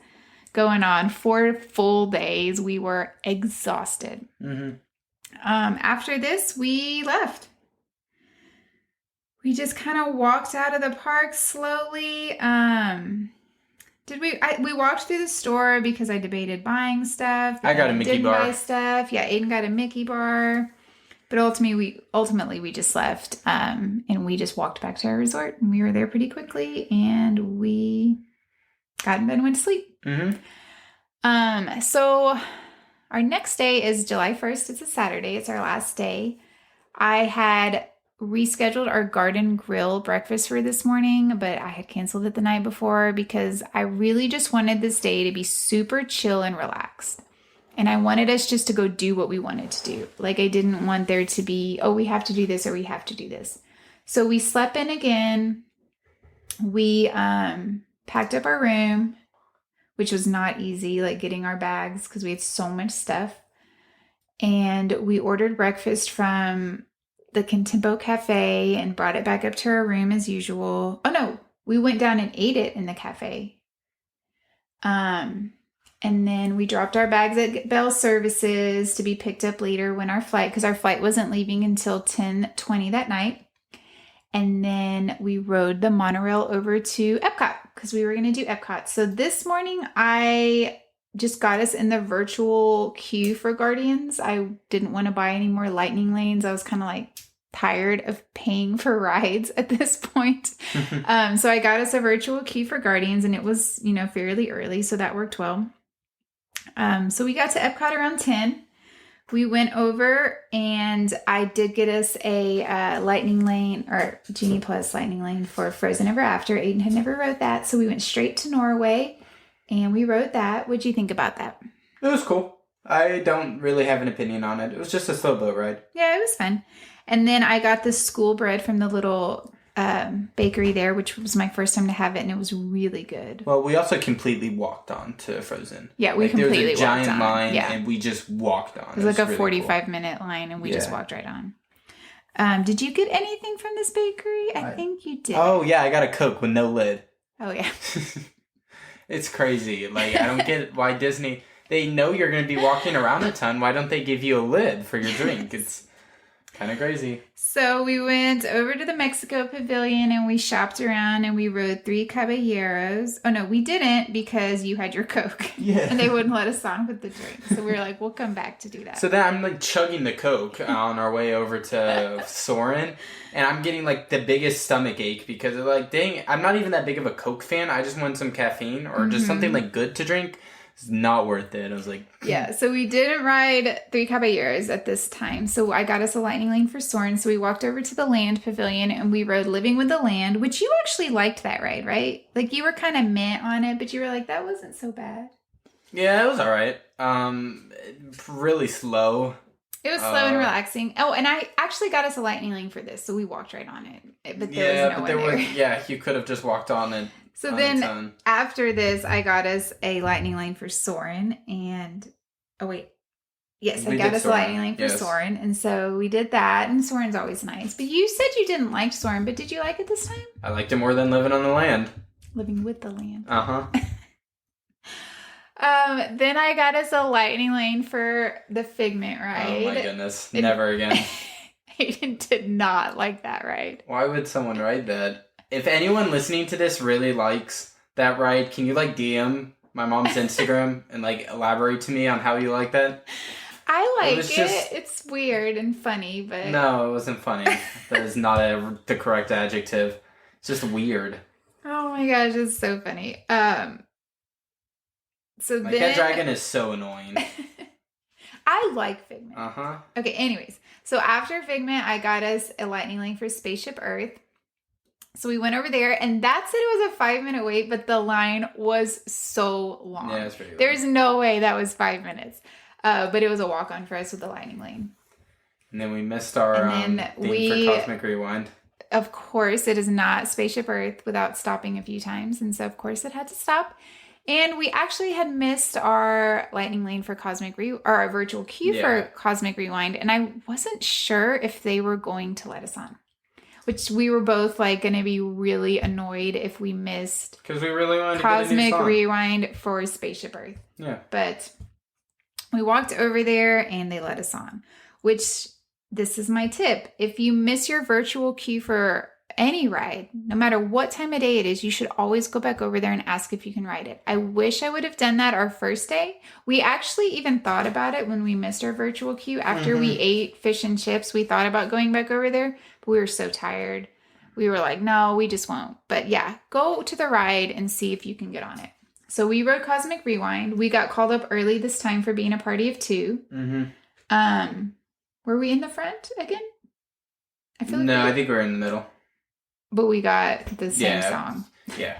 going on 4 full days. We were exhausted. After this, we left. We just kind of walked out of the park slowly. We walked through the store because I debated buying stuff. I got a Mickey bar. Buy stuff. Yeah, Aiden got a Mickey bar. But ultimately we just left, and we just walked back to our resort, and we were there pretty quickly, and we got in bed and went to sleep. So our next day is July 1st. It's a Saturday. It's our last day. I had rescheduled our garden grill breakfast for this morning, but I had canceled it the night before because I really just wanted this day to be super chill and relaxed. And I wanted us just to go do what we wanted to do. Like, I didn't want there to be, we have to do this or we have to do this. So we slept in again. We packed up our room, which was not easy, like getting our bags because we had so much stuff. And we ordered breakfast from the Contempo Cafe and brought it back up to our room as usual. Oh no, we went down and ate it in the cafe. And then we dropped our bags at Bell Services to be picked up later when because our flight wasn't leaving until 10:20 that night. And then we rode the monorail over to Epcot because we were going to do Epcot. So this morning I just got us in the virtual queue for Guardians. I didn't want to buy any more lightning lanes. I was kind of like tired of paying for rides at this point. So I got us a virtual queue for Guardians, and it was, fairly early. So that worked well. So we got to Epcot around 10. We went over, and I did get us a lightning lane, or Genie Plus lightning lane for Frozen Ever After. Aiden had never rode that, so we went straight to Norway, and we rode that. What'd you think about that? It was cool. I don't really have an opinion on it. It was just a slow boat ride. Yeah, it was fun. And then I got the school bread from the little bakery there, which was my first time to have it, and it was really good. Well, we also completely walked on to Frozen. Yeah, we completely walked on. There was a giant line, and we just walked on. It was like a 45-minute line, and we just walked right on. Did you get anything from this bakery? I think you did. Oh, yeah, I got a Coke with no lid. Oh, yeah. It's crazy. Like, I don't get why Disney... They know you're going to be walking around a ton. Why don't they give you a lid for your drink? Kind of crazy. So we went over to the Mexico Pavilion and we shopped around and we rode 3 caballeros. Oh, no, we didn't because you had your Coke. Yeah. And they wouldn't let us on with the drink. So we were like, we'll come back to do that. So then I'm like chugging the Coke on our way over to Soarin', and I'm getting like the biggest stomach ache because like, dang, I'm not even that big of a Coke fan. I just want some caffeine or just something like good to drink. It's not worth it. I was like... Yeah, so we didn't ride 3 caballeros at this time. So I got us a lightning lane for Soarin'. So we walked over to the Land Pavilion and we rode Living with the Land, which you actually liked that ride, right? Like you were kind of meh on it, but you were like, that wasn't so bad. Yeah, it was all right. Really slow. It was slow and relaxing. Oh, and I actually got us a lightning lane for this, so we walked right on it. But there was no one there. Yeah, you could have just walked on it. So then after this, I got us a lightning lane for Soarin', and I got us a lightning lane for Soarin', and so we did that. And Soarin's always nice. But you said you didn't like Soarin', but did you like it this time? I liked it more than Living on the Land. Living with the Land. Then I got us a lightning lane for the Figment ride. Oh my goodness. Never again. Aiden did not like that ride. Why would someone ride that? If anyone listening to this really likes that ride, can you like DM my mom's Instagram and like elaborate to me on how you like that? I like it. It's weird and funny, but... No, it wasn't funny. That is not the correct adjective. It's just weird. Oh my gosh, it's so funny. So like, then... that dragon is so annoying. I like Figment. Uh-huh. Okay, anyways. So after Figment, I got us a lightning lane for Spaceship Earth. So we went over there, and that said it was a 5-minute wait, but the line was so long. Yeah, it's pretty long. There's no way that was 5 minutes. But it was a walk-on for us with the lightning lane. And then we missed our theme for Cosmic Rewind. Of course, it is not Spaceship Earth without stopping a few times. And so, of course, it had to stop. And we actually had missed our lightning lane for or our virtual queue for Cosmic Rewind. And I wasn't sure if they were going to let us on. Which we were both like going to be really annoyed if we missed because we really wanted Cosmic Rewind for Spaceship Earth. Yeah. But we walked over there and they let us on. Which, this is my tip. If you miss your virtual queue for any ride, no matter what time of day it is, you should always go back over there and ask if you can ride it. I wish I would have done that our first day. We actually even thought about it when we missed our virtual queue. After we ate fish and chips, we thought about going back over there. We were so tired. We were like, no, we just won't. But yeah, go to the ride and see if you can get on it. So we rode Cosmic Rewind. We got called up early this time for being a party of 2. Were we in the front again? I feel like I think we're in the middle. But we got the same song. Yeah.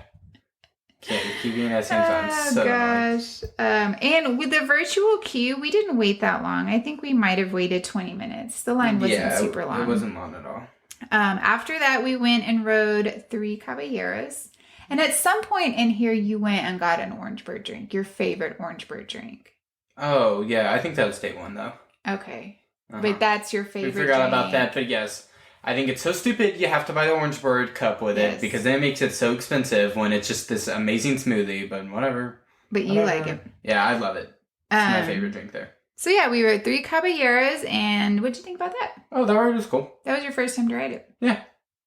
Keep being that same song. So gosh. And with the virtual queue, we didn't wait that long. I think we might have waited 20 minutes. The line wasn't super long. It wasn't long at all. After that, we went and rode 3 caballeros. And at some point in here, you went and got an orange bird drink, your favorite orange bird drink. Oh, yeah. I think that was day 1, though. Okay. But that's your favorite We forgot drink. about that, but yes. I think it's so stupid you have to buy the orange bird cup with it because that makes it so expensive when it's just this amazing smoothie, but whatever. But you like it. Yeah, I love it. It's my favorite drink there. So yeah, we rode 3 caballeros, and what'd you think about that? Oh, that ride was cool. That was your first time to ride it. Yeah,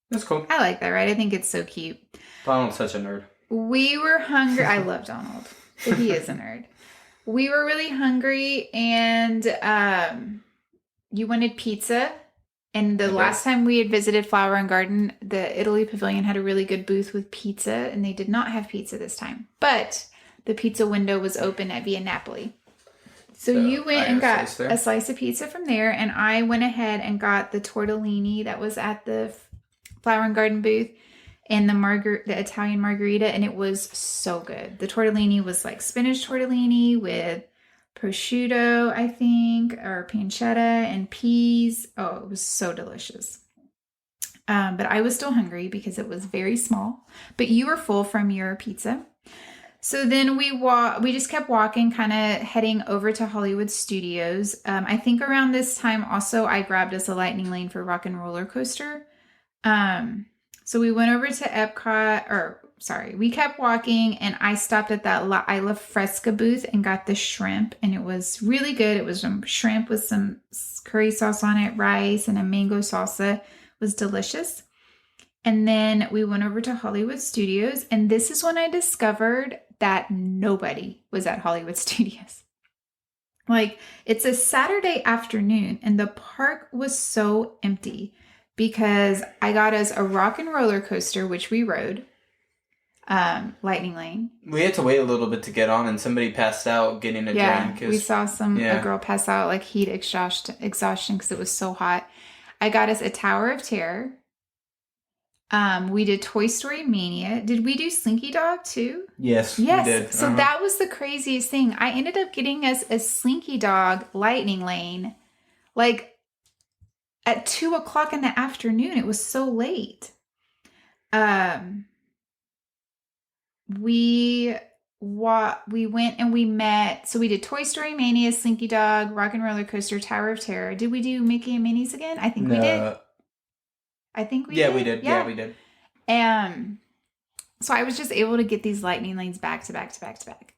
that's cool. I like that ride. I think it's so cute. Donald's such a nerd. We were hungry. I love Donald, but he is a nerd. We were really hungry, and you wanted pizza. And the last time we had visited Flower and Garden, the Italy Pavilion had a really good booth with pizza, and they did not have pizza this time. But the pizza window was open at Via Napoli. So you went and got a slice of pizza from there, and I went ahead and got the tortellini that was at the Flower and Garden booth and the Italian margarita, and it was so good. The tortellini was like spinach tortellini with prosciutto, I think, or pancetta and peas. Oh, it was so delicious. But I was still hungry because it was very small. But you were full from your pizza. So then we just kept walking, kind of heading over to Hollywood Studios. I think around this time also I grabbed us a lightning lane for Rock and Roller Coaster. So we went over to Epcot, or We kept walking, and I stopped at that La Isla Fresca booth and got the shrimp, and it was really good. It was some shrimp with some curry sauce on it, rice, and a mango salsa. It was delicious. And then we went over to Hollywood Studios, and this is when I discovered that nobody was at Hollywood Studios. Like, it's a Saturday afternoon, and the park was so empty because I got us a rock and roller coaster, which we rode, Lightning Lane. We had to wait a little bit to get on, and somebody passed out getting a drink. We saw a girl pass out, like heat exhaustion because it was so hot. I got us a Tower of Terror. We did Toy Story Mania. Did we do Slinky Dog too? Yes, we did. So that was the craziest thing. I ended up getting us a Slinky Dog Lightning Lane, like at 2:00 in the afternoon. It was so late. We went and we met. So we did Toy Story Mania, Slinky Dog, Rock and Roller Coaster, Tower of Terror. Did we do Mickey and Minnie's again? I think we did. I think we did. We did. Yeah, we did. So I was just able to get these lightning lanes back to back to back to back.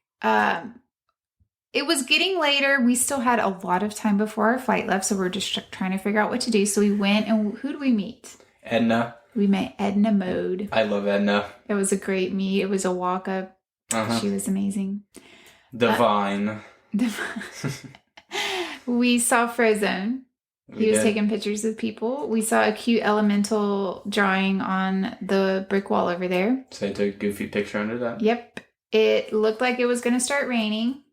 It was getting later. We still had a lot of time before our flight left, so we're just trying to figure out what to do. So we went, and who did we meet? Edna. We met Edna Mode. I love Edna. It was a great meet. It was a walk up. She was amazing. Divine. We saw Frozen. He was taking pictures of people. We saw a cute elemental drawing on the brick wall over there. So I took a goofy picture under that? Yep. It looked like it was going to start raining.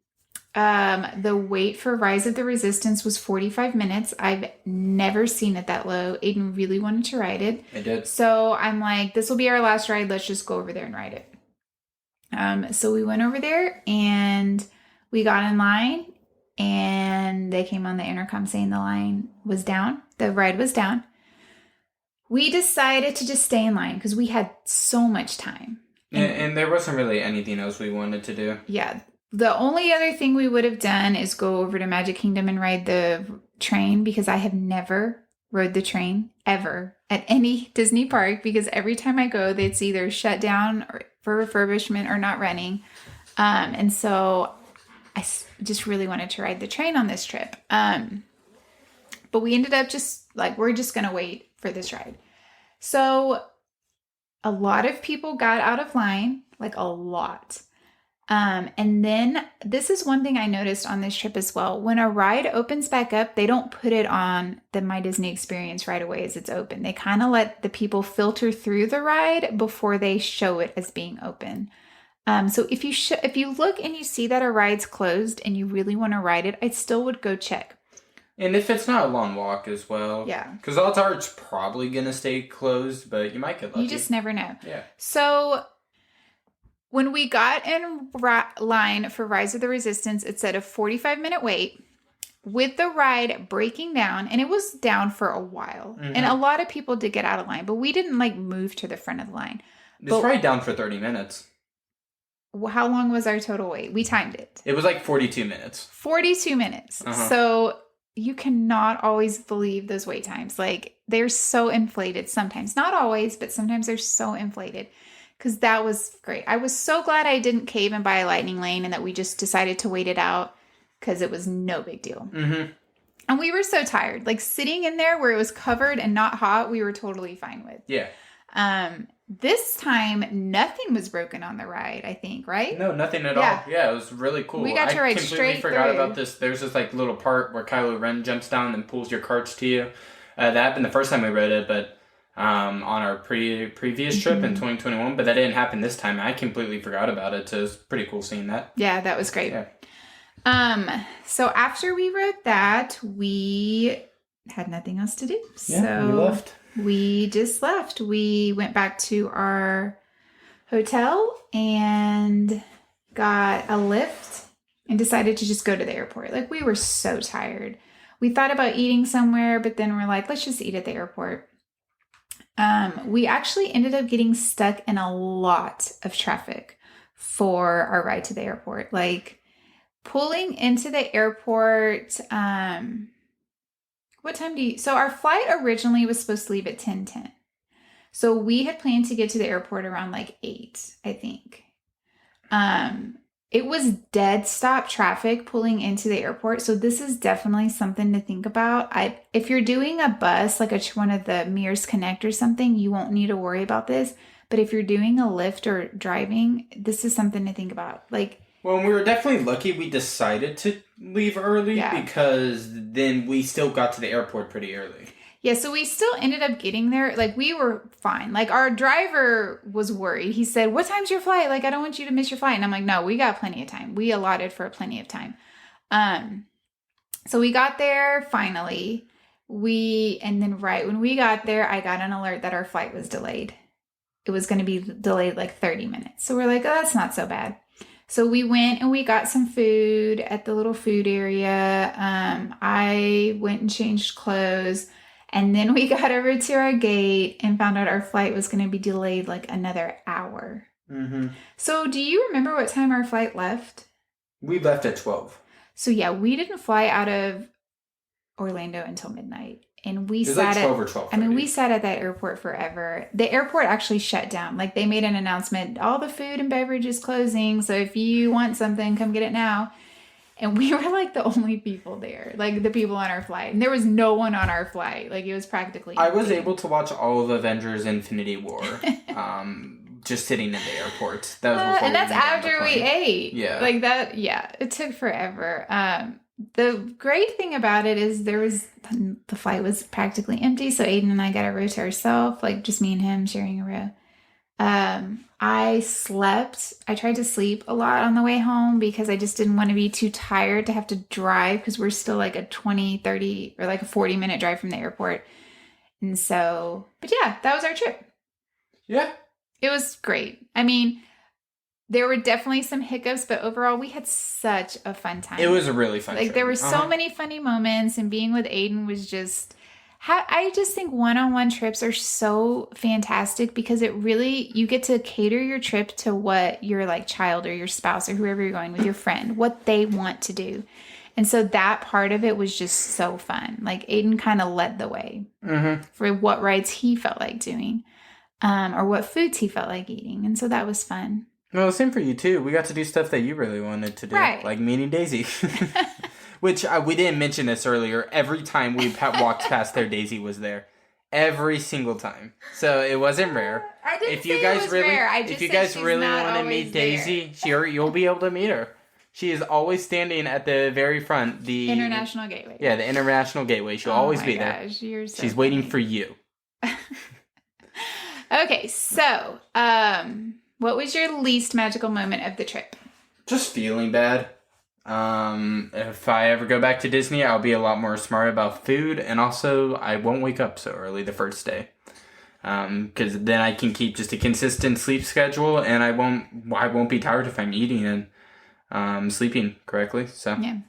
The wait for Rise of the Resistance was 45 minutes. I've never seen it that low. Aiden really wanted to ride it. I did. So I'm like, this will be our last ride. Let's just go over there and ride it. So we went over there and we got in line. And they came on the intercom saying the line was down. The ride was down. We decided to just stay in line because we had so much time. And there wasn't really anything else we wanted to do. Yeah. The only other thing we would have done is go over to Magic Kingdom and ride the train because I have never rode the train ever at any Disney park because every time I go, it's either shut down for refurbishment or not running. And so I just really wanted to ride the train on this trip. But we ended up just like, we're just going to wait for this ride. So a lot of people got out of line, like a lot. And then this is one thing I noticed on this trip as well. When a ride opens back up, they don't put it on the My Disney Experience right away as it's open. They kind of let the people filter through the ride before they show it as being open. So if you look and you see that a ride's closed and you really want to ride it, I still would go check. And if it's not a long walk as well. Yeah. Because odds are it's probably going to stay closed, but you might get lucky. You just never know. Yeah. So when we got in line for Rise of the Resistance, it said a 45-minute wait with the ride breaking down. And it was down for a while. Mm-hmm. And a lot of people did get out of line, but we didn't like move to the front of the line. It's right down for 30 minutes. How long was our total wait? We timed it. It was like 42 minutes. 42 minutes. So you cannot always believe those wait times. Like, they're so inflated sometimes. Not always, but sometimes they're so inflated. Because that was great. I was so glad I didn't cave and buy a lightning lane and that we just decided to wait it out because it was no big deal. Mm-hmm. And we were so tired. Like, sitting in there where it was covered and not hot, we were totally fine with. Yeah. This time, nothing was broken on the ride, I think, right? No, nothing at all. Yeah, it was really cool. We got to ride straight through. I completely forgot about this. There's this like little part where Kylo Ren jumps down and pulls your carts to you. That happened the first time we rode it, but on our previous trip in 2021, but that didn't happen this time. I completely forgot about it, so it was pretty cool seeing that. Yeah, that was great. Yeah. So after we rode that, we had nothing else to do. Yeah, so we left. We just left. We went back to our hotel and got a Lyft and decided to just go to the airport. Like, we were so tired. We thought about eating somewhere, but then we're like, let's just eat at the airport. We actually ended up getting stuck in a lot of traffic for our ride to the airport. Like, pulling into the airport, what time so our flight originally was supposed to leave at 10:10. So we had planned to get to the airport around like 8, I think. It was dead stop traffic pulling into the airport. So this is definitely something to think about. If you're doing a bus, like one of the Mears Connect or something, you won't need to worry about this. But if you're doing a Lyft or driving, this is something to think about. Like, well, we were definitely lucky we decided to leave early because then we still got to the airport pretty early. Yeah, so we still ended up getting there. Like, we were fine. Like, our driver was worried. He said, "What time's your flight? Like, I don't want you to miss your flight." And I'm like, "No, we got plenty of time. We allotted for plenty of time." So we got there finally. And then right when we got there, I got an alert that our flight was delayed. It was going to be delayed like 30 minutes. So we're like, "Oh, that's not so bad." So we went and we got some food at the little food area. I went and changed clothes. And then we got over to our gate and found out our flight was going to be delayed like another hour. Mm-hmm. So do you remember what time our flight left? We left at 12. So yeah, we didn't fly out of Orlando until midnight. And we sat like 12 or 12:30. I mean, we sat at that airport forever. The airport actually shut down. Like, they made an announcement, all the food and beverage is closing. So if you want something, come get it now. And we were like the only people there, like the people on our flight. And there was no one on our flight. Like, it was practically empty. I was able to watch all of Avengers Infinity War just sitting in the airport. That was before and that's after we ate. Yeah. Like that, yeah. It took forever. The great thing about it is the flight was practically empty. So Aiden and I got a row to ourselves, like just me and him sharing a row. I slept. I tried to sleep a lot on the way home because I just didn't want to be too tired to have to drive because we're still like a 20, 30 or like a 40-minute drive from the airport. And so, but yeah, that was our trip. Yeah. It was great. I mean, there were definitely some hiccups, but overall we had such a fun time. It was a really fun trip. There were so many funny moments, and being with Aiden was just... I just think one-on-one trips are so fantastic because it really, you get to cater your trip to what your like child or your spouse or whoever you're going with, your friend, what they want to do. And so that part of it was just so fun. Like, Aiden kind of led the way for what rides he felt like doing, or what foods he felt like eating. And so that was fun. Well, same for you too. We got to do stuff that you really wanted to do, right. Like meeting Daisy. Which we didn't mention this earlier. Every time we walked past there, Daisy was there. Every single time. So it wasn't rare. I didn't say it was rare. I just if you guys really want to meet Daisy, you'll be able to meet her. She is always standing at the very front. The International Gateway. Yeah, the International Gateway. She'll always be there. You're so She's waiting for you. Okay, so what was your least magical moment of the trip? Just feeling bad. If I ever go back to Disney, I'll be a lot more smart about food, and also I won't wake up so early the first day. Because then I can keep just a consistent sleep schedule, and I won't be tired if I'm eating and sleeping correctly. So yeah.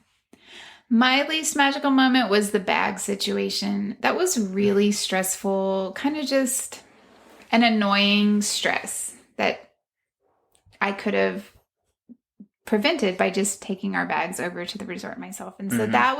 My least magical moment was the bag situation. That was really stressful, kind of just an annoying stress that I could have prevented by just taking our bags over to the resort myself. And so that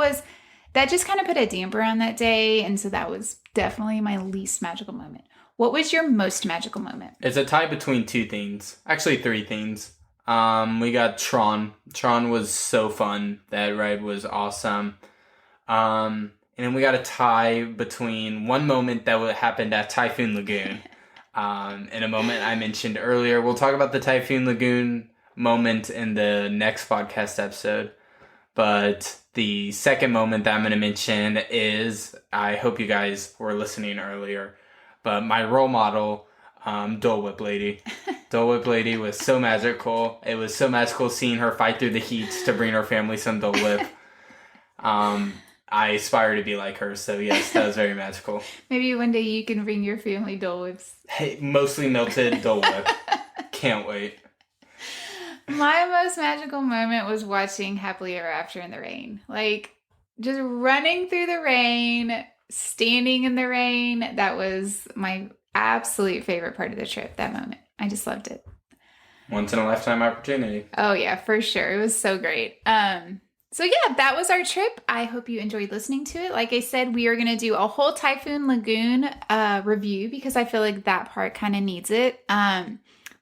just kind of put a damper on that day. And so that was definitely my least magical moment. What was your most magical moment? It's a tie between two things. Actually, three things. We got Tron. Tron was so fun. That ride was awesome. And then we got a tie between one moment that happened at Typhoon Lagoon. And a moment I mentioned earlier. We'll talk about the Typhoon Lagoon moment in the next podcast episode. But the second moment that I'm going to mention is, I hope you guys were listening earlier, but my role model, Dole Whip Lady. Dole Whip Lady was so magical. It was so magical seeing her fight through the heat to bring her family some Dole Whip. I aspire to be like her, so yes, that was very magical. Maybe one day you can bring your family Dole Whips. Hey, mostly melted Dole Whip. Can't wait. My most magical moment was watching Happily Ever After in the rain. Like, just running through the rain, standing in the rain. That was my absolute favorite part of the trip, that moment. I just loved it. Once in a lifetime opportunity. Oh, yeah, for sure. It was so great. So yeah, that was our trip. I hope you enjoyed listening to it. Like I said, we are going to do a whole Typhoon Lagoon review because I feel like that part kind of needs it.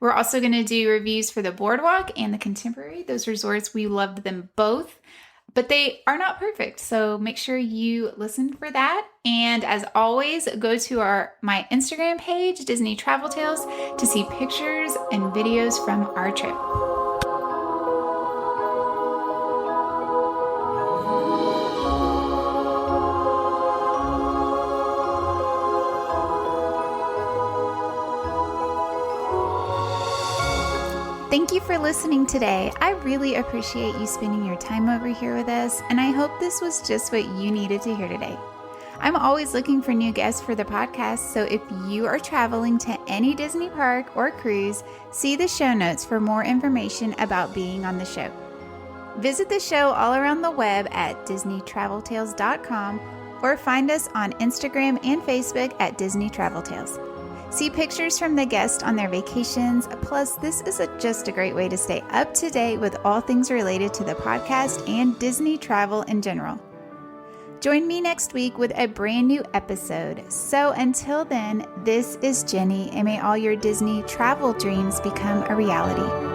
We're also going to do reviews for the Boardwalk and the Contemporary. Those resorts, we loved them both, but they are not perfect. So make sure you listen for that. And as always, go to my Instagram page, Disney Travel Tales, to see pictures and videos from our trip. Thank you for listening today. I really appreciate you spending your time over here with us, and I hope this was just what you needed to hear today. I'm always looking for new guests for the podcast, so if you are traveling to any Disney park or cruise, see the show notes for more information about being on the show. Visit the show all around the web at DisneyTravelTales.com or find us on Instagram and Facebook at Disney Travel Tales. See pictures from the guests on their vacations. Plus, this is just a great way to stay up to date with all things related to the podcast and Disney travel in general. Join me next week with a brand new episode. So until then, this is Jenny, and may all your Disney travel dreams become a reality.